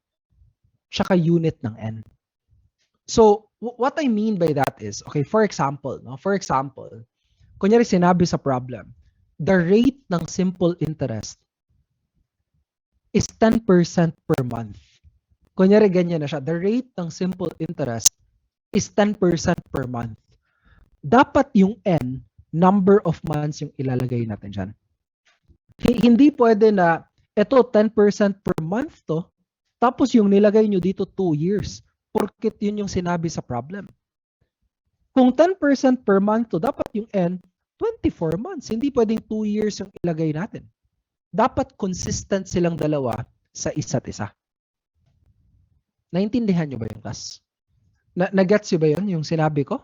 tsaka unit ng N. So, what I mean by that is, okay, for example, kunyari sinabi sa problem, the rate ng simple interest is 10% per month. Kunyari ganyan na siya. The rate ng simple interest is 10% per month. Dapat yung N number of months yung ilalagay natin dyan. Hindi pwede na ito 10% per month to, tapos yung nilagay nyo dito 2 years. Porket yun yung sinabi sa problem. Kung 10% per month to, dapat yung N, 24 months. Hindi pwedeng 2 years yung ilagay natin. Dapat consistent silang dalawa sa isa't isa. Naintindihan nyo ba yung class? Nagets nyo ba yun, yung sinabi ko?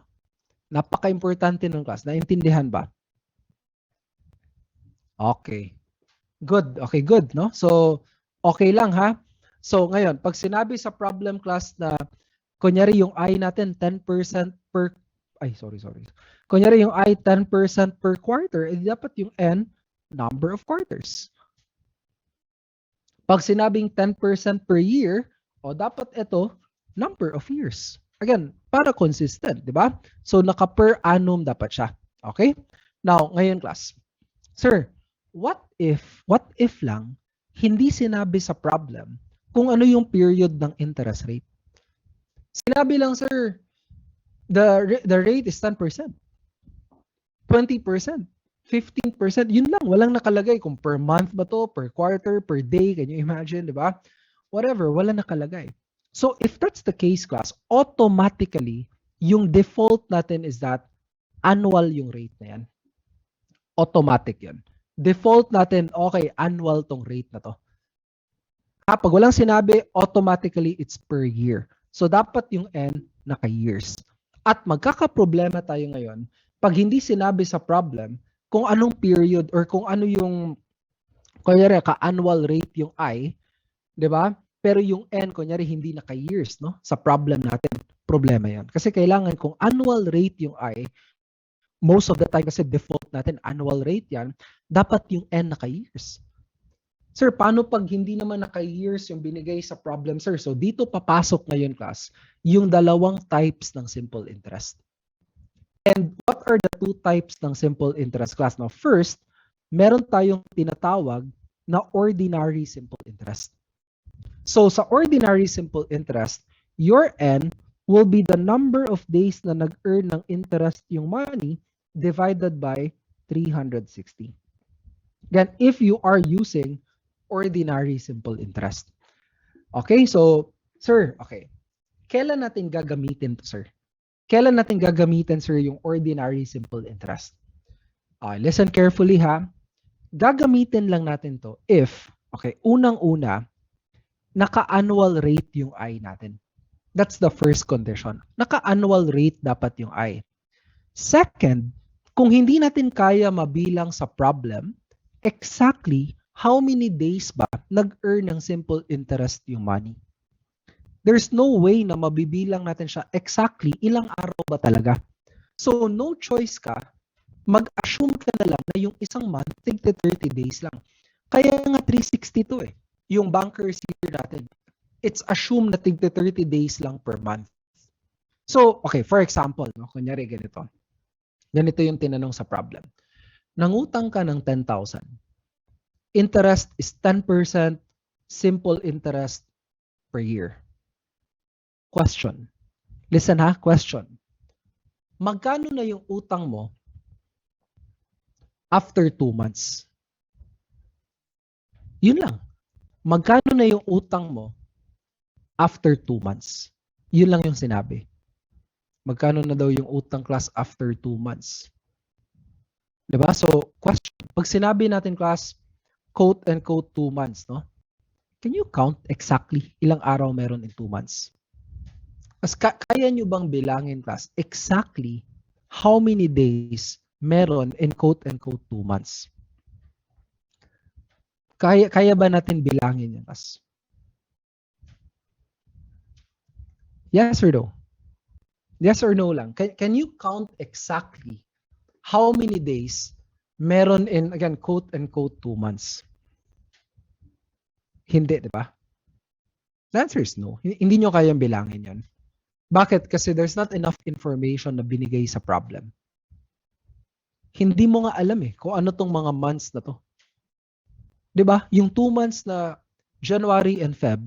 Napaka-importante ng class. Naintindihan ba? Okay. Good. Okay, good, no? So, okay lang ha. So, ngayon, pag sinabi sa problem class na kunyari yung I natin 10% per Kunyari yung I 10% per quarter, dapat yung N number of quarters. Pag sinabing 10% per year, dapat ito number of years. Again, para consistent, di ba? So naka per annum dapat siya. Okay? Now, ngayon class. Sir, what if lang hindi sinabi sa problem kung ano yung period ng interest rate? Sinabi lang, sir, the rate is 10%, 20%, 15%. Yun lang, walang nakalagay kung per month ba to, per quarter, per day, can you imagine, di ba? Whatever, wala nakalagay. So if that's the case, class, automatically, yung default natin is that annual yung rate na yan. Automatic yun. Default natin, okay, annual tong rate na to. Pag walang sinabi, automatically it's per year. So dapat yung N naka-years. At magkakaproblema tayo ngayon pag hindi sinabi sa problem kung anong period or kung ano yung kunyari ka-annual rate yung I, 'di ba? Pero yung N kunyari hindi naka-years, no? Sa problem natin, problema 'yan. Kasi kailangan kung annual rate yung I, most of the time kasi default natin annual rate 'yan, dapat yung N naka-years. Sir, paano pag hindi naman naka-years yung binigay sa problem, sir? So dito papasok ngayon, class, yung dalawang types ng simple interest. And what are the two types ng simple interest, class? Now, first, meron tayong tinatawag na ordinary simple interest. So sa ordinary simple interest, your N will be the number of days na nag-earn ng interest yung money divided by 360. Again, if you are using ordinary simple interest. Okay, so, sir, okay. Kailan natin gagamitin to, sir? Kailan natin gagamitin, sir, yung ordinary simple interest? Listen carefully, ha? Gagamitin lang natin to if, okay, unang-una, naka-annual rate yung I natin. That's the first condition. Naka-annual rate dapat yung I. Second, kung hindi natin kaya mabilang sa problem, exactly how many days ba nag-earn ng simple interest yung money? There's no way na mabibilang natin siya exactly ilang araw ba talaga. So no choice ka, mag-assume ka na lang na yung isang month, 30 days lang. Kaya nga 362 eh. Yung banker's year natin, it's assumed na 30 days lang per month. So, okay, for example, no, kunyari ganito. Ganito yung tinanong sa problem. Nangutang ka ng 10,000. Interest is 10% simple interest per year. Question. Listen ha, question. Magkano na yung utang mo after 2 months? Yun lang. Magkano na yung utang mo after 2 months? Yun lang yung sinabi. Magkano na daw yung utang, class, after 2 months? Diba? So, question. Pag sinabi natin, class, quote and quote 2 months, no? Can you count exactly ilang araw meron in 2 months? As kaya nyo bang bilangin, class, exactly how many days meron in quote and quote 2 months? Kaya ba natin bilangin yan, class? Yes or no? Yes or no lang. Can you count exactly how many days meron in, again, quote and quote 2 months? Hindi, di ba? The answer is no. Hindi nyo kayang bilangin yon. Bakit? Kasi there's not enough information na binigay sa problem. Hindi mo nga alam eh kung ano tong mga months na to. Di ba? Yung 2 months na January and Feb,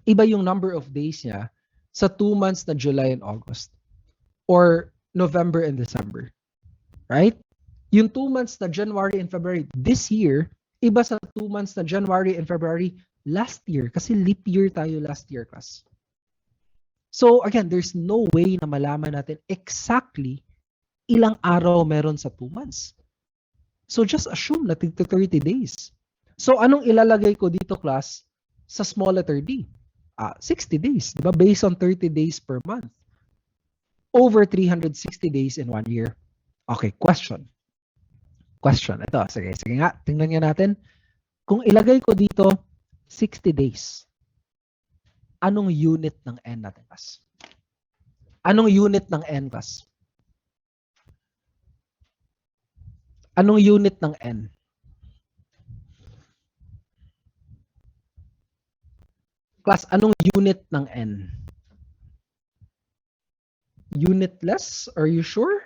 iba yung number of days niya sa 2 months na July and August or November and December. Right? Yung 2 months na January and February this year, iba sa 2 months na January and February last year. Kasi leap year tayo last year, class. So again, there's no way na malaman natin exactly ilang araw meron sa 2 months. So just assume na 30 days. So anong ilalagay ko dito, class, sa small letter D? 60 days, di ba? Based on 30 days per month. Over 360 days in 1 year. Okay, question. Ito, sige nga, tingnan nga natin. Kung ilagay ko dito 60 days, anong unit ng N natin, class? Anong unit ng N, class? Anong unit ng N? Class, anong unit ng N? Unitless? Are you sure?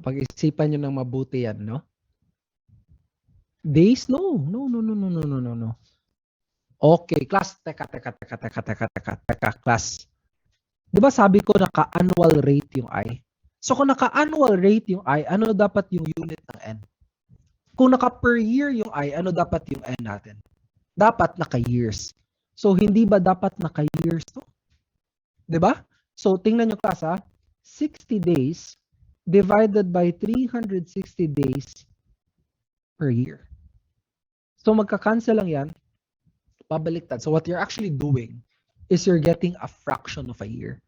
Pag-isipan nyo ng mabuti yan, no? Days? No. Okay, class. Teka, class. Di ba sabi ko naka-annual rate yung I? So kung naka-annual rate yung I, ano dapat yung unit ng N? Kung naka-per year yung I, ano dapat yung N natin? Dapat naka-years. So hindi ba dapat naka-years to? Di ba? So tingnan nyo, class, 60 days divided by 360 days per year. So magka-cancel lang yan. Pabaliktad. So what you're actually doing is you're getting a fraction of a year.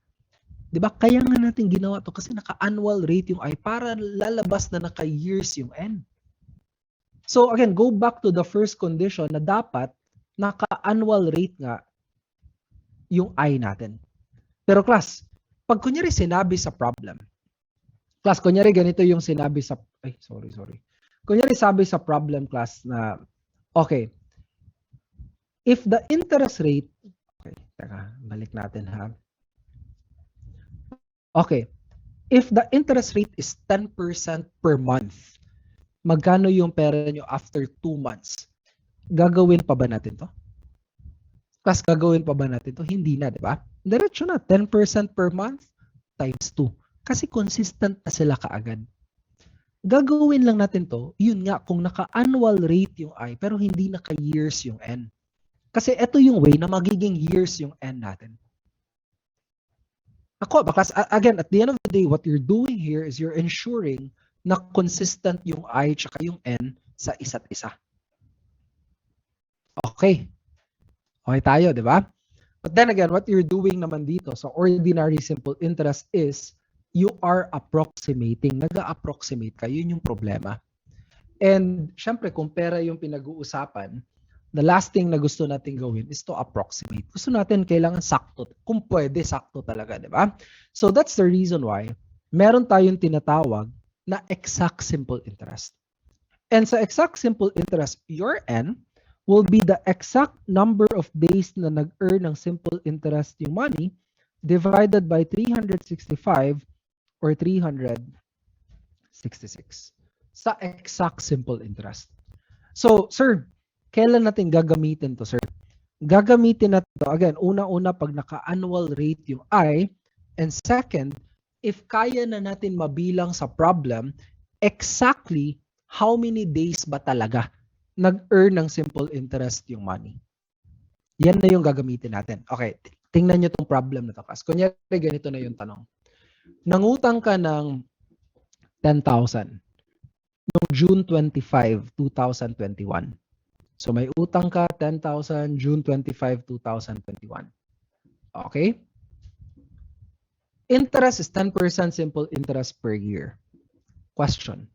Diba? Kaya nga natin ginawa to kasi naka-annual rate yung I para lalabas na naka-years yung N. So again, go back to the first condition na dapat naka-annual rate nga yung I natin. Pero class, pag kunyari sinabi sa problem, class, kunyari ganito yung sinabi sa, kunyari sabi sa problem, class, na, okay, if the interest rate, okay, teka, balik natin ha. Okay, if the interest rate is 10% per month, magkano yung pera nyo after 2 months? Gagawin pa ba natin to? Class, gagawin pa ba natin to? Hindi na, di ba? Diretso na, 10% per month times 2. Kasi consistent na sila kaagad. Gagawin lang natin to, yun nga, kung naka-annual rate yung I, pero hindi naka-years yung N. Kasi ito yung way na magiging years yung N natin. Ako, because again, at the end of the day, what you're doing here is you're ensuring na consistent yung I tsaka yung N sa isa't isa. Okay. Okay tayo, di ba? But then again, what you're doing naman dito sa ordinary simple interest is you are approximating. Nag-a-approximate ka. Yun yung problema. And syempre, kung pera yung pinag-uusapan, the last thing na gusto natin gawin is to approximate. Gusto natin kailangan sakto. Kung pwede, sakto talaga, di ba? So that's the reason why meron tayong tinatawag na exact simple interest. And sa exact simple interest, your N will be the exact number of days na nag-earn ng simple interest yung money divided by 365 or 366 sa exact simple interest. So, sir, kailan natin gagamitin to, sir? Gagamitin natin to, again, una-una pag naka-annual rate yung I, and second, if kaya na natin mabilang sa problem, exactly how many days ba talaga nag-earn ng simple interest yung money. Yan na yung gagamitin natin. Okay, tingnan nyo tong problem na to. Kasi kunyari, ganito na yung tanong. Nangutang ka ng 10,000 noong June 25, 2021. So may utang ka 10,000 June 25, 2021. Okay? Interest is 10% simple interest per year. Question.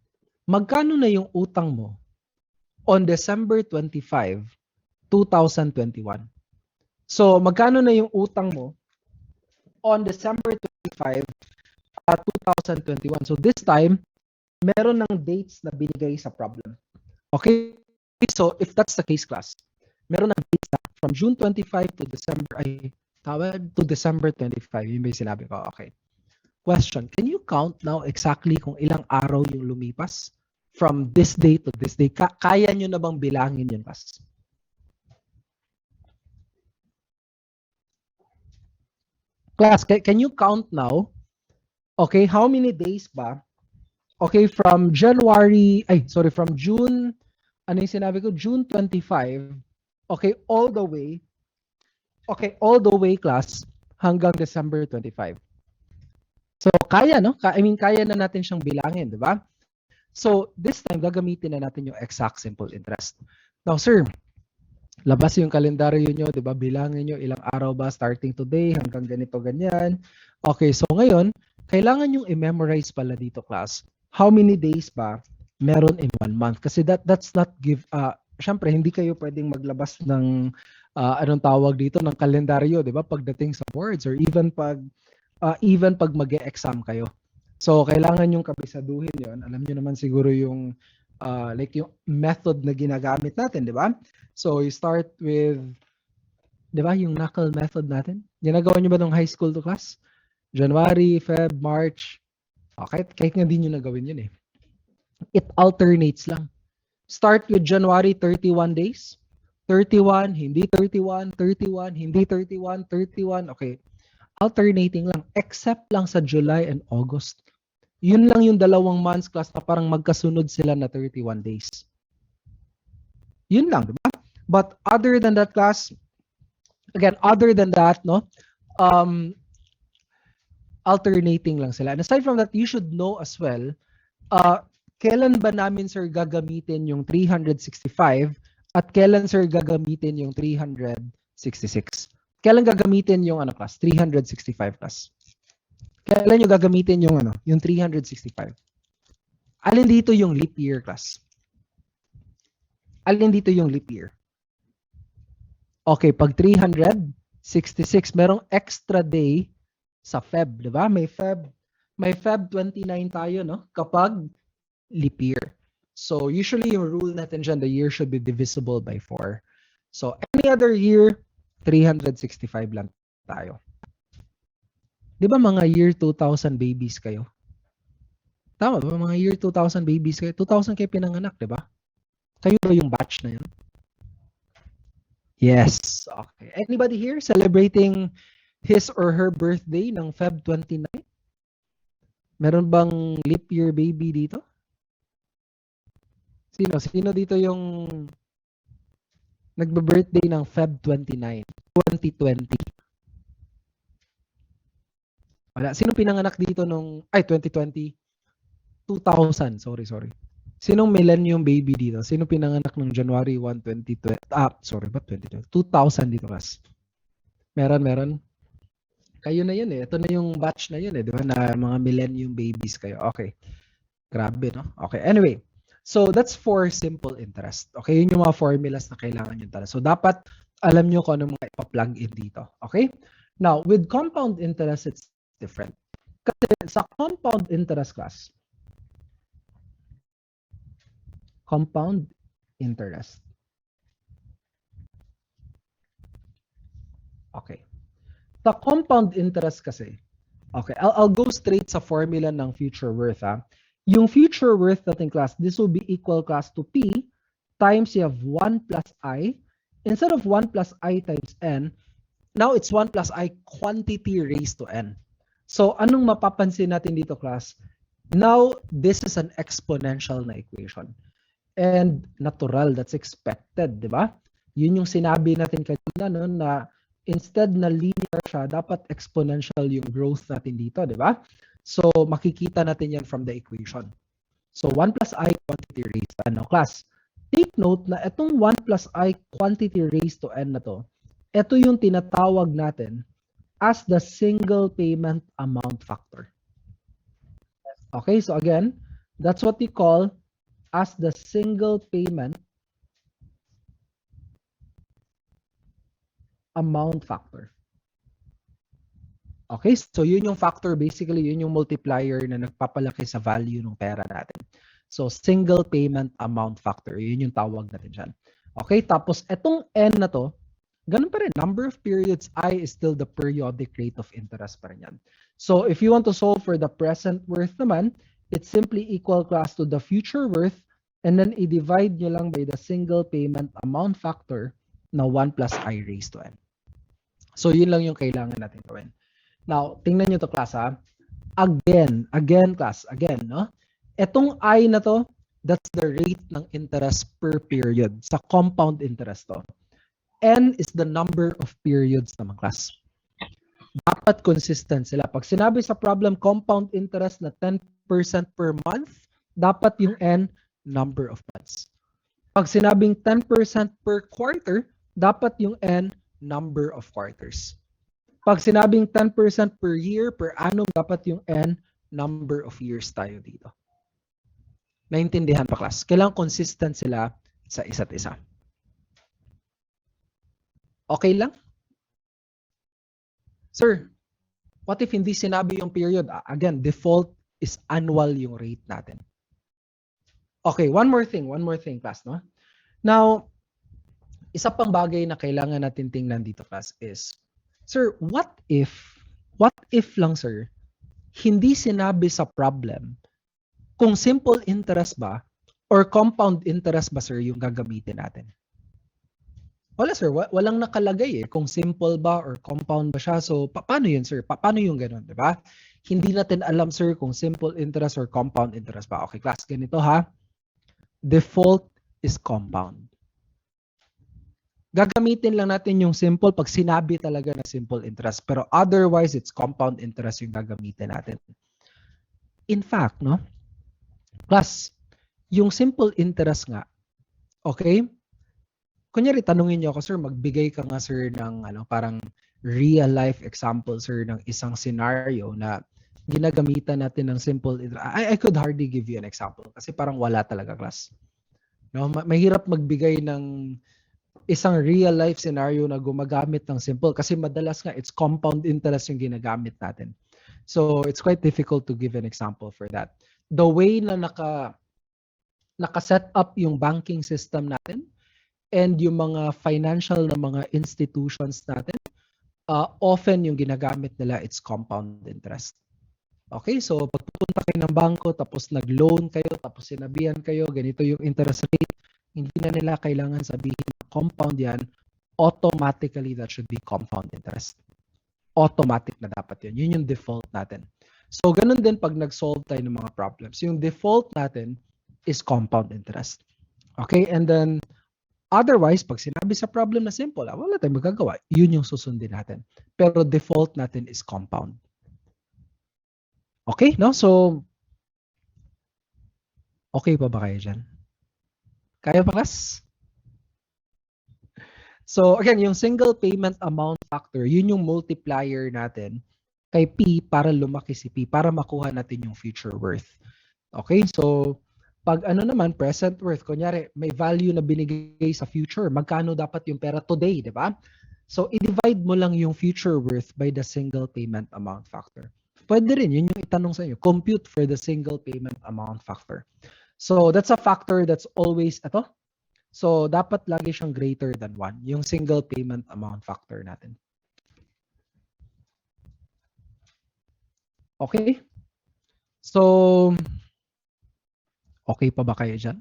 Magkano na yung utang mo on December 25, 2021? So magkano na yung utang mo on December 25, 2021? So this time, meron ng dates na binigay sa problem. Okay? So, if that's the case, class, meron ng dates na from June 25 to December 25. Yun ba yung sinabi ko? Okay. Question, can you count now exactly kung ilang araw yung lumipas from this day to this day? Kaya nyo na bang bilangin yun, class? Class, can you count now? Okay, how many days ba Okay, from June, ano yung sinabi ko? June 25, okay, all the way class hanggang December 25. So, kaya, no? Kaya na natin siyang bilangin, di ba? So, this time, gagamitin na natin yung exact simple interest. Now, sir, labas yung kalendaryo nyo, di ba? Bilangin nyo ilang araw ba starting today hanggang ganito, ganyan. Okay, so ngayon, kailangan yung i-memorize pala dito, class. How many days ba meron in 1 month? Kasi that's not syempre, hindi kayo pwedeng maglabas ng anong tawag dito ng kalendaryo, di ba? Pagdating sa boards or even pag mag-e-exam kayo. So, kailangan yung kabisaduhin yon. Alam nyo naman siguro yung like yung method na ginagamit natin, di ba? So, you start with, di ba, yung knuckle method natin? Ginagawa nyo ba nung high school to class? January, Feb, March. Kahit nga di nyo nagawin yun eh. It alternates lang. Start with January, 31 days. 31, hindi 31, 31, hindi 31, 31. Okay. Alternating lang. Except lang sa July and August. Yun lang yung 2 months class na parang magkasunod sila na 31 days. Yun lang, di ba? But other than that class, again, no, alternating lang sila. And aside from that, you should know as well, kailan ba namin, sir, gagamitin yung 365 at kailan, sir, gagamitin yung 366? Kailan gagamitin yung class? 365 class. Kailan nyo gagamitin yung yung 365? Alin dito yung leap year class? Alin dito yung leap year? Okay, pag 366, merong extra day sa Feb, di ba? May Feb 29 tayo, no? Kapag leap year. So, usually yung rule natin dyan, the year should be divisible by 4. So, any other year, 365 lang tayo. Di ba mga year 2000 babies kayo? Tama ba? Mga year 2000 babies kayo? 2000 kayo pinanganak, di ba? Kayo ba yung batch na yun? Yes. Okay. Anybody here celebrating his or her birthday ng Feb 29? Meron bang leap year baby dito? Sino dito yung nagbe-birthday ng Feb 29, 2020? Wala. Sino pinanganak dito nung 2020? 2000. Sorry. Sinong millennium baby dito? Sino pinanganak nung January 1, 2020? Sorry, ba 2020? 2000 dito, class. Meron. Kayo na yun eh. Ito na yung batch na yun eh, di ba? Na mga millennium babies kayo. Okay. Grabe, no? Okay. Anyway, so that's for simple interest. Okay, yun yung mga formulas na kailangan nyo talaga. So dapat alam nyo kung ano mga ipa-plug in dito. Okay? Now, with compound interest, it's different. Kasi sa compound interest class, compound interest. Okay. Sa compound interest kasi, okay, I'll go straight sa formula ng future worth. Yung future worth natin class, this will be equal class to P times you have 1 plus I. Instead of 1 plus I times N, now it's 1 plus I quantity raised to N. So anong mapapansin natin dito class? Now, this is an exponential na equation. And natural, that's expected, di ba? Yun yung sinabi natin kanina, no, na instead na linear siya, dapat exponential yung growth natin dito, di ba? So, makikita natin yan from the equation. So, 1 plus I quantity raised to N. Now, class, take note na itong 1 plus I quantity raised to N na to, ito yung tinatawag natin as the single payment amount factor. Okay, so again, that's what we call as the single payment amount factor. Okay, so yun yung factor, basically yun yung multiplier na nagpapalaki sa value ng pera natin. So single payment amount factor, yun yung tawag natin dyan. Okay, tapos etong N na to, ganun pa rin, number of periods I is still the periodic rate of interest pa rin yan. So if you want to solve for the present worth naman, it's simply equal class to the future worth and then i-divide nyo lang by the single payment amount factor na 1 plus I raised to N. So yun lang yung kailangan natin gawin. Now, tingnan nyo to class ha. Again class, no? Etong I na to, that's the rate ng interest per period. Sa compound interest to. N is the number of periods naman, class. Dapat consistent sila. Pag sinabi sa problem compound interest na 10% per month, dapat yung N, number of months. Pag sinabing 10% per quarter, dapat yung N, number of quarters. Pag sinabing 10% per year, per annum, dapat yung N, number of years tayo dito. Naintindihan pa, class? Kailangan consistent sila sa isa't isa. Okay lang? Sir, what if hindi sinabi yung period? Again, default is annual yung rate natin. Okay, one more thing, class, no? Now, isa pang bagay na kailangan natin tingnan dito, class, is, sir, what if lang, sir, hindi sinabi sa problem kung simple interest ba or compound interest ba, sir, yung gagamitin natin? Wala, sir. Walang nakalagay kung simple ba or compound ba siya. So, paano yun, sir? Paano yung ganun, di ba? Hindi natin alam, sir, kung simple interest or compound interest ba. Okay, class, ganito ha. Default is compound. Gagamitin lang natin yung simple pag sinabi talaga na simple interest. Pero otherwise, it's compound interest yung gagamitin natin. In fact, no? Class, yung simple interest nga, okay? Kunyari, tanungin niyo ako, sir, magbigay ka nga, sir, ng parang real life example, sir, ng isang scenario na ginagamitan natin ng simple interest. I could hardly give you an example kasi parang wala talaga, class. No, mahirap magbigay ng isang real life scenario na gumagamit ng simple kasi madalas nga it's compound interest yung ginagamit natin. So it's quite difficult to give an example for that. The way na naka-set up yung banking system natin and yung mga financial na mga institutions natin, often yung ginagamit nila, it's compound interest. Okay, so pag pupunta kayo ng bangko, tapos nag-loan kayo, tapos sinabihan kayo, ganito yung interest rate, hindi na nila kailangan sabihin compound yan, automatically that should be compound interest. Automatic na dapat yun. Yun yung default natin. So, ganun din pag nag-solve tayo ng mga problems. Yung default natin is compound interest. Okay, and then, otherwise, pag sinabi sa problem na simple, wala tayong magagawa. Yun yung susundin natin. Pero default natin is compound. Okay, no? So, okay pa ba kayo dyan? Kaya pa, class? So, again, yung single payment amount factor, yun yung multiplier natin kay P para lumaki si P, para makuha natin yung future worth. Okay, so, pag naman, present worth, kunyari, may value na binigay sa future, magkano dapat yung pera today, di ba? So, i-divide mo lang yung future worth by the single payment amount factor. Pwede rin, yun yung itanong sa inyo. Compute for the single payment amount factor. So, that's a factor that's always, so, dapat lagi siyang greater than 1, yung single payment amount factor natin. Okay? So, okay pa ba kayo dyan?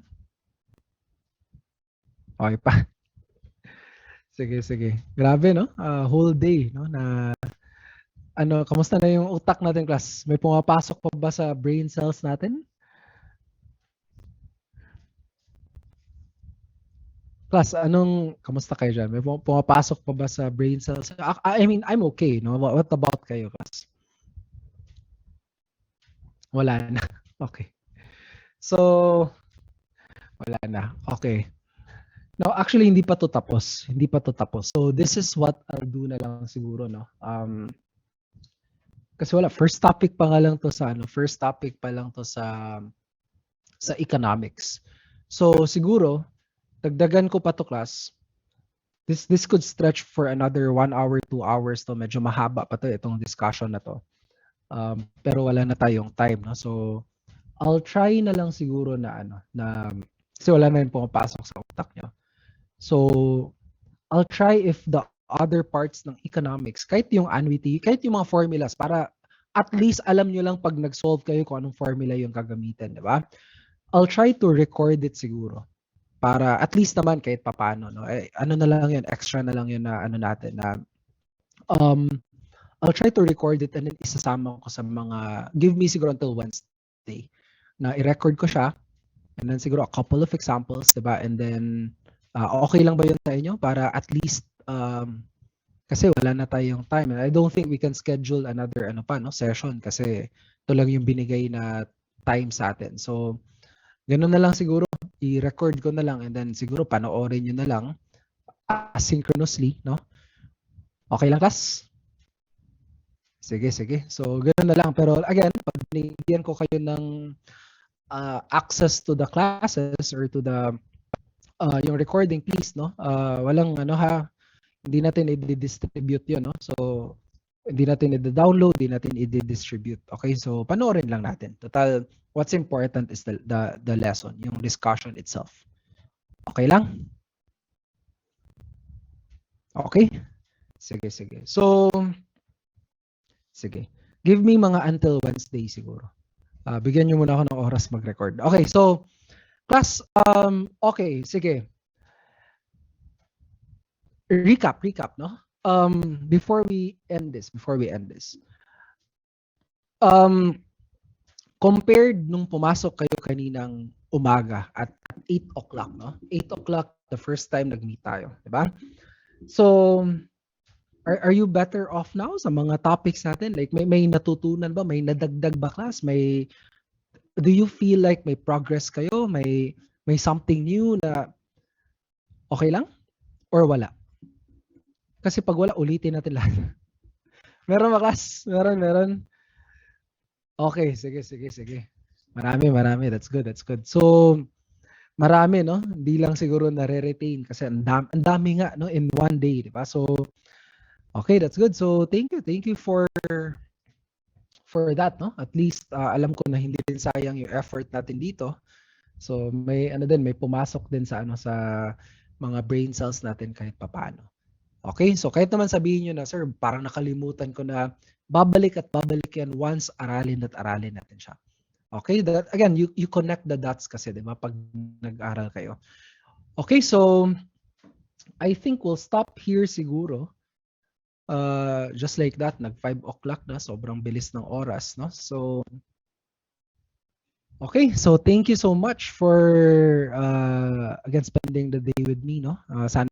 Okay pa. Sige, sige. Grabe, no? Whole day, no? Na, kamusta na yung utak natin, class? May pumapasok pa ba sa brain cells natin? Class, kamusta kayo dyan? May pumapasok pa ba sa brain cells? I mean, I'm okay, no? What about kayo, class? Wala na. Okay. So, wala na. Okay. Now, actually, hindi pa to tapos. Hindi pa to tapos. So, this is what I'll do na lang siguro, no? Kasi wala, first topic pa nga lang to sa, first topic pa lang to sa economics. So, siguro, dagdagan ko pa to, class. This could stretch for another 1 hour, 2 hours to. Medyo mahaba pa to, itong discussion na to. Pero wala na tayong time, no? So, I'll try na lang siguro na kasi wala na rin pumapasok sa utak nyo. So, I'll try if the other parts ng economics, kahit yung annuity, kahit yung mga formulas, para at least alam nyo lang pag nag-solve kayo kung anong formula yung gagamitin, di ba? I'll try to record it siguro. Para at least naman kahit papano, no? Na lang yun, extra na lang yun na natin na I'll try to record it and then isasama ko sa mga, give me siguro until Wednesday. na i-record ko siya, and then siguro a couple of examples, diba? And then, okay lang ba yun sa inyo? Para at least, kasi wala na tayong time. And I don't think we can schedule another session kasi ito lang yung binigay na time sa atin. So, ganun na lang siguro. I-record ko na lang and then siguro panoorin nyo na lang asynchronously, no? Okay lang, class? Sige. So, ganun na lang. Pero again, pag binigyan ko kayo ng access to the classes or to the yung recording, please, no? Walang hindi natin i-distribute yun, no? So, hindi natin i-download, hindi natin i-distribute. Okay? So, panoorin lang natin. Total, what's important is the lesson, yung discussion itself. Okay lang? Okay? Sige. So, sige. Give me mga until Wednesday siguro. Bigyan nyo muna ako ng oras mag-record. Okay, so, class, okay, sige. Recap, no? Before we end this, compared nung pumasok kayo kaninang umaga at 8 o'clock, no? 8 o'clock, the first time nag-meet tayo, di ba? So, are you better off now sa mga topics natin? Like, may natutunan ba? May nadagdag ba, class? Do you feel like may progress kayo? May something new na okay lang? Or wala? Kasi pag wala, ulitin natin lahat. Meron ba, class? Meron. Okay, sige. Marami. That's good. So, marami, no? Hindi lang siguro nare-retain kasi ang dami nga, no? In one day, di ba? So, okay, that's good. So, thank you for that, no? At least, alam ko na hindi din sayang yung effort natin dito. So, may pumasok din sa sa mga brain cells natin kahit papaano. Okay, so kahit naman sabihin nyo na, sir, parang nakalimutan ko na, babalik yan once aralin natin siya. Okay, that again, you connect the dots kasi, di ba, pag nag-aral kayo. Okay, so I think we'll stop here siguro. Just like that, nag 5 o'clock na, sobrang bilis ng oras, no? So, okay, so thank you so much for again spending the day with me, no? Sana